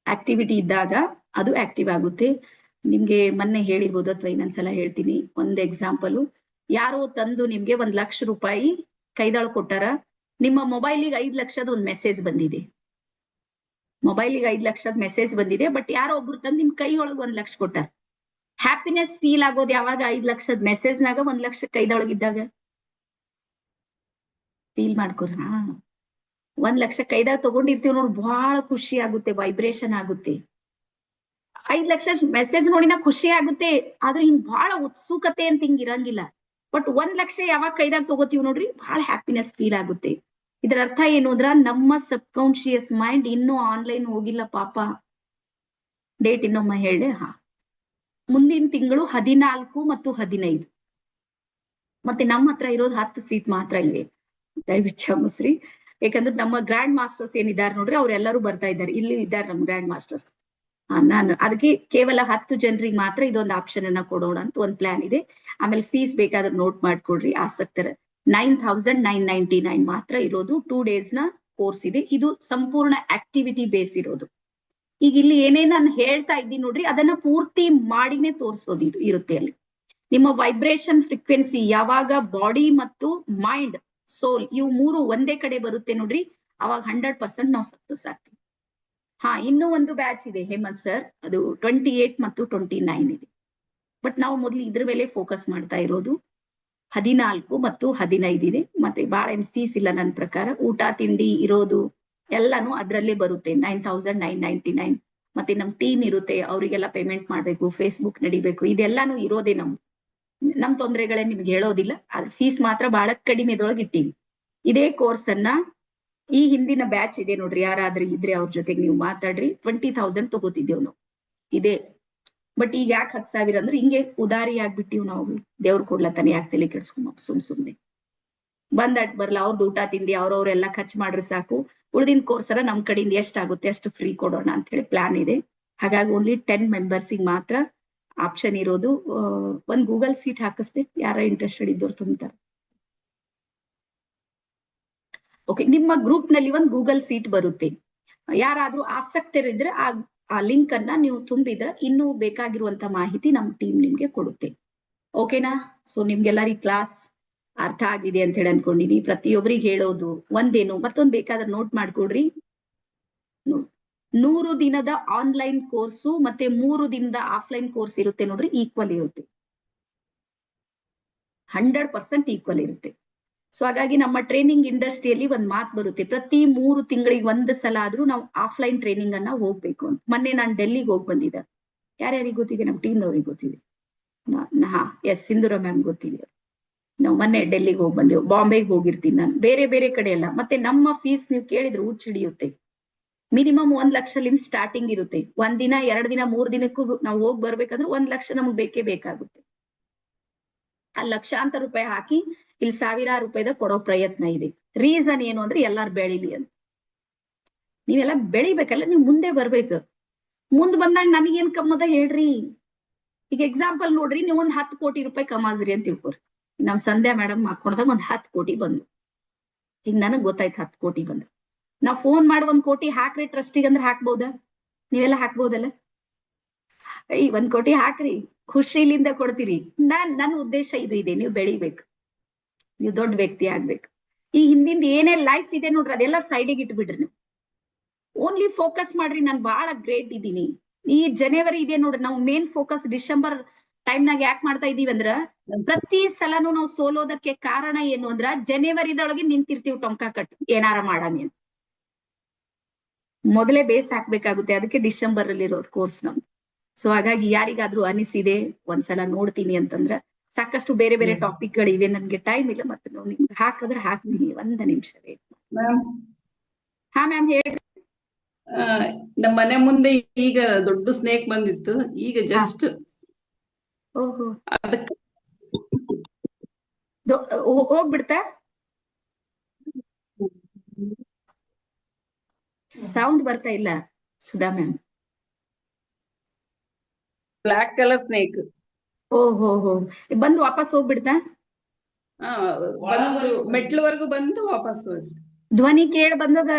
ಆಕ್ಟಿವಿಟಿ ಇದ್ದಾಗ ಅದು ಆಕ್ಟಿವ್ ಆಗುತ್ತೆ. ನಿಮ್ಗೆ ಮೊನ್ನೆ ಹೇಳಿರ್ಬೋದು ಅಥವಾ ಇನ್ನೊಂದ್ಸಲ ಹೇಳ್ತೀನಿ. ಒಂದ್ ಎಕ್ಸಾಂಪಲ್, ಯಾರೋ ತಂದು ನಿಮ್ಗೆ 1 ಲಕ್ಷ ರೂಪಾಯಿ ಕೈದಾಳ್ ಕೊಟ್ಟಾರ. ನಿಮ್ಮ ಮೊಬೈಲಿಗೆ 5 ಲಕ್ಷದ ಒಂದು ಮೆಸೇಜ್ ಬಂದಿದೆ. ಮೊಬೈಲಿಗೆ 5 ಲಕ್ಷದ ಮೆಸೇಜ್ ಬಂದಿದೆ, ಬಟ್ ಯಾರೋ ಒಬ್ರು ತಂದು ನಿಮ್ ಕೈ ಒಳಗೆ 1 ಲಕ್ಷ ಕೊಟ್ಟಾರ. ಹ್ಯಾಪಿನೆಸ್ ಫೀಲ್ ಆಗೋದು ಯಾವಾಗ? 5 ಲಕ್ಷದ ಮೆಸೇಜ್ನಾಗ 1 ಲಕ್ಷ ಕೈದೊಳಗಿದ್ದಾಗ ಫೀಲ್ ಮಾಡ್ಕೊರ. 1 ಲಕ್ಷ ಕೈದಾಗ ತಗೊಂಡಿರ್ತೀವಿ ನೋಡಿ, ಬಹಳ ಖುಷಿ ಆಗುತ್ತೆ, ವೈಬ್ರೇಷನ್ ಆಗುತ್ತೆ. 5 ಲಕ್ಷ ಮೆಸೇಜ್ ನೋಡಿನ ಖುಷಿ ಆಗುತ್ತೆ, ಆದ್ರೆ ಹಿಂಗ್ ಬಹಳ ಉತ್ಸುಕತೆ ಅಂತ ಹಿಂಗ್ ಇರಂಗಿಲ್ಲ. ಬಟ್ 1 ಲಕ್ಷ ಯಾವಾಗ ಕೈದಾಗ ತಗೋತೀವಿ ನೋಡ್ರಿ, ಬಹಳ ಹ್ಯಾಪಿನೆಸ್ ಫೀಲ್ ಆಗುತ್ತೆ. ಇದರ ಅರ್ಥ ಏನು ಅಂದ್ರ, ನಮ್ಮ ಸಬ್ಕಾನ್ಶಿಯಸ್ ಮೈಂಡ್ ಇನ್ನೂ ಆನ್ಲೈನ್ ಹೋಗಿಲ್ಲ ಪಾಪ. ಡೇಟ್ ಇನ್ನೊಮ್ಮೆ ಹೇಳಿ. ಮುಂದಿನ ತಿಂಗಳು 14 ಮತ್ತು 15. ಮತ್ತೆ ನಮ್ಮ ಹತ್ರ ಇರೋದು 10 ಸೀಟ್ ಮಾತ್ರ ಇವೆ. ದಯವಿಟ್ಟು ಕ್ಷಮಿಸ್ರಿ. ಯಾಕಂದ್ರೆ ನಮ್ಮ ಗ್ರ್ಯಾಂಡ್ ಮಾಸ್ಟರ್ಸ್ ಏನಿದ್ದಾರೆ ನೋಡ್ರಿ, ಅವ್ರೆಲ್ಲರೂ ಬರ್ತಾ ಇದ್ದಾರೆ. ಇಲ್ಲಿ ಇದ್ದಾರೆ ನಮ್ಮ ಗ್ರ್ಯಾಂಡ್ ಮಾಸ್ಟರ್ಸ್. ನಾನು ಅದಕ್ಕೆ ಕೇವಲ 10 ಜನರಿಗೆ ಮಾತ್ರ ಇದೊಂದು ಆಪ್ಷನ್ ಅನ್ನ ಕೊಡೋಣ ಅಂತ ಒಂದು ಪ್ಲಾನ್ ಇದೆ. ಆಮೇಲೆ ಫೀಸ್ ಬೇಕಾದ್ರೆ ನೋಟ್ ಮಾಡ್ಕೊಡ್ರಿ ಆಸಕ್ತರ. 9,999 ಮಾತ್ರ ಇರೋದು. 2 days ನ ಕೋರ್ಸ್ ಇದೆ. ಇದು ಸಂಪೂರ್ಣ ಆಕ್ಟಿವಿಟಿ ಬೇಸ್ ಇರೋದು. ಈಗ ಇಲ್ಲಿ ಏನೇನ್ ನಾನು ಹೇಳ್ತಾ ಇದ್ದೀನಿ ನೋಡ್ರಿ, ಅದನ್ನ ಪೂರ್ತಿ ಮಾಡಿನೇ ತೋರಿಸೋದು ಇರುತ್ತೆ ಅಲ್ಲಿ. ನಿಮ್ಮ ವೈಬ್ರೇಷನ್ ಫ್ರೀಕ್ವೆನ್ಸಿ ಯಾವಾಗ ಬಾಡಿ ಮತ್ತು ಮೈಂಡ್, ಸೋಲ್ ಇವು 3 ಒಂದೇ ಕಡೆ ಬರುತ್ತೆ ನೋಡ್ರಿ, ಅವಾಗ 100% ನಾವು ಸಕ್ಸಸ್ ಆಗ್ತೀವಿ. ಇನ್ನೂ ಒಂದು ಬ್ಯಾಚ್ ಇದೆ ಹೇಮಂತ್ ಸರ್, ಅದು 28 ಮತ್ತು 29 ಇದೆ. ಬಟ್ ನಾವು ಮೊದಲು ಇದ್ರ ಮೇಲೆ ಫೋಕಸ್ ಮಾಡ್ತಾ ಇರೋದು. 14 ಮತ್ತು 15 ಇದೆ. ಮತ್ತೆ ಬಾಳ ಏನ್ ಫೀಸ್ ಇಲ್ಲ ನನ್ನ ಪ್ರಕಾರ. ಊಟ ತಿಂಡಿ ಇರೋದು ಎಲ್ಲಾನು ಅದ್ರಲ್ಲೇ ಬರುತ್ತೆ. 9,999. ಮತ್ತೆ ನಮ್ ಟೀಮ್ ಇರುತ್ತೆ, ಅವರಿಗೆಲ್ಲ ಪೇಮೆಂಟ್ ಮಾಡ್ಬೇಕು, ಫೇಸ್ಬುಕ್ ನಡಿಬೇಕು, ಇದೆಲ್ಲಾನು ಇರೋದೇ ನಮ್ ತೊಂದರೆಗಳೇ ನಿಮ್ಗೆ ಹೇಳೋದಿಲ್ಲ. ಆದ್ರೆ ಫೀಸ್ ಮಾತ್ರ ಬಹಳ ಕಡಿಮೆದೊಳಗೆ ಇಟ್ಟಿವಿ. ಇದೇ ಕೋರ್ಸ್ ಅನ್ನ ಈ ಹಿಂದಿನ ಬ್ಯಾಚ್ ಇದೆ ನೋಡ್ರಿ, ಯಾರಾದ್ರೂ ಇದ್ರೆ ಅವ್ರ ಜೊತೆಗೆ ನೀವು ಮಾತಾಡ್ರಿ. 20,000 ತಗೋತಿದ್ದೇವ್ ನಾವು. ಇದೇ ಬಟ್ ಈಗ ಯಾಕೆ 10,000 ಅಂದ್ರೆ ಹಿಂಗೆ ಉದಾರಿ ಆಗ್ಬಿಟ್ಟಿವ್ ನಾವು. ದೇವ್ರು ಕೊಡ್ಲತ್ತಾನೆ, ಯಾಕೆ ತಲೆ ಕೆಡ್ಸ್ಕೊಂಡ್ ಸುಮ್ನೆ ಬಂದಟ್ ಬರ್ಲ ಅವ್ರದ್ದು ಊಟ ತಿಂಡಿ ಅವ್ರವ್ರೆಲ್ಲ ಖರ್ಚು ಮಾಡ್ರೆ ಸಾಕು. ಉಳ್ದಿನ ಕೋರ್ಸರ ನಮ್ ಕಡೆಯಿಂದ ಎಷ್ಟಾಗುತ್ತೆ ಅಷ್ಟು ಫ್ರೀ ಕೊಡೋಣ ಅಂತ ಹೇಳಿ ಪ್ಲಾನ್ ಇದೆ. ಹಾಗಾಗಿ ಓನ್ಲಿ 10 ಮೆಂಬರ್ಸಿಗೆ ಮಾತ್ರ ಆಪ್ಷನ್ ಇರೋದು. ಒಂದ್ ಗೂಗಲ್ ಸೀಟ್ ಹಾಕಿಸ್ದೆ, ಯಾರ ಇಂಟ್ರೆಸ್ಟೆಡ್ ಇದ್ದವ್ರು ತುಂಬ್ತಾರೆ. ಓಕೆ, ನಿಮ್ಮ ಗ್ರೂಪ್ ನಲ್ಲಿ ಒಂದು ಗೂಗಲ್ ಸೀಟ್ ಬರುತ್ತೆ. ಯಾರಾದ್ರೂ ಆಸಕ್ತರಿದ್ರೆ ಆ ಲಿಂಕ್ ಅನ್ನ ನೀವು ತುಂಬಿದ್ರೆ ಇನ್ನೂ ಬೇಕಾಗಿರುವಂತ ಮಾಹಿತಿ ನಮ್ಮ ಟೀಮ್ ನಿಮ್ಗೆ ಕೊಡುತ್ತೆ. ಓಕೆನಾ? ಸೊ ನಿಮ್ಗೆಲ್ಲರಿಗೂ ಕ್ಲಾಸ್ ಅರ್ಥ ಆಗಿದೆ ಅಂತ ಹೇಳಿ ಅನ್ಕೊಂಡಿನಿ. ಪ್ರತಿಯೊಬ್ಬರಿಗೆ ಹೇಳೋದು ಒಂದೇನು, ಮತ್ತೊಂದು ಬೇಕಾದ್ರೆ ನೋಟ್ ಮಾಡ್ಕೊಡ್ರಿ. 100 ದಿನದ ಆನ್ಲೈನ್ ಕೋರ್ಸು ಮತ್ತೆ 3 ದಿನದ ಆಫ್ಲೈನ್ ಕೋರ್ಸ್ ಇರುತ್ತೆ ನೋಡ್ರಿ, ಈಕ್ವಲ್ ಇರುತ್ತೆ. 100% ಈಕ್ವಲ್ ಇರುತ್ತೆ. ಸೊ ಹಾಗಾಗಿ ನಮ್ಮ ಟ್ರೈನಿಂಗ್ ಇಂಡಸ್ಟ್ರಿಯಲ್ಲಿ ಒಂದ್ ಮಾತು ಬರುತ್ತೆ, ಪ್ರತಿ 3 ತಿಂಗಳಿಗೆ 1 ಸಲ ಆದ್ರೂ ನಾವು ಆಫ್ಲೈನ್ ಟ್ರೈನಿಂಗ್ ಅನ್ನ ಹೋಗ್ಬೇಕು ಅಂತ. ಮೊನ್ನೆ ನಾನು ಡೆಲ್ಲಿಗೆ ಹೋಗಿ ಬಂದಿದ್ದೆ. ಯಾರ್ಯಾರಿಗೆ ಗೊತ್ತಿದೆ? ನಮ್ಮ ಟೀಮ್ನವ್ರಿಗೆ ಗೊತ್ತಿದೆ. ಹಾ ಎಸ್, ಸಿಂಧೂರ ಮ್ಯಾಮ್ ಗೊತ್ತಿದೆ. ನಾವು ಮೊನ್ನೆ ಡೆಲ್ಲಿಗೆ ಹೋಗಿ ಬಂದೆವು, ಬಾಂಬೆಗೆ ಹೋಗಿರ್ತೀನಿ ನಾನು, ಬೇರೆ ಬೇರೆ ಕಡೆ ಎಲ್ಲ. ಮತ್ತೆ ನಮ್ಮ ಫೀಸ್ ನೀವು ಕೇಳಿದ್ರೆ ಹುಚ್ಚಿಡಿಯುತ್ತೆ. ಮಿನಿಮಮ್ 1 ಲಕ್ಷದಿಂದ ಸ್ಟಾರ್ಟಿಂಗ್ ಇರುತ್ತೆ. 1 ದಿನ 2 ದಿನ 3 ದಿನಕ್ಕೂ ನಾವು ಹೋಗಿ ಬರ್ಬೇಕಂದ್ರೆ 1 ಲಕ್ಷ ನಮ್ಗೆ ಬೇಕೇ ಬೇಕಾಗುತ್ತೆ. ಆ ಲಕ್ಷಾಂತರ ರೂಪಾಯಿ ಹಾಕಿ ಇಲ್ಲಿ 1,000 ರೂಪಾಯಿದ ಕೊಡೋ ಪ್ರಯತ್ನ ಇದೆ. ರೀಸನ್ ಏನು ಅಂದ್ರೆ ಎಲ್ಲಾರು ಬೆಳಿಲಿ ಅಂತ. ನೀವೆಲ್ಲ ಬೆಳಿಬೇಕಲ್ಲ, ನೀವು ಮುಂದೆ ಬರ್ಬೇಕು. ಮುಂದ್ ಬಂದಾಗ ನನಗೇನ್ ಕಮ್ಮದ ಹೇಳ್ರಿ. ಈಗ ಎಕ್ಸಾಂಪಲ್ ನೋಡ್ರಿ, ನೀವು 10 ಕೋಟಿ ರೂಪಾಯಿ ಕಮಾಸ್ರಿ ಅಂತ ತಿಳ್ಕೊರಿ. ನಾವ್ ಸಂಧ್ಯಾ ಮೇಡಮ್ ಹಾಕೊಂಡಾಗ 10 ಕೋಟಿ ಬಂದು, ಈಗ ನನಗ್ ಗೊತ್ತಾಯ್ತು 10 ಕೋಟಿ ಬಂದು. ನಾವ್ ಫೋನ್ ಮಾಡಿ 1 ಕೋಟಿ ಹಾಕ್ರಿ ಟ್ರಸ್ಟಿಗೆ ಅಂದ್ರೆ ಹಾಕ್ಬೋದಾ? ನೀವೆಲ್ಲ ಹಾಕ್ಬೋದಲ್ಲ? 1 ಕೋಟಿ ಹಾಕ್ರಿ, ಖುಷಿಲಿಂದ ಕೊಡ್ತೀರಿ. ನನ್ನ ಉದ್ದೇಶ ಇದು ಇದೆ, ನೀವು ಬೆಳಿಬೇಕು, ನೀವು ದೊಡ್ಡ ವ್ಯಕ್ತಿ ಆಗ್ಬೇಕು. ಈ ಹಿಂದಿಂದ ಏನೇ ಲೈಫ್ ಇದೆ ನೋಡ್ರಿ, ಅದೆಲ್ಲ ಸೈಡಿಗೆ ಇಟ್ಬಿಡ್ರಿ. ನೀವು ಓನ್ಲಿ ಫೋಕಸ್ ಮಾಡ್ರಿ, ನಾನು ಬಹಳ ಗ್ರೇಟ್ ಇದ್ದೀನಿ. ಈ ಜನವರಿ ಇದೆ ನೋಡ್ರಿ, ನಾವು ಮೇನ್ ಫೋಕಸ್ ಡಿಸೆಂಬರ್ ಟೈಮ್ನಾಗ ಯಾಕೆ ಮಾಡ್ತಾ ಇದೀವಿ ಅಂದ್ರ, ಪ್ರತಿ ಸಲನು ನಾವು ಸೋಲೋದಕ್ಕೆ ಕಾರಣ ಏನು ಅಂದ್ರ ಜನವರಿದೊಳಗೆ ನಿಂತಿರ್ತೀವಿ ಟೊಂಕ ಕಟ್ ಏನಾರ ಮಾಡಮಿ ಅಂತ. ಮೊದಲೇ ಬೇಸ್ ಹಾಕ್ಬೇಕಾಗುತ್ತೆ, ಅದಕ್ಕೆ ಡಿಸೆಂಬರ್ ಅಲ್ಲಿ ಇರೋದು ಕೋರ್ಸ್ ನಮ್ದು. ಸೊ ಹಾಗಾಗಿ ಯಾರಿಗಾದ್ರೂ ಅನಿಸಿದೆ ಒಂದ್ಸಲ ನೋಡ್ತೀನಿ ಅಂತಂದ್ರ, ಸಾಕಷ್ಟು ಬೇರೆ ಬೇರೆ ಟಾಪಿಕ್ ಗಳಿವೆ, ನನ್ಗೆ ಟೈಮ್ ಇಲ್ಲ. ಮತ್ತೆ ನಿಮ್ಗೆ ಹಾಕಿದ್ರೆ ಹಾಕ್ತೀನಿ, 1 ನಿಮಿಷ ವೇಟ್ ಮಾಡಿ. ಹಾ ಮ್ಯಾಮ್ ಹೇಳಿ. ನಮ್ಮ ಮನೆ ಮುಂದೆ ಈಗ ದೊಡ್ಡ ಸ್ನೇಕ್ ಬಂದಿತ್ತು, ಈಗ ಜಸ್ಟ್ ಓಹೋ ಅದಕ್ಕೆ ಹೋಗ್ಬಿಡ್ತಾ? ಸೌಂಡ್ ಬರ್ತಾ ಇಲ್ಲ Sudha ma'am. Black colour snake ಓಹೋ ಬಂದು ವಾಪಸ್ ಹೋಗ್ಬಿಡ್ತಾ? ಬಂದು ಮೆಟ್ಲವರೆಗೂ ಬಂದು ವಾಪಸ್ ಹೋಯ್ತು. ಧ್ವನಿ ಕೇಳ ಬಂದದ?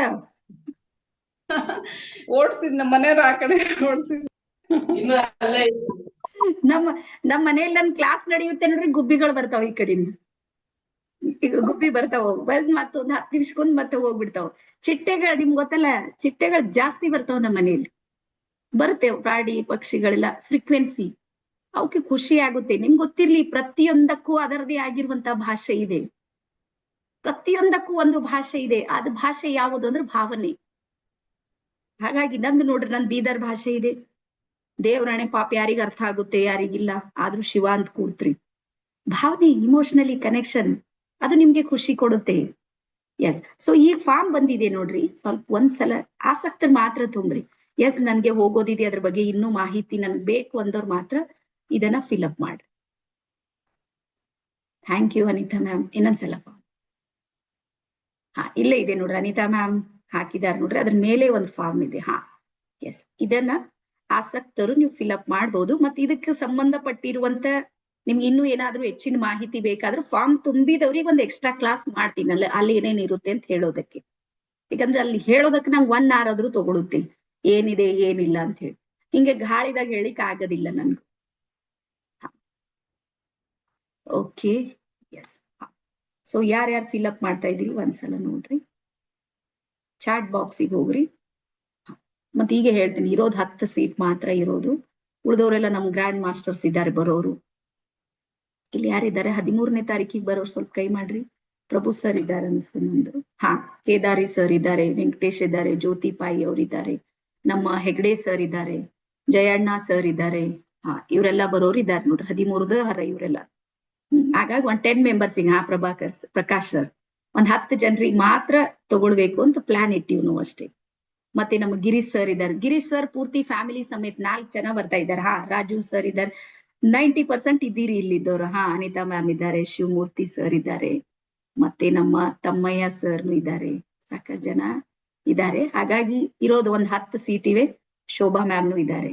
ಓಡ್ಸಿದ್ ನಮ್ಮ ಮನೆಯವ್ರು ಆ ಕಡೆ ಓಡ್ಸಿದ್. ನಮ್ಮ ಮನೇಲಿ ನನ್ ಕ್ಲಾಸ್ ನಡೆಯುತ್ತೆ ನೋಡ್ರಿ, ಗುಬ್ಬಿಗಳು ಬರ್ತಾವ ಈ ಕಡೆಯಿಂದ. ಈಗ ಗುಬ್ಬಿ ಬರ್ತಾವ, ಬಂದ್ ಮತ್ತೊಂದ್ 10 ನಿಮಿಷಕ್ಕೊಂದ್ ಮತ್ತೆ ಹೋಗ್ಬಿಡ್ತಾವ. ಚಿಟ್ಟೆಗಳು ನಿಮ್ಗೆ ಗೊತ್ತಲ್ಲ, ಚಿಟ್ಟೆಗಳು ಜಾಸ್ತಿ ಬರ್ತಾವ ನಮ್ಮ ಮನೆಯಲ್ಲಿ. ಬರ್ತೇವ್ ಪ್ರಾಣಿ ಪಕ್ಷಿಗಳೆಲ್ಲ ಫ್ರೀಕ್ವೆನ್ಸಿ, ಅವಕ್ಕೆ ಖುಷಿ ಆಗುತ್ತೆ. ನಿಮ್ಗೆ ಗೊತ್ತಿರ್ಲಿ, ಪ್ರತಿಯೊಂದಕ್ಕೂ ಅದರದೇ ಆಗಿರುವಂತ ಭಾಷೆ ಇದೆ. ಪ್ರತಿಯೊಂದಕ್ಕೂ ಒಂದು ಭಾಷೆ ಇದೆ. ಅದು ಭಾಷೆ ಯಾವುದು ಅಂದ್ರೆ ಭಾವನೆ. ಹಾಗಾಗಿ ನಂದು ನೋಡ್ರಿ, ನನ್ ಬೀದರ್ ಭಾಷೆ ಇದೆ. ದೇವ್ರಾಣೆ ಪಾಪ ಯಾರಿಗ ಅರ್ಥ ಆಗುತ್ತೆ ಯಾರಿಗಿಲ್ಲ, ಆದ್ರೂ ಶಿವ ಅಂತ ಕೂಡ್ತ್ರಿ. ಭಾವನೆ, ಇಮೋಷನಲಿ ಕನೆಕ್ಷನ್, ಅದು ನಿಮ್ಗೆ ಖುಷಿ ಕೊಡುತ್ತೆ. ಎಸ್, ಸೊ ಈಗ ಫಾರ್ಮ್ ಬಂದಿದೆ ನೋಡ್ರಿ, ಸ್ವಲ್ಪ ಒಂದ್ಸಲ ಆಸಕ್ತರು ಮಾತ್ರ ತುಂಬ್ರಿ. ಎಸ್, ನನ್ಗೆ ಹೋಗೋದಿದೆ, ಅದ್ರ ಬಗ್ಗೆ ಇನ್ನೂ ಮಾಹಿತಿ ನನ್ಗೆ ಬೇಕು ಅಂದವ್ರು ಮಾತ್ರ ಇದನ್ನ ಫಿಲ್ಅಪ್ ಮಾಡ್ರಿ. Thank you Anita ma'am. ಇನ್ನೊಂದ್ಸಲ ಹಾ, ಇಲ್ಲೇ ಇದೆ ನೋಡ್ರಿ, ಅನಿತಾ ಮ್ಯಾಮ್ ಹಾಕಿದಾರೆ ನೋಡ್ರಿ, ಅದ್ರ ಮೇಲೆ ಒಂದು ಫಾರ್ಮ್ ಇದೆ. ಹಾ ಎಸ್, ಇದನ್ನ ಆಸಕ್ತರು ನೀವು ಫಿಲ್ಅಪ್ ಮಾಡ್ಬೋದು. ಮತ್ತೆ ಇದಕ್ಕೆ ಸಂಬಂಧಪಟ್ಟಿರುವಂತ ನಿಮ್ಗೆ ಇನ್ನೂ ಏನಾದ್ರೂ ಹೆಚ್ಚಿನ ಮಾಹಿತಿ ಬೇಕಾದ್ರೂ ಫಾರ್ಮ್ ತುಂಬಿದವ್ರಿಗೆ ಒಂದು ಎಕ್ಸ್ಟ್ರಾ ಕ್ಲಾಸ್ ಮಾಡ್ತೀನಿ, ಅಲ್ಲಿ ಏನೇನ್ ಇರುತ್ತೆ ಅಂತ ಹೇಳೋದಕ್ಕೆ. ಯಾಕಂದ್ರೆ ಅಲ್ಲಿ ಹೇಳೋದಕ್ಕೆ ನಂಗೆ 1 hour ಆದ್ರೂ ತಗೊಳುತ್ತೆ, ಏನಿದೆ ಏನಿಲ್ಲ ಅಂತ ಹೇಳಿ. ಹಿಂಗೆ ಗಾಳಿದಾಗ ಹೇಳಿಕ್ ಆಗೋದಿಲ್ಲ ನನ್ಗೆ. ಓಕೆ ಎಸ್, ಸೊ ಯಾರ್ಯಾರು ಫಿಲ್ಅಪ್ ಮಾಡ್ತಾ ಇದ್ದೀರಿ ಒಂದ್ಸಲ ನೋಡ್ರಿ, ಚಾಟ್ ಬಾಕ್ಸಿಗೆ ಹೋಗ್ರಿ. ಮತ್ತೆ ಈಗ ಹೇಳ್ತೀನಿ, ಇರೋದು 10 ಸೀಟ್ ಮಾತ್ರ ಇರೋದು. ಉಳಿದವರೆಲ್ಲ ನಮ್ ಗ್ರ್ಯಾಂಡ್ ಮಾಸ್ಟರ್ಸ್ ಇದ್ದಾರೆ ಬರೋರು. ಇಲ್ಲಿ ಯಾರಿದ್ದಾರೆ 13ನೇ ತಾರೀಕಿಗೆ ಬರೋರು? ಸ್ವಲ್ಪ ಕೈ ಮಾಡ್ರಿ. ಪ್ರಭು ಸರ್ ಇದ್ದಾರೆ ಅನ್ಸ್ತದೆ ನಮ್ದು. ಹಾ, ಕೇದಾರಿ ಸರ್ ಇದ್ದಾರೆ, ವೆಂಕಟೇಶ್ ಇದ್ದಾರೆ, ಜ್ಯೋತಿ ಪಾಯಿ ಅವರಿದ್ದಾರೆ, ನಮ್ಮ ಹೆಗ್ಡೆ ಸರ್ ಇದ್ದಾರೆ, ಜಯಣ್ಣ ಸರ್ ಇದ್ದಾರೆ. ಹಾ, ಇವರೆಲ್ಲ ಬರೋರು ಇದ್ದಾರೆ ನೋಡ್ರಿ, 13ದ ಹರ ಇವರೆಲ್ಲ. ಹಾಗಾಗಿ 10 ಮೆಂಬರ್ಸಿಗೆ, ಹಾ ಪ್ರಕಾಶ್ ಸರ್, 10 ಜನರಿಗೆ ಮಾತ್ರ ತಗೊಳ್ಬೇಕು ಅಂತ ಪ್ಲಾನ್ ಇಟ್ಟಿವ್ ನಾವು ಅಷ್ಟೇ. ಮತ್ತೆ ನಮ್ಮ ಗಿರೀಶ್ ಸರ್ ಇದ್ದಾರೆ. ಗಿರೀಶ್ ಸರ್ ಪೂರ್ತಿ ಫ್ಯಾಮಿಲಿ ಸಮೇತ 4 ಜನ ಬರ್ತಾ ಇದ್ದಾರೆ. ಹಾ, ರಾಜು ಸರ್ ಇದ್ದಾರೆ. 90% ಇದ್ದೀರಿ ಇಲ್ಲಿದ್ದವ್ರು. ಹಾ, ಅನಿತಾ ಮ್ಯಾಮ್ ಇದ್ದಾರೆ, ಶಿವಮೂರ್ತಿ ಸರ್ ಇದ್ದಾರೆ, ಮತ್ತೆ ನಮ್ಮ ತಮ್ಮಯ್ಯ ಸರ್ ಇದ್ದಾರೆ. ಸಾಕಷ್ಟು ಜನ ಇದ್ದಾರೆ. ಹಾಗಾಗಿ ಇರೋದು ಒಂದ್ 10 ಸೀಟ್ ಇವೆ. ಶೋಭಾ ಮ್ಯಾಮ್ನು ಇದ್ದಾರೆ,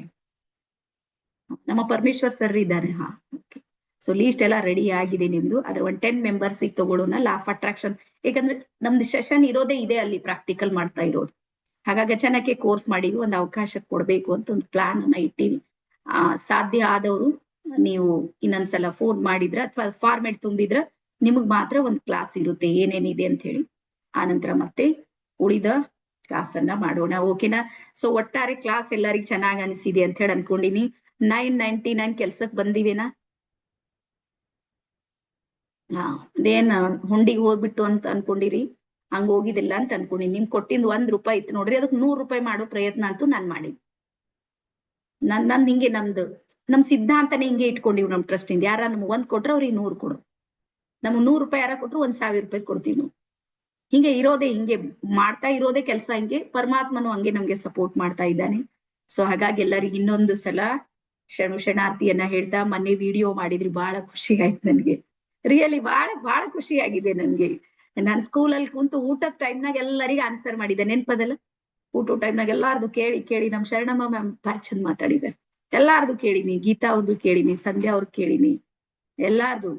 ನಮ್ಮ ಪರಮೇಶ್ವರ್ ಸರ್ ಇದ್ದಾರೆ. ಹಾ, ಓಕೆ. ಸೊ ಲೀಸ್ಟ್ ಎಲ್ಲ ರೆಡಿ ಆಗಿದೆ ನಿಮ್ದು. ಅದ್ರ ಒಂದ್ 10 ಮೆಂಬರ್ಸ್ ತಗೊಳ್ಳೋಣ. ಲಾ ಆಫ್ ಅಟ್ರಾಕ್ಷನ್, ಯಾಕಂದ್ರೆ ನಮ್ದು ಸೆಷನ್ ಇರೋದೇ ಇದೆ, ಅಲ್ಲಿ ಪ್ರಾಕ್ಟಿಕಲ್ ಮಾಡ್ತಾ ಇರೋದು. ಹಾಗಾಗಿ ಜನಕ್ಕೆ ಕೋರ್ಸ್ ಮಾಡಿ ಒಂದು ಅವಕಾಶ ಕೊಡ್ಬೇಕು ಅಂತ ಒಂದು ಪ್ಲಾನ್ ಅನ್ನ ಇಟ್ಟಿವಿ. ಸಾಧ್ಯ ಆದವರು ನೀವು ಇನ್ನೊಂದ್ಸಲ ಫೋನ್ ಮಾಡಿದ್ರ ಅಥವಾ ಫಾರ್ಮೆಟ್ ತುಂಬಿದ್ರ ನಿಮಗ್ ಮಾತ್ರ ಒಂದು ಕ್ಲಾಸ್ ಇರುತ್ತೆ, ಏನೇನಿದೆ ಅಂತ ಹೇಳಿ. ಆನಂತರ ಮತ್ತೆ ಉಳಿದ ಕ್ಲಾಸ್ ಅನ್ನ ಮಾಡೋಣ. ಓಕೆನಾ? ಸೊ ಒಟ್ಟಾರೆ ಕ್ಲಾಸ್ ಎಲ್ಲರಿಗೂ ಚೆನ್ನಾಗಿ ಅನಿಸಿದೆ ಅಂತ ಹೇಳಿ ಅನ್ಕೊಂಡಿನಿ. 999 ಕೆಲ್ಸಕ್ ಬಂದಿವೇನಾ? ಅದೇನ್ ಹುಂಡಿಗೆ ಹೋಗ್ಬಿಟ್ಟು ಅಂತ ಅನ್ಕೊಂಡಿರಿ? ಹಂಗ ಹೋಗಿದಿಲ್ಲ ಅಂತ ಅನ್ಕೊಂಡಿನಿ. ನಿಮ್ ಕೊಟ್ಟಿಂದ ₹1 ಇತ್ತು ನೋಡ್ರಿ, ಅದಕ್ಕೆ ₹100 ಮಾಡೋ ಪ್ರಯತ್ನ ಅಂತೂ ನಾನ್ ಮಾಡಿ. ನಂದ್ ಹಿಂಗೆ ನಮ್ ಸಿದ್ಧಾಂತನೇ ಹಿಂಗೆ ಇಟ್ಕೊಂಡಿವ್ ನಮ್ ಟ್ರಸ್ಟ್ ಇಂದ. ಯಾರ ನಮ್ಗೆ 1 ಕೊಟ್ರ ಅವ್ರಿಗೆ 100 ಕೊಡು. ನಮ್ಗ್ ₹100 ಯಾರ ಕೊಟ್ರು ₹1000 ಕೊಡ್ತೀವಿ ನಾವು. ಹಿಂಗೆ ಇರೋದೇ, ಹಿಂಗೆ ಮಾಡ್ತಾ ಇರೋದೇ ಕೆಲಸ. ಹಿಂಗೆ ಪರಮಾತ್ಮನು ಹಂಗೆ ನಮ್ಗೆ ಸಪೋರ್ಟ್ ಮಾಡ್ತಾ ಇದ್ದಾನೆ. ಸೊ ಹಾಗಾಗಿ ಎಲ್ಲರಿಗೂ ಇನ್ನೊಂದು ಸಲ ಶರಣಾರ್ಥಿಯನ್ನ ಹೇಳ್ತಾ, ಮೊನ್ನೆ ವಿಡಿಯೋ ಮಾಡಿದ್ರಿ, ಬಹಳ ಖುಷಿ ಆಯ್ತು ನನ್ಗೆ. ರಿಯಲಿ ಬಹಳ ಖುಷಿ ಆಗಿದೆ ನನ್ಗೆ. ನಾನ್ ಸ್ಕೂಲಲ್ಲಿ ಕುಂತು ಊಟದ ಟೈಮ್ನಾಗ ಎಲ್ಲರಿಗೂ ಆನ್ಸರ್ ಮಾಡಿದ್ದೆ, ನೆನ್ಪದಲ್ಲ? ಊಟ ಟೈಮ್ನಾಗ ಎಲ್ಲಾರ್ದು ಕೇಳಿ ನಮ್ ಶರಣಮ್ಮ ಮ್ಯಾಮ್ ಭಾಳ ಚಂದ ಮಾತಾಡಿದ್ದಾರೆ. ಎಲ್ಲಾರ್ದು ಕೇಳಿನಿ, ಗೀತಾ ಅವ್ರದ್ದು ಕೇಳಿನಿ, ಸಂಧ್ಯಾ ಅವ್ರದ್ದು ಕೇಳಿನಿ, ಎಲ್ಲಾರ್ದು.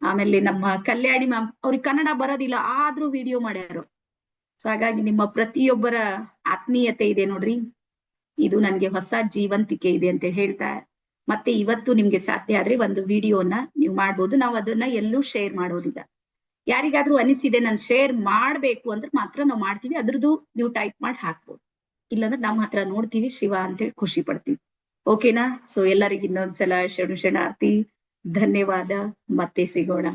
ಆಮೇಲೆ ನಮ್ಮ ಕಲ್ಯಾಣಿ ಮ್ಯಾಮ್, ಅವ್ರಿಗೆ ಕನ್ನಡ ಬರೋದಿಲ್ಲ, ಆದ್ರೂ ವಿಡಿಯೋ ಮಾಡ್ಯಾರು. ಸೊ ಹಾಗಾಗಿ ನಿಮ್ಮ ಪ್ರತಿಯೊಬ್ಬರ ಆತ್ಮೀಯತೆ ಇದೆ ನೋಡ್ರಿ, ಇದು ನನ್ಗೆ ಹೊಸ ಜೀವಂತಿಕೆ ಇದೆ ಅಂತ ಹೇಳ್ತಾ, ಮತ್ತೆ ಇವತ್ತು ನಿಮ್ಗೆ ಸಾಧ್ಯ ಆದ್ರೆ ಒಂದು ವಿಡಿಯೋನ ನೀವು ಮಾಡ್ಬೋದು. ನಾವು ಅದನ್ನ ಎಲ್ಲೂ ಶೇರ್ ಮಾಡೋದಿಲ್ಲ. ಯಾರಿಗಾದ್ರೂ ಅನಿಸಿದೆ ನಾನು ಶೇರ್ ಮಾಡ್ಬೇಕು ಅಂದ್ರೆ ಮಾತ್ರ ನಾವು ಮಾಡ್ತೀವಿ. ಅದ್ರದ್ದು ನೀವು ಟೈಪ್ ಮಾಡಿ ಹಾಕ್ಬೋದು, ಇಲ್ಲಾಂದ್ರೆ ನಮ್ಮ ಹತ್ರ ನೋಡ್ತೀವಿ ಶಿವ ಅಂತೇಳಿ ಖುಷಿ ಪಡ್ತೀವಿ. ಓಕೆನಾ? ಸೊ ಎಲ್ಲರಿಗೂ ಇನ್ನೊಂದ್ಸಲ ಶರಣಾರ್ಥಿ, ಧನ್ಯವಾದ. ಮತ್ತೆ ಸಿಗೋಣ.